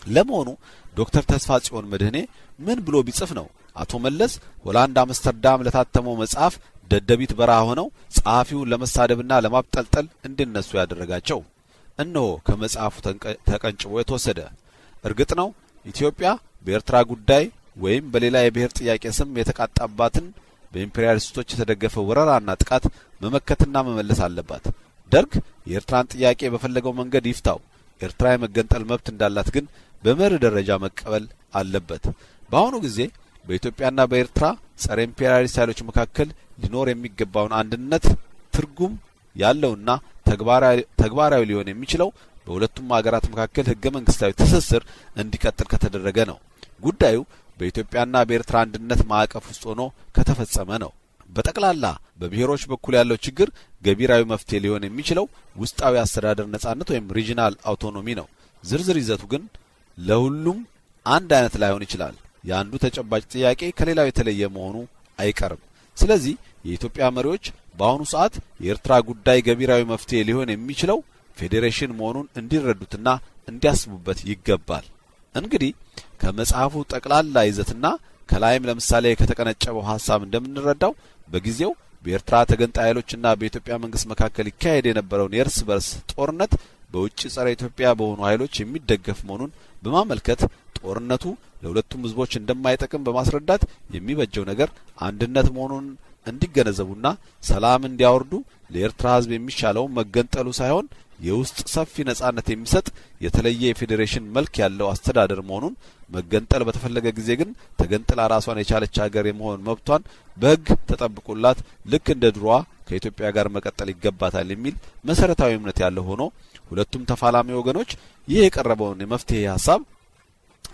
ለመሆኑ ዶክተር ተስፋጽዮን መድህኔ ምን ብሎ ቢጽፍ ነው አቶ መለስ ሆላንድ አምስተርዳም ለታተመው መጽሐፍ ደደቢት በረሃ ሆነው ጸሐፊውን ለመሳደብና ለማብጠልጠል እንዲነሱ ያደረጋቸው። እነሆ ከመጽሐፉ ተቀንጭቦ የተወሰደ። እርግጥ ነው ኢትዮጵያ በኤርትራ ጉዳይ ወይም በሌላ የብሔር ጥያቄ ስም የተቃጣባትን በኢምፔሪያሊስቶች የተደገፈ ወረራና ጥቃት መመከትና መመለስ አለባት። ደርግ የኤርትራን ጥያቄ በፈለገው መንገድ ይፍታው፣ ኤርትራ የመገንጠል መብት እንዳላት ግን በመርህ ደረጃ መቀበል አለበት። በአሁኑ ጊዜ በኢትዮጵያና በኤርትራ ጸረ ኢምፔሪያሊስት ኃይሎች መካከል ሊኖር የሚገባውን አንድነት ትርጉም ያለውና ተግባራዊ ሊሆን የሚችለው በሁለቱም ሀገራት መካከል ህገ መንግስታዊ ትስስር እንዲቀጥል ከተደረገ ነው። ጉዳዩ በኢትዮጵያና በኤርትራ አንድነት ማዕቀፍ ውስጥ ሆኖ ከተፈጸመ ነው። በጠቅላላ በብሔሮች በኩል ያለው ችግር ገቢራዊ መፍትሄ ሊሆን የሚችለው ውስጣዊ አስተዳደር ነጻነት ወይም ሪጂናል አውቶኖሚ ነው። ዝርዝር ይዘቱ ግን ለሁሉም አንድ አይነት ላይሆን ይችላል። የአንዱ ተጨባጭ ጥያቄ ከሌላው የተለየ መሆኑ አይቀርም። ስለዚህ የኢትዮጵያ መሪዎች በአሁኑ ሰዓት የኤርትራ ጉዳይ ገቢራዊ መፍትሄ ሊሆን የሚችለው ፌዴሬሽን መሆኑን እንዲረዱትና እንዲያስቡበት ይገባል። እንግዲህ ከመጽሐፉ ጠቅላላ ይዘትና ከላይም ለምሳሌ ከተቀነጨበው ሐሳብ እንደምንረዳው በጊዜው በኤርትራ ተገንጣይ ኃይሎችና በኢትዮጵያ መንግስት መካከል ይካሄድ የነበረውን የእርስ በርስ ጦርነት በውጭ ጸረ ኢትዮጵያ በሆኑ ኃይሎች የሚደገፍ መሆኑን በማመልከት ጦርነቱ ለሁለቱም ህዝቦች እንደማይጠቅም በማስረዳት የሚበጀው ነገር አንድነት መሆኑን እንዲገነዘቡና ሰላም እንዲያወርዱ ለኤርትራ ህዝብ የሚሻለው መገንጠሉ ሳይሆን የውስጥ ሰፊ ነጻነት የሚሰጥ የተለየ የፌዴሬሽን መልክ ያለው አስተዳደር መሆኑን መገንጠል በተፈለገ ጊዜ ግን ተገንጥላ ራሷን የቻለች ሀገር የመሆን መብቷን በህግ ተጠብቆላት ልክ እንደ ድሮዋ ከኢትዮጵያ ጋር መቀጠል ይገባታል የሚል መሰረታዊ እምነት ያለው ሆኖ ሁለቱም ተፋላሚ ወገኖች ይህ የቀረበውን የመፍትሄ ሐሳብ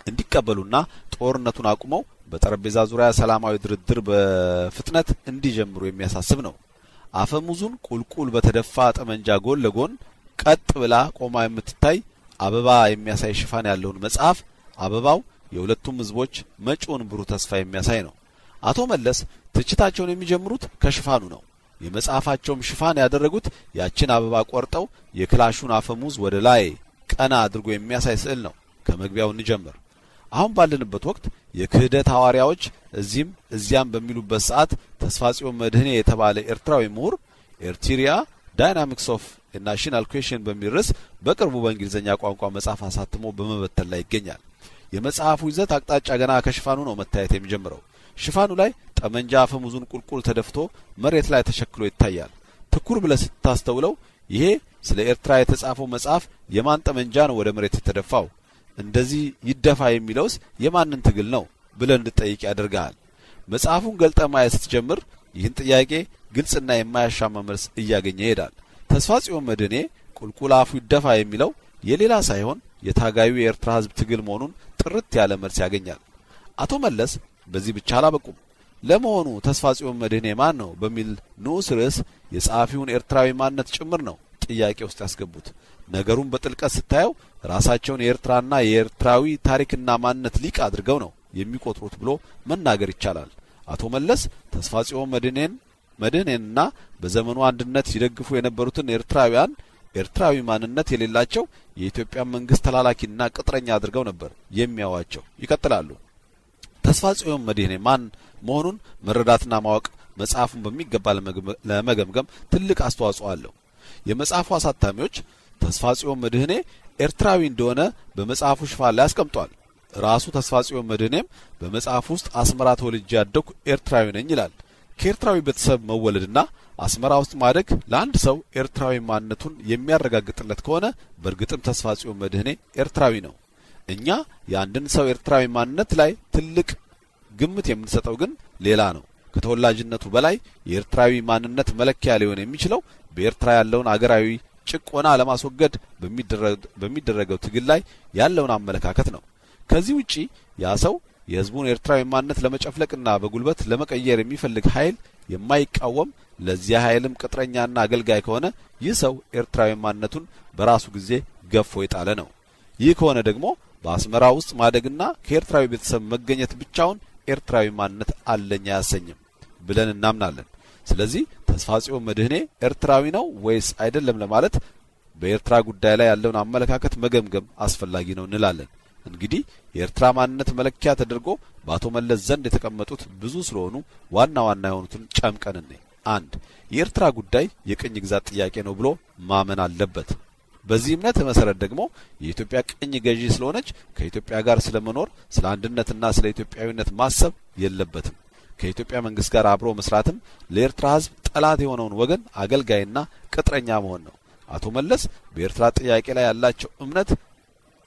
እንዲቀበሉና ጦርነቱን አቁመው በጠረጴዛ ዙሪያ ሰላማዊ ድርድር በፍጥነት እንዲጀምሩ የሚያሳስብ ነው። አፈሙዙን ቁልቁል በተደፋ ጠመንጃ ጎን ለጎን ቀጥ ብላ ቆማ የምትታይ አበባ የሚያሳይ ሽፋን ያለውን መጽሐፍ አበባው የሁለቱም ህዝቦች መጪውን ብሩህ ተስፋ የሚያሳይ ነው። አቶ መለስ ትችታቸውን የሚጀምሩት ከሽፋኑ ነው። የመጽሐፋቸውም ሽፋን ያደረጉት ያችን አበባ ቆርጠው የክላሹን አፈሙዝ ወደ ላይ ቀና አድርጎ የሚያሳይ ስዕል ነው። ከመግቢያው እንጀምር። አሁን ባለንበት ወቅት የክህደት ሐዋርያዎች እዚህም እዚያም በሚሉበት ሰዓት ተስፋጽዮን መድህኔ የተባለ ኤርትራዊ ምሁር ኤርትሪያ ዳይናሚክስ ኦፍ ናሽናል ኩዌሽን በሚል ርዕስ በቅርቡ በእንግሊዝኛ ቋንቋ መጽሐፍ አሳትሞ በመበተን ላይ ይገኛል። የመጽሐፉ ይዘት አቅጣጫ ገና ከሽፋኑ ነው መታየት የሚጀምረው። ሽፋኑ ላይ ጠመንጃ አፈሙዙን ቁልቁል ተደፍቶ መሬት ላይ ተሸክሎ ይታያል። ትኩር ብለህ ስታስተውለው ይሄ ስለ ኤርትራ የተጻፈው መጽሐፍ የማን ጠመንጃ ነው ወደ መሬት የተደፋው? እንደዚህ ይደፋ የሚለውስ የማንን ትግል ነው ብለህ እንድትጠይቅ ያደርጋል። መጽሐፉን ገልጠ ማየት ስትጀምር ይህን ጥያቄ ግልጽና የማያሻማ መልስ እያገኘ ይሄዳል። ተስፋጽዮን መድህኔ ቁልቁል አፉ ይደፋ የሚለው የሌላ ሳይሆን የታጋዩ የኤርትራ ህዝብ ትግል መሆኑን ጥርት ያለ መልስ ያገኛል። አቶ መለስ በዚህ ብቻ አላበቁም። ለመሆኑ ተስፋጽዮን መድህኔ ማን ነው በሚል ንዑስ ርዕስ የጸሐፊውን ኤርትራዊ ማንነት ጭምር ነው ጥያቄ ውስጥ ያስገቡት። ነገሩን በጥልቀት ስታየው ራሳቸውን የኤርትራና የኤርትራዊ ታሪክና ማንነት ሊቅ አድርገው ነው የሚቆጥሩት ብሎ መናገር ይቻላል። አቶ መለስ ተስፋጽዮን መድህኔንና በዘመኑ አንድነት ሲደግፉ የነበሩትን ኤርትራውያን ኤርትራዊ ማንነት የሌላቸው የኢትዮጵያ መንግስት ተላላኪና ቅጥረኛ አድርገው ነበር የሚያዋቸው። ይቀጥላሉ። ተስፋጽዮን መድህኔ ማን መሆኑን መረዳትና ማወቅ መጽሐፉን በሚገባ ለመገምገም ትልቅ አስተዋጽኦ አለው። የመጽሐፉ አሳታሚዎች ተስፋጽዮን መድህኔ ኤርትራዊ እንደሆነ በመጽሐፉ ሽፋን ላይ አስቀምጧል። ራሱ ተስፋጽዮን መድህኔም በመጽሐፉ ውስጥ አስመራ ተወልጄ ያደኩ ኤርትራዊ ነኝ ይላል። ከኤርትራዊ ቤተሰብ መወለድና አስመራ ውስጥ ማደግ ለአንድ ሰው ኤርትራዊ ማንነቱን የሚያረጋግጥለት ከሆነ በእርግጥም ተስፋጽዮን መድህኔ ኤርትራዊ ነው። እኛ የአንድን ሰው ኤርትራዊ ማንነት ላይ ትልቅ ግምት የምንሰጠው ግን ሌላ ነው። ከተወላጅነቱ በላይ የኤርትራዊ ማንነት መለኪያ ሊሆን የሚችለው በኤርትራ ያለውን አገራዊ ጭቆና ለማስወገድ በሚደረገው ትግል ላይ ያለውን አመለካከት ነው። ከዚህ ውጪ ያ ሰው የህዝቡን ኤርትራዊ ማንነት ለመጨፍለቅና በጉልበት ለመቀየር የሚፈልግ ኃይል የማይቃወም ለዚያ ኃይልም ቅጥረኛና አገልጋይ ከሆነ ይህ ሰው ኤርትራዊ ማንነቱን በራሱ ጊዜ ገፎ የጣለ ነው። ይህ ከሆነ ደግሞ በአስመራ ውስጥ ማደግና ከኤርትራዊ ቤተሰብ መገኘት ብቻውን ኤርትራዊ ማንነት አለኝ አያሰኝም ብለን እናምናለን። ስለዚህ ተስፋጽዮን መድህኔ ኤርትራዊ ነው ወይስ አይደለም ለማለት በኤርትራ ጉዳይ ላይ ያለውን አመለካከት መገምገም አስፈላጊ ነው እንላለን። እንግዲህ የኤርትራ ማንነት መለኪያ ተደርጎ በአቶ መለስ ዘንድ የተቀመጡት ብዙ ስለሆኑ ዋና ዋና የሆኑትን ጨምቀን እንይ። 1. የኤርትራ ጉዳይ የቅኝ ግዛት ጥያቄ ነው ብሎ ማመን አለበት። በዚህ እምነት መሰረት ደግሞ የኢትዮጵያ ቅኝ ገዢ ስለሆነች ከኢትዮጵያ ጋር ስለመኖር ስለ አንድነትና ስለ ኢትዮጵያዊነት ማሰብ የለበትም። ከኢትዮጵያ መንግስት ጋር አብሮ መስራትም ለኤርትራ ሕዝብ ጠላት የሆነውን ወገን አገልጋይና ቅጥረኛ መሆን ነው። አቶ መለስ በኤርትራ ጥያቄ ላይ ያላቸው እምነት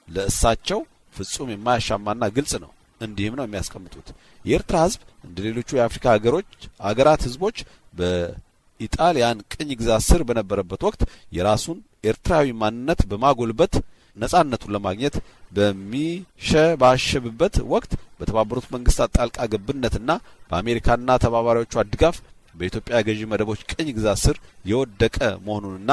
ለእሳቸው ፍጹም የማያሻማና ግልጽ ነው። እንዲህም ነው የሚያስቀምጡት። የኤርትራ ሕዝብ እንደ ሌሎቹ የአፍሪካ አገራት ሕዝቦች በኢጣሊያን ቅኝ ግዛት ስር በነበረበት ወቅት የራሱን ኤርትራዊ ማንነት በማጎልበት ነጻነቱን ለማግኘት በሚሸባሸብበት ወቅት በተባበሩት መንግስታት ጣልቃ ገብነትና በአሜሪካና ተባባሪዎቿ ድጋፍ በኢትዮጵያ ገዢ መደቦች ቅኝ ግዛት ስር የወደቀ መሆኑንና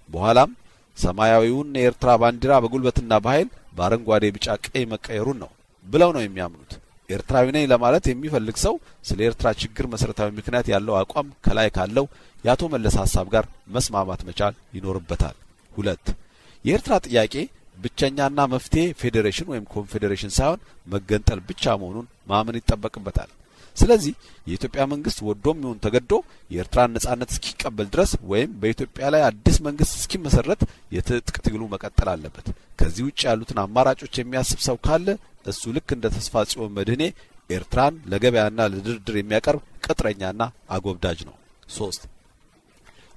በኋላም ሰማያዊውን የኤርትራ ባንዲራ በጉልበትና በኃይል በአረንጓዴ ቢጫ ቀይ መቀየሩን ነው ብለው ነው የሚያምኑት። ኤርትራዊ ነኝ ለማለት የሚፈልግ ሰው ስለ ኤርትራ ችግር መሰረታዊ ምክንያት ያለው አቋም ከላይ ካለው የአቶ መለስ ሐሳብ ጋር መስማማት መቻል ይኖርበታል። 2. የኤርትራ ጥያቄ ብቸኛና መፍትሄ ፌዴሬሽን ወይም ኮንፌዴሬሽን ሳይሆን መገንጠል ብቻ መሆኑን ማመን ይጠበቅበታል። ስለዚህ የኢትዮጵያ መንግስት ወዶም ይሁን ተገዶ የኤርትራን ነጻነት እስኪቀበል ድረስ ወይም በኢትዮጵያ ላይ አዲስ መንግስት እስኪመሰረት የትጥቅ ትግሉ መቀጠል አለበት። ከዚህ ውጭ ያሉትን አማራጮች የሚያስብ ሰው ካለ እሱ ልክ እንደ ተስፋ ጽዮን መድህኔ ኤርትራን ለገበያና ለድርድር የሚያቀርብ ቅጥረኛና አጎብዳጅ ነው። 3.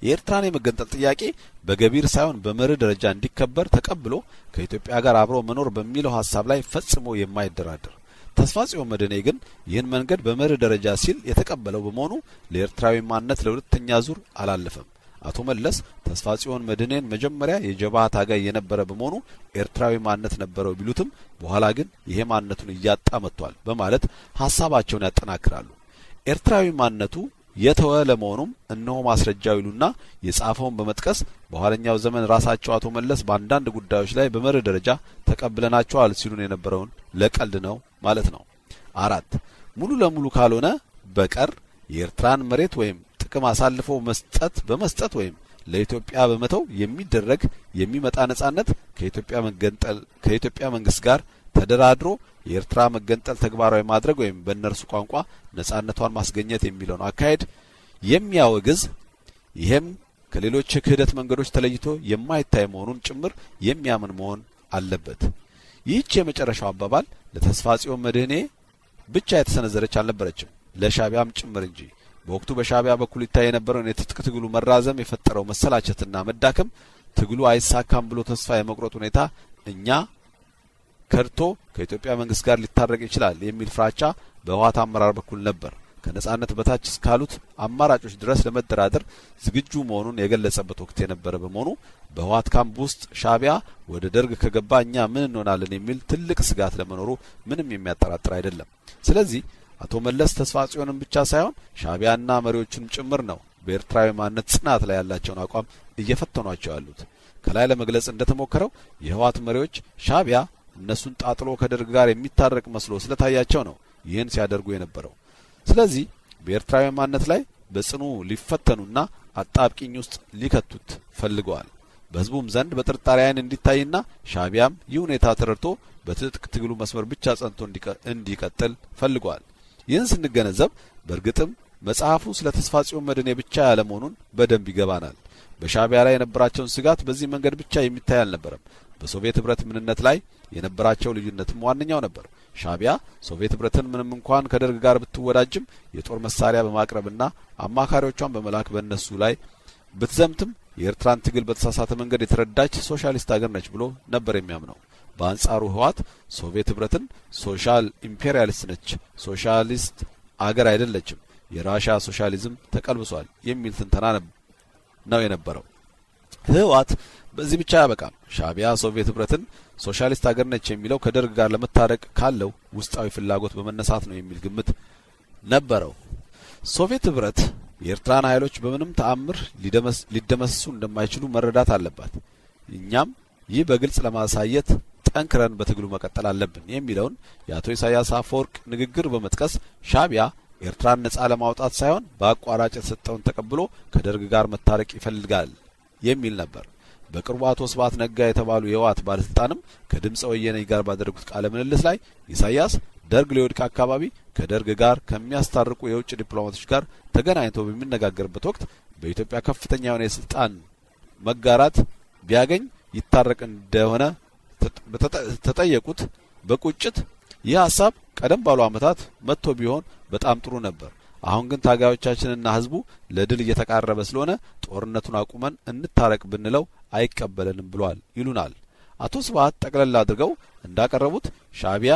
የኤርትራን የመገንጠል ጥያቄ በገቢር ሳይሆን በመርህ ደረጃ እንዲከበር ተቀብሎ ከኢትዮጵያ ጋር አብሮ መኖር በሚለው ሐሳብ ላይ ፈጽሞ የማይደራደር ተስፋ ጽዮን መድህኔ ግን ይህን መንገድ በመርህ ደረጃ ሲል የተቀበለው በመሆኑ ለኤርትራዊ ማንነት ለሁለተኛ ዙር አላለፈም። አቶ መለስ ተስፋ ጽዮን መድህኔን መጀመሪያ የጀብሃ ታጋይ የነበረ በመሆኑ ኤርትራዊ ማንነት ነበረው ቢሉትም በኋላ ግን ይሄ ማንነቱን እያጣ መጥቷል በማለት ሐሳባቸውን ያጠናክራሉ። ኤርትራዊ ማንነቱ የተወ ለመሆኑም እነሆ ማስረጃው ይሉና የጻፈውን በመጥቀስ በኋለኛው ዘመን ራሳቸው አቶ መለስ በአንዳንድ ጉዳዮች ላይ በመርህ ደረጃ ተቀብለናቸዋል ሲሉን የነበረውን ለቀልድ ነው ማለት ነው። 4. ሙሉ ለሙሉ ካልሆነ በቀር የኤርትራን መሬት ወይም ጥቅም አሳልፎ በመስጠት ወይም ለኢትዮጵያ በመተው የሚደረግ የሚመጣ ነጻነት ከኢትዮጵያ መንግስት ጋር ተደራድሮ የኤርትራ መገንጠል ተግባራዊ ማድረግ ወይም በእነርሱ ቋንቋ ነጻነቷን ማስገኘት የሚለውን አካሄድ የሚያወግዝ ይሄም ከሌሎች የክህደት መንገዶች ተለይቶ የማይታይ መሆኑን ጭምር የሚያምን መሆን አለበት። ይህች የመጨረሻው አባባል ለተስፋ ጽዮን መድህኔ ብቻ የተሰነዘረች አልነበረችም፣ ለሻቢያም ጭምር እንጂ። በወቅቱ በሻቢያ በኩል ይታይ የነበረውን የትጥቅ ትግሉ መራዘም የፈጠረው መሰላቸትና መዳከም ትግሉ አይሳካም ብሎ ተስፋ የመቁረጥ ሁኔታ እኛ ከርቶ ከኢትዮጵያ መንግስት ጋር ሊታረቅ ይችላል የሚል ፍራቻ በህወሓት አመራር በኩል ነበር። ከነጻነት በታች እስካሉት አማራጮች ድረስ ለመደራደር ዝግጁ መሆኑን የገለጸበት ወቅት የነበረ በመሆኑ በህወሓት ካምፕ ውስጥ ሻቢያ ወደ ደርግ ከገባ እኛ ምን እንሆናለን የሚል ትልቅ ስጋት ለመኖሩ ምንም የሚያጠራጥር አይደለም። ስለዚህ አቶ መለስ ተስፋ ጽዮንን ብቻ ሳይሆን ሻቢያና መሪዎቹንም ጭምር ነው በኤርትራዊ ማንነት ጽናት ላይ ያላቸውን አቋም እየፈተኗቸው ያሉት። ከላይ ለመግለጽ እንደተሞከረው የህወሓት መሪዎች ሻቢያ እነሱን ጣጥሎ ከደርግ ጋር የሚታረቅ መስሎ ስለታያቸው ነው ይህን ሲያደርጉ የነበረው። ስለዚህ በኤርትራዊ ማንነት ላይ በጽኑ ሊፈተኑና አጣብቂኝ ውስጥ ሊከቱት ፈልገዋል። በህዝቡም ዘንድ በጥርጣሬ ዓይን እንዲታይና ሻቢያም ይህ ሁኔታ ተረድቶ በትጥቅ ትግሉ መስመር ብቻ ጸንቶ እንዲቀጥል ፈልገዋል። ይህን ስንገነዘብ በእርግጥም መጽሐፉ ስለ ተስፋ ጽዮን መድህኔ ብቻ ያለ መሆኑን በደንብ ይገባናል። በሻቢያ ላይ የነበራቸውን ስጋት በዚህ መንገድ ብቻ የሚታይ አልነበረም። በሶቪየት ህብረት ምንነት ላይ የነበራቸው ልዩነትም ዋነኛው ነበር። ሻቢያ ሶቪየት ህብረትን ምንም እንኳን ከደርግ ጋር ብትወዳጅም የጦር መሳሪያ በማቅረብና አማካሪዎቿን በመላክ በእነሱ ላይ ብትዘምትም የኤርትራን ትግል በተሳሳተ መንገድ የተረዳች ሶሻሊስት ሀገር ነች ብሎ ነበር የሚያምነው። በአንጻሩ ህወሓት ሶቪየት ህብረትን ሶሻል ኢምፔሪያሊስት ነች፣ ሶሻሊስት አገር አይደለችም፣ የራሽያ ሶሻሊዝም ተቀልብሷል የሚል ትንተና ነው የነበረው። ህወሓት በዚህ ብቻ ያበቃም። ሻቢያ ሶቪየት ህብረትን ሶሻሊስት ሀገር ነች የሚለው ከደርግ ጋር ለመታረቅ ካለው ውስጣዊ ፍላጎት በመነሳት ነው የሚል ግምት ነበረው። ሶቪየት ህብረት የኤርትራን ኃይሎች በምንም ተአምር ሊደመስሱ እንደማይችሉ መረዳት አለባት። እኛም ይህ በግልጽ ለማሳየት ጠንክረን በትግሉ መቀጠል አለብን የሚለውን የአቶ ኢሳያስ አፈወርቅ ንግግር በመጥቀስ ሻቢያ ኤርትራን ነጻ ለማውጣት ሳይሆን በአቋራጭ የተሰጠውን ተቀብሎ ከደርግ ጋር መታረቅ ይፈልጋል የሚል ነበር። በቅርቡ አቶ ስብሐት ነጋ የተባሉ የህወሓት ባለስልጣንም ከድምፀ ወያኔ ጋር ባደረጉት ቃለ ምልልስ ላይ ኢሳያስ ደርግ ሊወድቅ አካባቢ ከደርግ ጋር ከሚያስታርቁ የውጭ ዲፕሎማቶች ጋር ተገናኝቶ በሚነጋገርበት ወቅት በኢትዮጵያ ከፍተኛ የሆነ የስልጣን መጋራት ቢያገኝ ይታረቅ እንደሆነ ተጠየቁት በቁጭት ይህ ሀሳብ ቀደም ባሉ ዓመታት መጥቶ ቢሆን በጣም ጥሩ ነበር። አሁን ግን ታጋዮቻችንና ህዝቡ ለድል እየተቃረበ ስለሆነ ጦርነቱን አቁመን እንታረቅ ብንለው አይቀበለንም ብሏል ይሉናል። አቶ ስብሐት ጠቅለል አድርገው እንዳቀረቡት ሻዕቢያ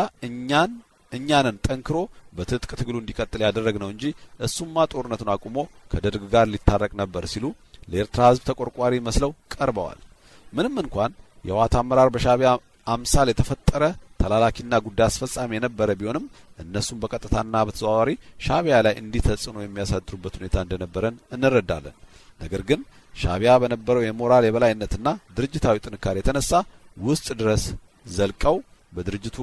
እኛንን ጠንክሮ በትጥቅ ትግሉ እንዲቀጥል ያደረግነው እንጂ እሱማ ጦርነቱን አቁሞ ከደርግ ጋር ሊታረቅ ነበር ሲሉ ለኤርትራ ህዝብ ተቆርቋሪ መስለው ቀርበዋል። ምንም እንኳን የህወሓት አመራር በሻዕቢያ አምሳል የተፈጠረ ተላላኪና ጉዳይ አስፈጻሚ የነበረ ቢሆንም እነሱም በቀጥታና በተዘዋዋሪ ሻዕቢያ ላይ እንዲህ ተጽዕኖ የሚያሳድሩበት ሁኔታ እንደነበረን እንረዳለን። ነገር ግን ሻዕቢያ በነበረው የሞራል የበላይነትና ድርጅታዊ ጥንካሬ የተነሳ ውስጥ ድረስ ዘልቀው በድርጅቱ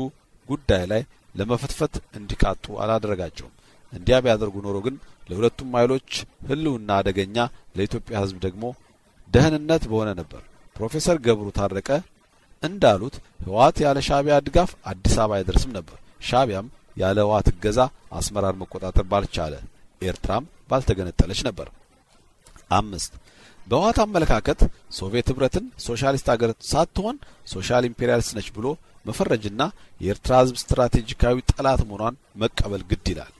ጉዳይ ላይ ለመፈትፈት እንዲቃጡ አላደረጋቸውም። እንዲያ ቢያደርጉ ኖሮ ግን ለሁለቱም ኃይሎች ህልውና አደገኛ፣ ለኢትዮጵያ ህዝብ ደግሞ ደህንነት በሆነ ነበር። ፕሮፌሰር ገብሩ ታረቀ እንዳሉት ህወሓት ያለ ሻዕቢያ ድጋፍ አዲስ አበባ አይደርስም ነበር። ሻዕቢያም ያለ ህወሓት እገዛ አስመራር መቆጣጠር ባልቻለ፣ ኤርትራም ባልተገነጠለች ነበር። 5 በህወሓት አመለካከት ሶቪየት ህብረትን ሶሻሊስት ሀገር ሳትሆን ሶሻል ኢምፔሪያሊስት ነች ብሎ መፈረጅና የኤርትራ ህዝብ ስትራቴጂካዊ ጠላት መሆኗን መቀበል ግድ ይላል።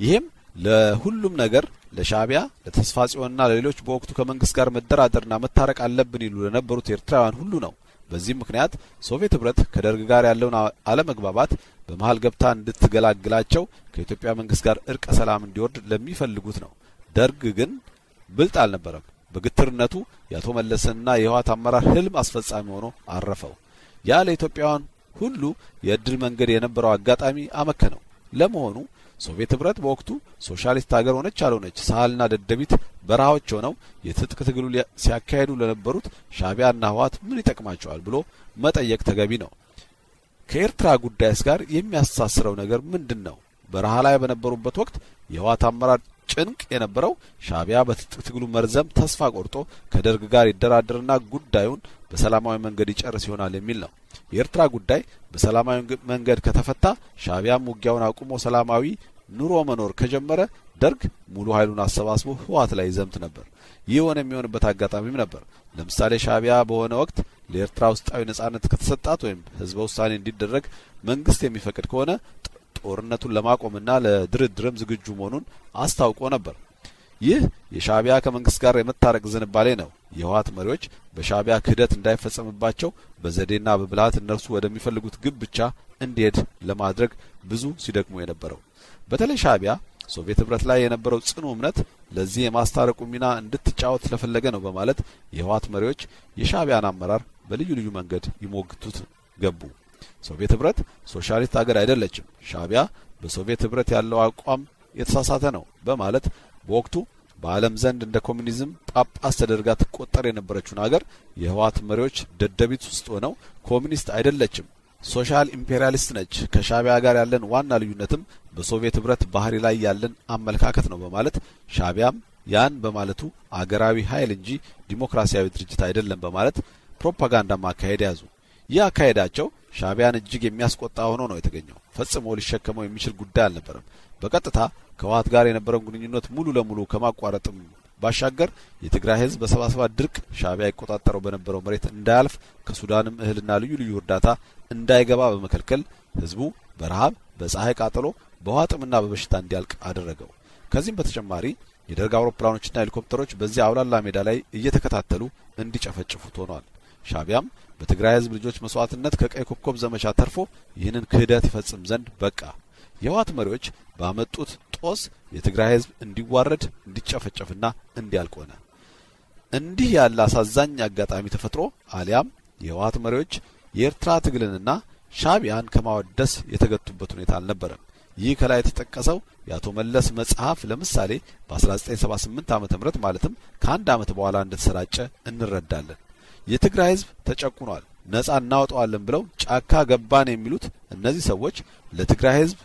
ይህም ለሁሉም ነገር ለሻዕቢያ፣ ለተስፋ ጽዮንና ለሌሎች በወቅቱ ከመንግስት ጋር መደራደርና መታረቅ አለብን ይሉ ለነበሩት ኤርትራውያን ሁሉ ነው። በዚህ ምክንያት ሶቪየት ህብረት ከደርግ ጋር ያለውን አለመግባባት በመሃል ገብታ እንድትገላግላቸው ከኢትዮጵያ መንግስት ጋር እርቀ ሰላም እንዲወርድ ለሚፈልጉት ነው። ደርግ ግን ብልጥ አልነበረም። በግትርነቱ የአቶ መለስና የህወሓት አመራር ህልም አስፈጻሚ ሆኖ አረፈው። ያ ለኢትዮጵያውያን ሁሉ የእድል መንገድ የነበረው አጋጣሚ አመከነው። ለመሆኑ ሶቪየት ህብረት በወቅቱ ሶሻሊስት ሀገር ሆነች አልሆነች ሳህልና ደደቢት በረሃዎች ሆነው የትጥቅ ትግሉ ሲያካሂዱ ለነበሩት ሻዕቢያና ህወሓት ምን ይጠቅማቸዋል ብሎ መጠየቅ ተገቢ ነው። ከኤርትራ ጉዳይስ ጋር የሚያስተሳስረው ነገር ምንድን ነው? በረሃ ላይ በነበሩበት ወቅት የህወሓት አመራር ጭንቅ የነበረው ሻዕቢያ በትጥቅ ትግሉ መርዘም ተስፋ ቆርጦ ከደርግ ጋር ይደራደርና ጉዳዩን በሰላማዊ መንገድ ይጨርስ ይሆናል የሚል ነው። የኤርትራ ጉዳይ በሰላማዊ መንገድ ከተፈታ ሻዕቢያም ውጊያውን አቁሞ ሰላማዊ ኑሮ መኖር ከጀመረ ደርግ ሙሉ ኃይሉን አሰባስቦ ህወሓት ላይ ይዘምት ነበር። ይህ ሆነ የሚሆንበት አጋጣሚም ነበር። ለምሳሌ ሻዕቢያ በሆነ ወቅት ለኤርትራ ውስጣዊ ነጻነት ከተሰጣት ወይም ህዝበ ውሳኔ እንዲደረግ መንግስት የሚፈቅድ ከሆነ ጦርነቱን ለማቆምና ለድርድርም ዝግጁ መሆኑን አስታውቆ ነበር። ይህ የሻዕቢያ ከመንግስት ጋር የመታረቅ ዝንባሌ ነው የህወሓት መሪዎች በሻዕቢያ ክህደት እንዳይፈጸምባቸው በዘዴና በብልሃት እነርሱ ወደሚፈልጉት ግብ ብቻ እንዲሄድ ለማድረግ ብዙ ሲደክሙ የነበረው። በተለይ ሻዕቢያ ሶቪየት ህብረት ላይ የነበረው ጽኑ እምነት ለዚህ የማስታረቁ ሚና እንድትጫወት ስለፈለገ ነው በማለት የህወሓት መሪዎች የሻዕቢያን አመራር በልዩ ልዩ መንገድ ይሞግቱት ገቡ። ሶቪየት ህብረት ሶሻሊስት ሀገር አይደለችም፣ ሻዕቢያ በሶቪየት ህብረት ያለው አቋም የተሳሳተ ነው በማለት በወቅቱ በዓለም ዘንድ እንደ ኮሙኒዝም ጳጳስ ተደርጋ ትቆጠር የነበረችውን ሀገር የህወሓት መሪዎች ደደቢት ውስጥ ሆነው ኮሙኒስት አይደለችም፣ ሶሻል ኢምፔሪያሊስት ነች፣ ከሻዕቢያ ጋር ያለን ዋና ልዩነትም በሶቪየት ህብረት ባህሪ ላይ ያለን አመለካከት ነው በማለት ሻዕቢያም ያን በማለቱ አገራዊ ኃይል እንጂ ዲሞክራሲያዊ ድርጅት አይደለም በማለት ፕሮፓጋንዳ ማካሄድ ያዙ። ይህ አካሄዳቸው ሻዕቢያን እጅግ የሚያስቆጣ ሆኖ ነው የተገኘው። ፈጽሞ ሊሸከመው የሚችል ጉዳይ አልነበረም። በቀጥታ ከህወሓት ጋር የነበረውን ግንኙነት ሙሉ ለሙሉ ከማቋረጥም ባሻገር የትግራይ ህዝብ በ77 ድርቅ ሻዕቢያ ይቆጣጠረው በነበረው መሬት እንዳያልፍ ከሱዳንም እህልና ልዩ ልዩ እርዳታ እንዳይገባ በመከልከል ህዝቡ በረሃብ፣ በፀሐይ ቃጠሎ፣ በውሃ ጥምና በበሽታ እንዲያልቅ አደረገው። ከዚህም በተጨማሪ የደርግ አውሮፕላኖችና ሄሊኮፕተሮች በዚያ አውላላ ሜዳ ላይ እየተከታተሉ እንዲጨፈጭፉት ሆኗል። ሻዕቢያም በትግራይ ህዝብ ልጆች መስዋዕትነት ከቀይ ኮከብ ዘመቻ ተርፎ ይህንን ክህደት ይፈጽም ዘንድ በቃ። የህወሓት መሪዎች ባመጡት ጦስ የትግራይ ህዝብ እንዲዋረድ፣ እንዲጨፈጨፍና እንዲያልቅ ሆነ። እንዲህ ያለ አሳዛኝ አጋጣሚ ተፈጥሮ አሊያም የህወሓት መሪዎች የኤርትራ ትግልንና ሻዕቢያን ከማወደስ የተገቱበት ሁኔታ አልነበረም። ይህ ከላይ የተጠቀሰው የአቶ መለስ መጽሐፍ ለምሳሌ በ1978 ዓ.ም ማለትም ከአንድ ዓመት በኋላ እንደተሰራጨ እንረዳለን። የትግራይ ህዝብ ተጨቁኗል፣ ነጻ እናወጣዋለን ብለው ጫካ ገባን የሚሉት እነዚህ ሰዎች ለትግራይ ህዝብ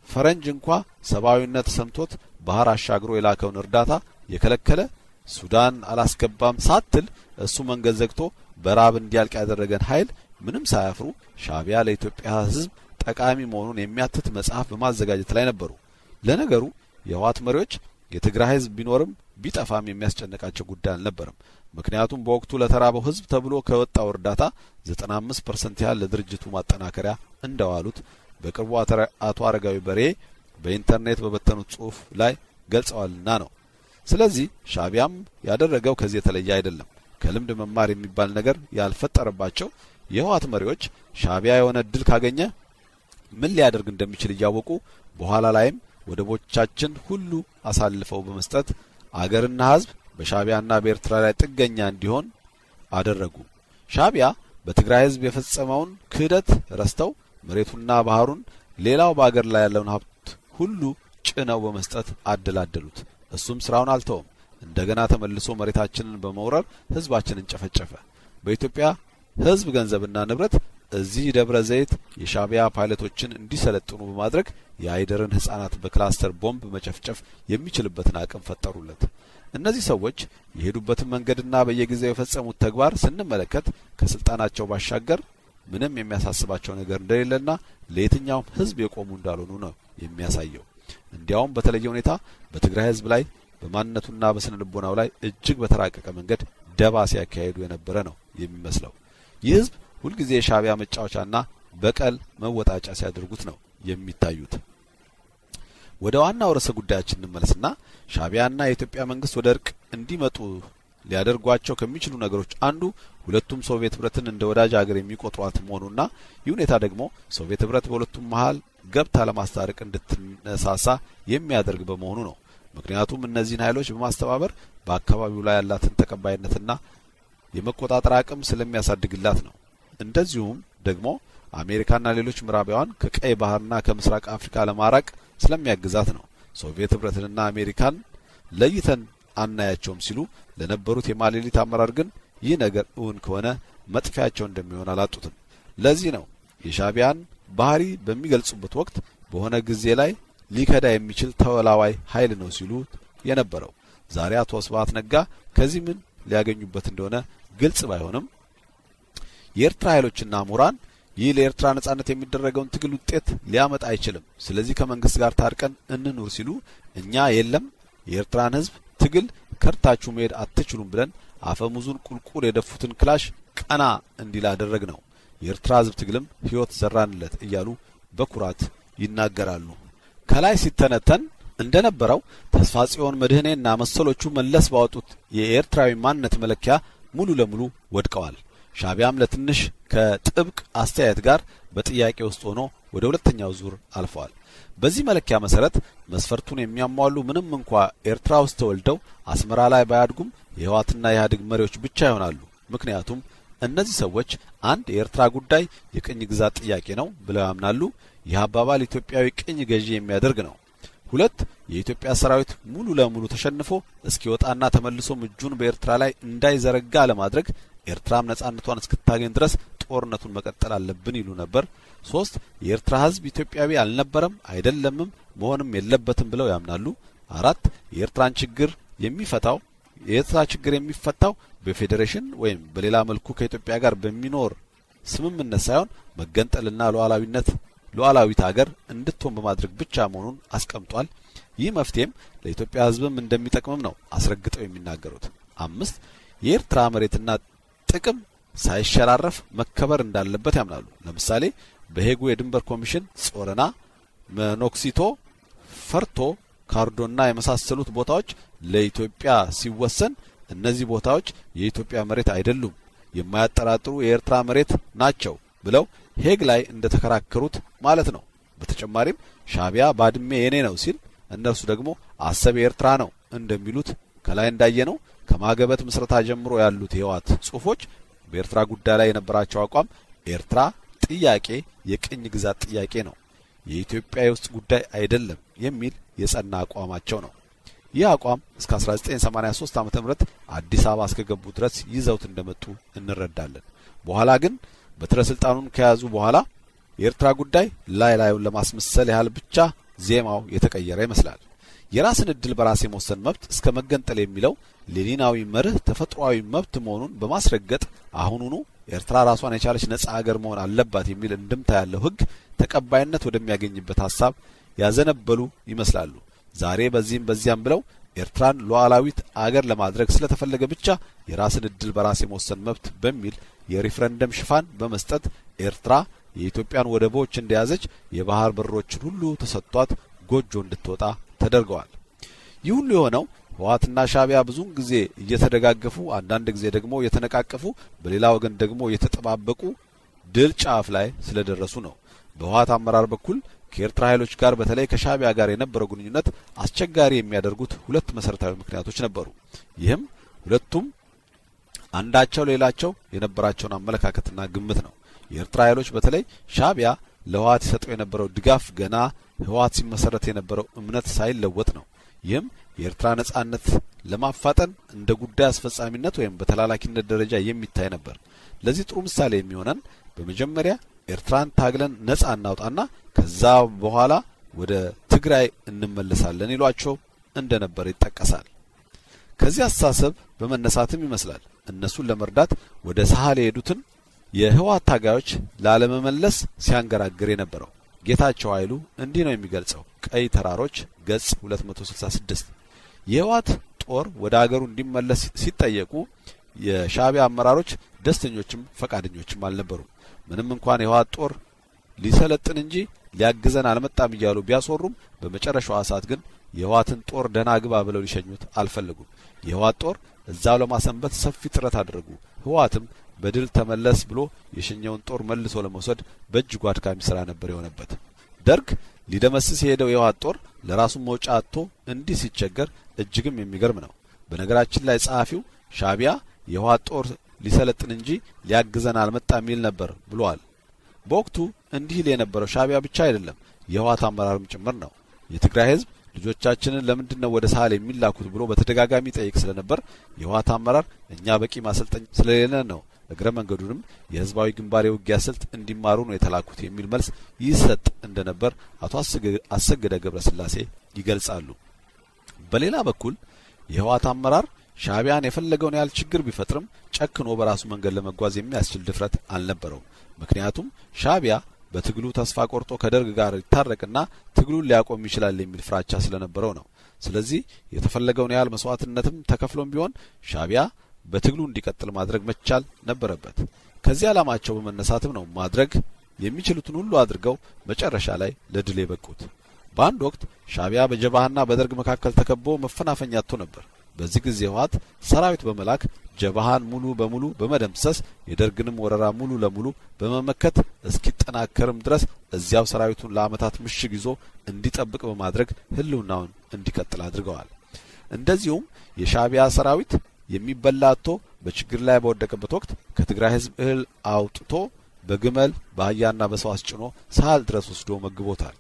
ፈረንጅ እንኳ ሰብአዊነት ሰምቶት ባህር አሻግሮ የላከውን እርዳታ የከለከለ ሱዳን አላስገባም ሳትል እሱ መንገድ ዘግቶ በራብ እንዲያልቅ ያደረገን ኃይል ምንም ሳያፍሩ ሻዕቢያ ለኢትዮጵያ ሕዝብ ጠቃሚ መሆኑን የሚያትት መጽሐፍ በማዘጋጀት ላይ ነበሩ። ለነገሩ የህወሓት መሪዎች የትግራይ ሕዝብ ቢኖርም ቢጠፋም የሚያስጨንቃቸው ጉዳይ አልነበረም። ምክንያቱም በወቅቱ ለተራበው ሕዝብ ተብሎ ከወጣው እርዳታ 95% ያህል ለድርጅቱ ማጠናከሪያ እንደዋሉት በቅርቡ አቶ አረጋዊ በርሄ በኢንተርኔት በበተኑት ጽሑፍ ላይ ገልጸዋልና ነው። ስለዚህ ሻዕቢያም ያደረገው ከዚህ የተለየ አይደለም። ከልምድ መማር የሚባል ነገር ያልፈጠረባቸው የህወሓት መሪዎች ሻዕቢያ የሆነ እድል ካገኘ ምን ሊያደርግ እንደሚችል እያወቁ በኋላ ላይም ወደቦቻችን ሁሉ አሳልፈው በመስጠት አገርና ህዝብ በሻዕቢያና በኤርትራ ላይ ጥገኛ እንዲሆን አደረጉ። ሻዕቢያ በትግራይ ህዝብ የፈጸመውን ክህደት ረስተው መሬቱና ባህሩን ሌላው በአገር ላይ ያለውን ሀብት ሁሉ ጭነው በመስጠት አደላደሉት። እሱም ስራውን አልተውም። እንደገና ተመልሶ መሬታችንን በመውረር ህዝባችንን ጨፈጨፈ። በኢትዮጵያ ህዝብ ገንዘብና ንብረት እዚህ ደብረ ዘይት የሻዕቢያ ፓይለቶችን እንዲሰለጥኑ በማድረግ የአይደርን ህፃናት በክላስተር ቦምብ መጨፍጨፍ የሚችልበትን አቅም ፈጠሩለት። እነዚህ ሰዎች የሄዱበትን መንገድና በየጊዜው የፈጸሙት ተግባር ስንመለከት ከስልጣናቸው ባሻገር ምንም የሚያሳስባቸው ነገር እንደሌለና ለየትኛውም ህዝብ የቆሙ እንዳልሆኑ ነው የሚያሳየው። እንዲያውም በተለየ ሁኔታ በትግራይ ህዝብ ላይ በማንነቱና በስነ ልቦናው ላይ እጅግ በተራቀቀ መንገድ ደባ ሲያካሂዱ የነበረ ነው የሚመስለው። ይህ ህዝብ ሁልጊዜ የሻዕቢያ መጫወቻና በቀል መወጣጫ ሲያደርጉት ነው የሚታዩት። ወደ ዋናው ርዕሰ ጉዳያችን እንመለስና ሻዕቢያና የኢትዮጵያ መንግስት ወደ እርቅ እንዲመጡ ሊያደርጓቸው ከሚችሉ ነገሮች አንዱ ሁለቱም ሶቪየት ህብረትን እንደ ወዳጅ ሀገር የሚቆጥሯት መሆኑና ይህ ሁኔታ ደግሞ ሶቪየት ህብረት በሁለቱም መሃል ገብታ ለማስታረቅ እንድትነሳሳ የሚያደርግ በመሆኑ ነው። ምክንያቱም እነዚህን ኃይሎች በማስተባበር በአካባቢው ላይ ያላትን ተቀባይነትና የመቆጣጠር አቅም ስለሚያሳድግላት ነው። እንደዚሁም ደግሞ አሜሪካና ሌሎች ምዕራባውያን ከቀይ ባህርና ከምስራቅ አፍሪካ ለማራቅ ስለሚያግዛት ነው። ሶቪየት ህብረትንና አሜሪካን ለይተን አናያቸውም ሲሉ ለነበሩት የማሌሊት አመራር ግን ይህ ነገር እውን ከሆነ መጥፊያቸው እንደሚሆን አላጡትም። ለዚህ ነው የሻዕቢያን ባህሪ በሚገልጹበት ወቅት በሆነ ጊዜ ላይ ሊከዳ የሚችል ተወላዋይ ኃይል ነው ሲሉ የነበረው። ዛሬ አቶ ስብሐት ነጋ ከዚህ ምን ሊያገኙበት እንደሆነ ግልጽ ባይሆንም የኤርትራ ኃይሎችና ምሁራን ይህ ለኤርትራ ነጻነት የሚደረገውን ትግል ውጤት ሊያመጣ አይችልም፣ ስለዚህ ከመንግስት ጋር ታርቀን እንኑር ሲሉ እኛ የለም የኤርትራን ህዝብ ትግል ከርታችሁ መሄድ አትችሉም ብለን አፈሙዙን ቁልቁል የደፉትን ክላሽ ቀና እንዲል አደረግ ነው። የኤርትራ ህዝብ ትግልም ህይወት ዘራንለት እያሉ በኩራት ይናገራሉ። ከላይ ሲተነተን እንደነበረው ተስፋ ጽዮን መድህኔና መሰሎቹ መለስ ባወጡት የኤርትራዊ ማንነት መለኪያ ሙሉ ለሙሉ ወድቀዋል። ሻዕቢያም ለትንሽ ከጥብቅ አስተያየት ጋር በጥያቄ ውስጥ ሆኖ ወደ ሁለተኛው ዙር አልፈዋል። በዚህ መለኪያ መሰረት መስፈርቱን የሚያሟሉ ምንም እንኳ ኤርትራ ውስጥ ተወልደው አስመራ ላይ ባያድጉም የህወሓትና የኢህአዴግ መሪዎች ብቻ ይሆናሉ። ምክንያቱም እነዚህ ሰዎች አንድ የኤርትራ ጉዳይ የቅኝ ግዛት ጥያቄ ነው ብለው ያምናሉ። ይህ አባባል ኢትዮጵያዊ ቅኝ ገዢ የሚያደርግ ነው። ሁለት የኢትዮጵያ ሰራዊት ሙሉ ለሙሉ ተሸንፎ እስኪወጣና ተመልሶም እጁን በኤርትራ ላይ እንዳይዘረጋ ለማድረግ ኤርትራም ነጻነቷን እስክታገኝ ድረስ ጦርነቱን መቀጠል አለብን ይሉ ነበር። ሶስት የኤርትራ ህዝብ ኢትዮጵያዊ አልነበረም አይደለምም መሆንም የለበትም ብለው ያምናሉ። አራት የኤርትራ ችግር የሚፈታው በፌዴሬሽን ወይም በሌላ መልኩ ከኢትዮጵያ ጋር በሚኖር ስምምነት ሳይሆን መገንጠልና ሉዓላዊት ሀገር እንድትሆን በማድረግ ብቻ መሆኑን አስቀምጧል። ይህ መፍትሄም ለኢትዮጵያ ህዝብም እንደሚጠቅምም ነው አስረግጠው የሚናገሩት። አምስት የኤርትራ መሬትና ጥቅም ሳይሸራረፍ መከበር እንዳለበት ያምናሉ። ለምሳሌ በሄጉ የድንበር ኮሚሽን ጾረና፣ መኖክሲቶ፣ ፈርቶ፣ ካርዶና የመሳሰሉት ቦታዎች ለኢትዮጵያ ሲወሰን እነዚህ ቦታዎች የኢትዮጵያ መሬት አይደሉም፣ የማያጠራጥሩ የኤርትራ መሬት ናቸው ብለው ሄግ ላይ እንደተከራከሩት ማለት ነው። በተጨማሪም ሻዕቢያ ባድሜ የኔ ነው ሲል እነርሱ ደግሞ አሰብ የኤርትራ ነው እንደሚሉት ከላይ እንዳየነው ከማገበት ምስረታ ጀምሮ ያሉት የህወሓት ጽሁፎች በኤርትራ ጉዳይ ላይ የነበራቸው አቋም ኤርትራ ጥያቄ የቅኝ ግዛት ጥያቄ ነው፣ የኢትዮጵያ የውስጥ ጉዳይ አይደለም የሚል የጸና አቋማቸው ነው። ይህ አቋም እስከ 1983 ዓ.ም አዲስ አበባ እስከገቡ ድረስ ይዘውት እንደመጡ እንረዳለን። በኋላ ግን በትረ ስልጣኑን ከያዙ በኋላ የኤርትራ ጉዳይ ላዩን ለማስመሰል ያህል ብቻ ዜማው የተቀየረ ይመስላል። የራስን እድል በራስ የመወሰን መብት እስከ መገንጠል የሚለው ሌኒናዊ መርህ ተፈጥሯዊ መብት መሆኑን በማስረገጥ አሁኑኑ ኤርትራ ራሷን የቻለች ነጻ ሀገር መሆን አለባት የሚል እንድምታ ያለው ህግ ተቀባይነት ወደሚያገኝበት ሐሳብ ያዘነበሉ ይመስላሉ። ዛሬ በዚህም በዚያም ብለው ኤርትራን ሉዓላዊት አገር ለማድረግ ስለተፈለገ ብቻ የራስን እድል በራስ የመወሰን መብት በሚል የሪፍረንደም ሽፋን በመስጠት ኤርትራ የኢትዮጵያን ወደቦች እንደያዘች የባህር በሮችን ሁሉ ተሰጥቷት ጎጆ እንድትወጣ ተደርገዋል። ይህ ሁሉ የሆነው ህወሓትና ሻዕቢያ ብዙውን ጊዜ እየተደጋገፉ አንዳንድ ጊዜ ደግሞ እየተነቃቀፉ በሌላ ወገን ደግሞ እየተጠባበቁ ድል ጫፍ ላይ ስለደረሱ ነው። በህወሓት አመራር በኩል ከኤርትራ ኃይሎች ጋር በተለይ ከሻዕቢያ ጋር የነበረው ግንኙነት አስቸጋሪ የሚያደርጉት ሁለት መሰረታዊ ምክንያቶች ነበሩ። ይህም ሁለቱም አንዳቸው ሌላቸው የነበራቸውን አመለካከትና ግምት ነው። የኤርትራ ኃይሎች በተለይ ሻዕቢያ ለህወሓት ይሰጠው የነበረው ድጋፍ ገና ህወሓት ሲመሰረት የነበረው እምነት ሳይለወጥ ነው። ይህም የኤርትራ ነጻነት ለማፋጠን እንደ ጉዳይ አስፈጻሚነት ወይም በተላላኪነት ደረጃ የሚታይ ነበር። ለዚህ ጥሩ ምሳሌ የሚሆነን በመጀመሪያ ኤርትራን ታግለን ነጻ እናውጣና ከዛ በኋላ ወደ ትግራይ እንመለሳለን ይሏቸው እንደነበር ይጠቀሳል። ከዚህ አስተሳሰብ በመነሳትም ይመስላል እነሱን ለመርዳት ወደ ሳህል የሄዱትን የህወሓት ታጋዮች ላለመመለስ ሲያንገራግር የነበረው። ጌታቸው ኃይሉ እንዲህ ነው የሚገልጸው። ቀይ ተራሮች ገጽ 266 የህወሓት ጦር ወደ አገሩ እንዲመለስ ሲጠየቁ የሻዕቢያ አመራሮች ደስተኞችም ፈቃደኞችም አልነበሩም። ምንም እንኳን የህወሓት ጦር ሊሰለጥን እንጂ ሊያግዘን አልመጣም እያሉ ቢያስወሩም በመጨረሻው ሰዓት ግን የህወሓትን ጦር ደህና ግባ ብለው ሊሸኙት አልፈለጉም። የህወሓት ጦር እዛው ለማሰንበት ሰፊ ጥረት አደረጉ። ህወሓትም በድል ተመለስ ብሎ የሸኘውን ጦር መልሶ ለመውሰድ በእጅጉ አድካሚ ስራ ነበር የሆነበት። ደርግ ሊደመስስ የሄደው የህወሓት ጦር ለራሱ መውጫ አጥቶ እንዲህ ሲቸገር እጅግም የሚገርም ነው። በነገራችን ላይ ጸሐፊው ሻዕቢያ የህወሓት ጦር ሊሰለጥን እንጂ ሊያግዘን አልመጣም ይል ነበር ብሏል። በወቅቱ እንዲህ ሊል የነበረው ሻዕቢያ ብቻ አይደለም፣ የህወሓት አመራርም ጭምር ነው። የትግራይ ህዝብ ልጆቻችንን ለምንድነው ወደ ሳህል የሚላኩት ብሎ በተደጋጋሚ ጠይቅ ስለነበር የህወሓት አመራር እኛ በቂ ማሰልጠኛ ስለሌለን ነው፣ እግረ መንገዱንም የህዝባዊ ግንባር የውጊያ ስልት እንዲማሩ ነው የተላኩት የሚል መልስ ይሰጥ እንደነበር አቶ አሰገደ ገብረስላሴ ይገልጻሉ። በሌላ በኩል የህወሓት አመራር ሻዕቢያን የፈለገውን ያህል ችግር ቢፈጥርም ጨክኖ በራሱ መንገድ ለመጓዝ የሚያስችል ድፍረት አልነበረውም። ምክንያቱም ሻዕቢያ በትግሉ ተስፋ ቆርጦ ከደርግ ጋር ይታረቅና ትግሉን ሊያቆም ይችላል የሚል ፍራቻ ስለነበረው ነው። ስለዚህ የተፈለገውን ያህል መስዋዕትነትም ተከፍሎም ቢሆን ሻዕቢያ በትግሉ እንዲቀጥል ማድረግ መቻል ነበረበት። ከዚህ ዓላማቸው በመነሳትም ነው ማድረግ የሚችሉትን ሁሉ አድርገው መጨረሻ ላይ ለድል የበቁት። በአንድ ወቅት ሻዕቢያ በጀብሃና በደርግ መካከል ተከቦ መፈናፈኛ አጥቶ ነበር። በዚህ ጊዜ ህወሓት ሰራዊት በመላክ ጀብሃን ሙሉ በሙሉ በመደምሰስ የደርግንም ወረራ ሙሉ ለሙሉ በመመከት እስኪጠናከርም ድረስ እዚያው ሰራዊቱን ለዓመታት ምሽግ ይዞ እንዲጠብቅ በማድረግ ህልውናውን እንዲቀጥል አድርገዋል። እንደዚሁም የሻዕቢያ ሰራዊት የሚበላ አጥቶ በችግር ላይ በወደቀበት ወቅት ከትግራይ ህዝብ እህል አውጥቶ በግመል በአህያና በሰው አስጭኖ ሳህል ድረስ ወስዶ መግቦታል።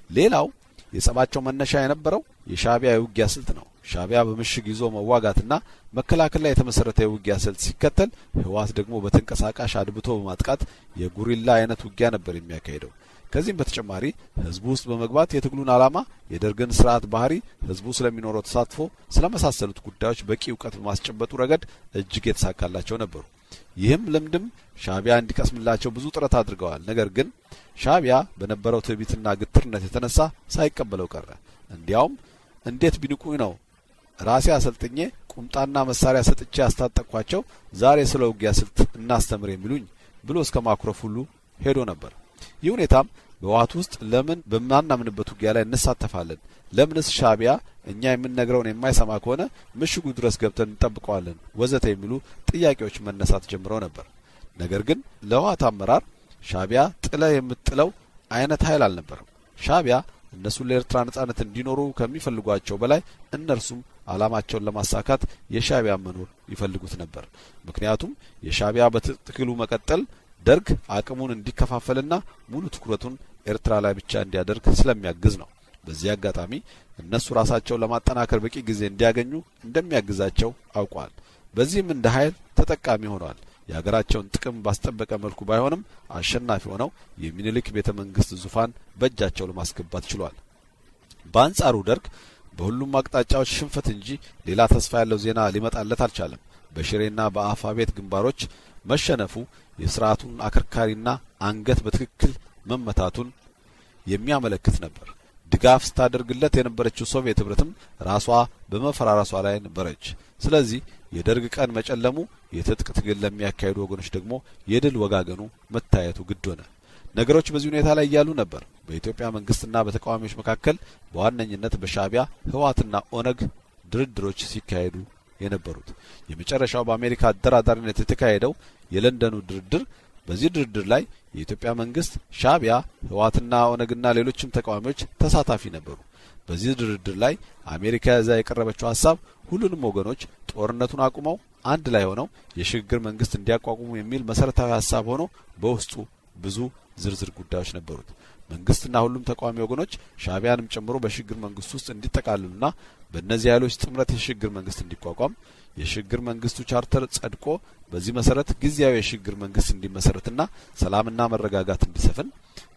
ሌላው የጸባቸው መነሻ የነበረው የሻዕቢያ የውጊያ ስልት ነው። ሻዕቢያ በምሽግ ይዞ መዋጋትና መከላከል ላይ የተመሰረተ የውጊያ ስልት ሲከተል፣ ህወሓት ደግሞ በተንቀሳቃሽ አድብቶ በማጥቃት የጉሪላ አይነት ውጊያ ነበር የሚያካሂደው። ከዚህም በተጨማሪ ህዝቡ ውስጥ በመግባት የትግሉን ዓላማ፣ የደርግን ስርዓት ባህሪ፣ ህዝቡ ስለሚኖረው ተሳትፎ፣ ስለመሳሰሉት ጉዳዮች በቂ እውቀት በማስጨበጡ ረገድ እጅግ የተሳካላቸው ነበሩ። ይህም ልምድም ሻዕቢያ እንዲቀስምላቸው ብዙ ጥረት አድርገዋል። ነገር ግን ሻዕቢያ በነበረው ትዕቢትና ግትርነት የተነሳ ሳይቀበለው ቀረ። እንዲያውም እንዴት ቢንቁኝ ነው ራሴ አሰልጥኜ ቁምጣና መሳሪያ ሰጥቼ ያስታጠቅኳቸው ዛሬ ስለ ውጊያ ስልት እናስተምር የሚሉኝ ብሎ እስከ ማኩረፍ ሁሉ ሄዶ ነበር። ይህ ሁኔታም በህወሓት ውስጥ ለምን በማናምንበት ውጊያ ላይ እንሳተፋለን? ለምንስ ሻዕቢያ እኛ የምንነግረውን የማይሰማ ከሆነ ምሽጉ ድረስ ገብተን እንጠብቀዋለን? ወዘተ የሚሉ ጥያቄዎች መነሳት ጀምረው ነበር። ነገር ግን ለህወሓት አመራር ሻዕቢያ ጥለ የምትጥለው አይነት ኃይል አልነበረም። ሻዕቢያ እነሱ ለኤርትራ ነጻነት እንዲኖሩ ከሚፈልጓቸው በላይ እነርሱም ዓላማቸውን ለማሳካት የሻዕቢያ መኖር ይፈልጉት ነበር። ምክንያቱም የሻዕቢያ በትግሉ መቀጠል ደርግ አቅሙን እንዲከፋፈልና ሙሉ ትኩረቱን ኤርትራ ላይ ብቻ እንዲያደርግ ስለሚያግዝ ነው። በዚህ አጋጣሚ እነሱ ራሳቸውን ለማጠናከር በቂ ጊዜ እንዲያገኙ እንደሚያግዛቸው አውቋል። በዚህም እንደ ኃይል ተጠቃሚ ሆነዋል። የሀገራቸውን ጥቅም ባስጠበቀ መልኩ ባይሆንም አሸናፊ ሆነው የሚኒሊክ ቤተ መንግስት ዙፋን በእጃቸው ለማስገባት ችሏል። በአንጻሩ ደርግ በሁሉም አቅጣጫዎች ሽንፈት እንጂ ሌላ ተስፋ ያለው ዜና ሊመጣለት አልቻለም። በሽሬና በአፋቤት ግንባሮች መሸነፉ የሥርዓቱን አከርካሪና አንገት በትክክል መመታቱን የሚያመለክት ነበር። ድጋፍ ስታደርግለት የነበረችው ሶቪየት ህብረትም ራሷ በመፈራረሷ ላይ ነበረች። ስለዚህ የደርግ ቀን መጨለሙ የትጥቅ ትግል ለሚያካሂዱ ወገኖች ደግሞ የድል ወጋገኑ መታየቱ ግድ ሆነ። ነገሮች በዚህ ሁኔታ ላይ ያሉ ነበር በኢትዮጵያ መንግስትና በተቃዋሚዎች መካከል በዋነኝነት በሻዕቢያ ህወሓትና ኦነግ ድርድሮች ሲካሄዱ የነበሩት። የመጨረሻው በአሜሪካ አደራዳሪነት የተካሄደው የለንደኑ ድርድር። በዚህ ድርድር ላይ የኢትዮጵያ መንግስት፣ ሻዕቢያ፣ ህወሓትና ኦነግና ሌሎችም ተቃዋሚዎች ተሳታፊ ነበሩ። በዚህ ድርድር ላይ አሜሪካ ያዛ የቀረበችው ሐሳብ ሁሉንም ወገኖች ጦርነቱን አቁመው አንድ ላይ ሆነው የሽግግር መንግስት እንዲያቋቁሙ የሚል መሰረታዊ ሐሳብ ሆኖ በውስጡ ብዙ ዝርዝር ጉዳዮች ነበሩት። መንግስትና ሁሉም ተቃዋሚ ወገኖች ሻዕቢያንም ጨምሮ በሽግግር መንግስት ውስጥ እንዲጠቃልሉና በእነዚህ ኃይሎች ጥምረት የሽግግር መንግስት እንዲቋቋም የሽግግር መንግስቱ ቻርተር ጸድቆ በዚህ መሰረት ጊዜያዊ የሽግግር መንግስት እንዲመሰረትና ሰላምና መረጋጋት እንዲሰፍን፣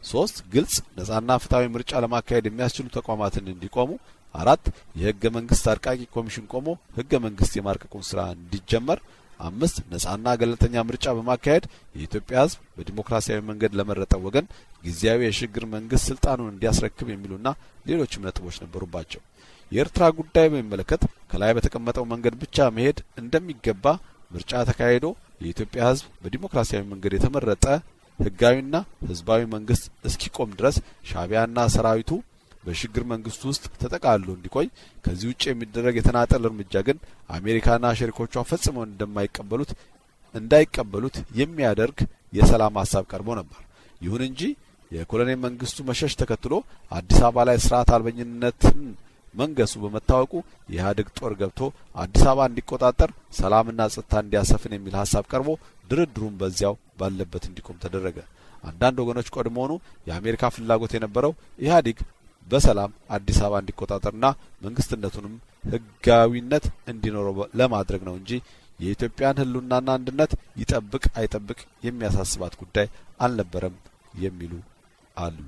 3 ግልጽ ነጻና ፍትሃዊ ምርጫ ለማካሄድ የሚያስችሉ ተቋማትን እንዲቆሙ፣ 4 የህገ መንግስት አርቃቂ ኮሚሽን ቆሞ ህገ መንግስት የማርቀቁን ስራ እንዲጀመር፣ 5 ነጻና ገለልተኛ ምርጫ በማካሄድ የኢትዮጵያ ህዝብ በዲሞክራሲያዊ መንገድ ለመረጠው ወገን ጊዜያዊ የሽግግር መንግስት ስልጣኑን እንዲያስረክብ የሚሉና ሌሎችም ነጥቦች ነበሩባቸው። የኤርትራ ጉዳይ በሚመለከት ከላይ በተቀመጠው መንገድ ብቻ መሄድ እንደሚገባ ምርጫ ተካሂዶ የኢትዮጵያ ህዝብ በዲሞክራሲያዊ መንገድ የተመረጠ ህጋዊና ህዝባዊ መንግስት እስኪቆም ድረስ ሻዕቢያና ሰራዊቱ በሽግግር መንግስቱ ውስጥ ተጠቃልሎ እንዲቆይ፣ ከዚህ ውጪ የሚደረግ የተናጠል እርምጃ ግን አሜሪካና ሸሪኮቿ ፈጽመው እንዳይቀበሉት የሚያደርግ የሰላም ሐሳብ ቀርቦ ነበር። ይሁን እንጂ የኮሎኔል መንግስቱ መሸሽ ተከትሎ አዲስ አበባ ላይ ስርዓት አልበኝነትን መንገሱ በመታወቁ የኢህአዴግ ጦር ገብቶ አዲስ አበባ እንዲቆጣጠር ሰላምና ጸጥታ እንዲያሰፍን የሚል ሐሳብ ቀርቦ ድርድሩን በዚያው ባለበት እንዲቆም ተደረገ። አንዳንድ ወገኖች ቀድሞውኑ የአሜሪካ ፍላጎት የነበረው ኢህአዴግ በሰላም አዲስ አበባ እንዲቆጣጠርና መንግስትነቱንም ህጋዊነት እንዲኖረው ለማድረግ ነው እንጂ የኢትዮጵያን ህልውናና አንድነት ይጠብቅ አይጠብቅ የሚያሳስባት ጉዳይ አልነበረም የሚሉ አሉ።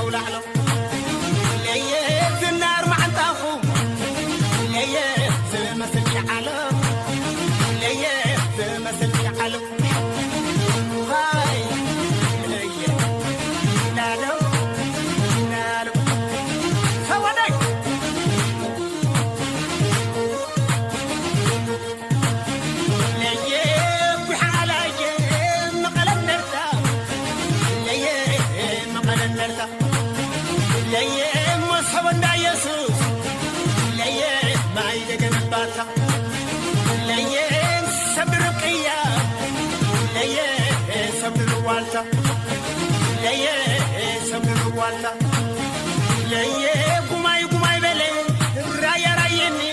تولعلو ليه النار ما عندكم ليه مثل يعلم ليه مثل يعلم هاي ليه نالو نالو سوالك ليه بحالك مقلب نرتا ليه مقلب نرتا ليه مصحبنا يسوس ليه ما يدقن باتا ليه صبر قيام ليه صبر والتا ليه صبر والتا ليه قماي بلي رايا رايني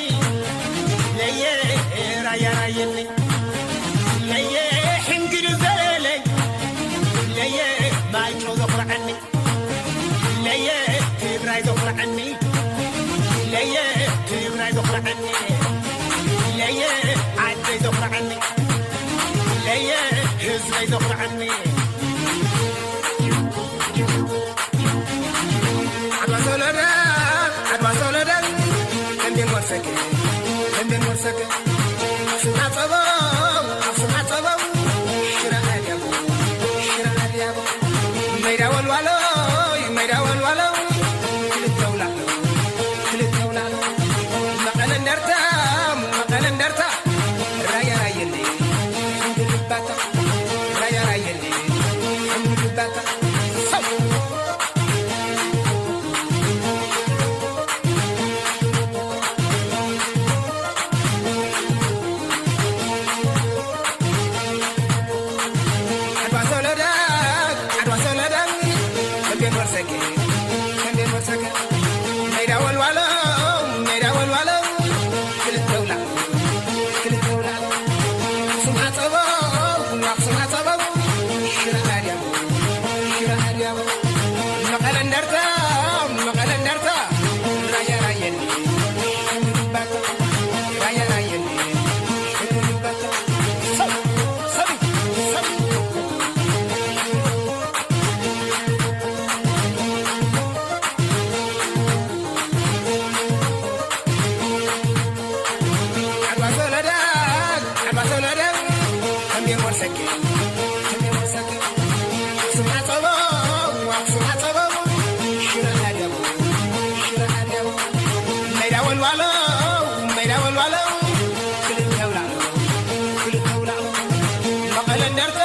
ليه رايا رايني ليه حنقر زلي ليه ما يجوز ظفر عني ليه تبراي ظفر عني ليه تبراي ظفر عني ليه عدي ظفر عني ليه هزري ظفر عني عدوى سولدا كندين ورسكي سمع صبو شراء اليابو ميدا والوالو كل الدولة مقالا نرتا رايا رايني عند الباتا رايا رايني عند الباتا عدوى سولدا كندين ورسكي ميدا والوالو كل الدولة سمع صبو شراء اليابو مقالا نرتا رايا رايني عند الباتا رايا رايني عند الباتا صبي عدوى سولدا كندين ورسكي سمع صبو شراء اليابو ميدا والوالو كل الدولة مقالا نرتا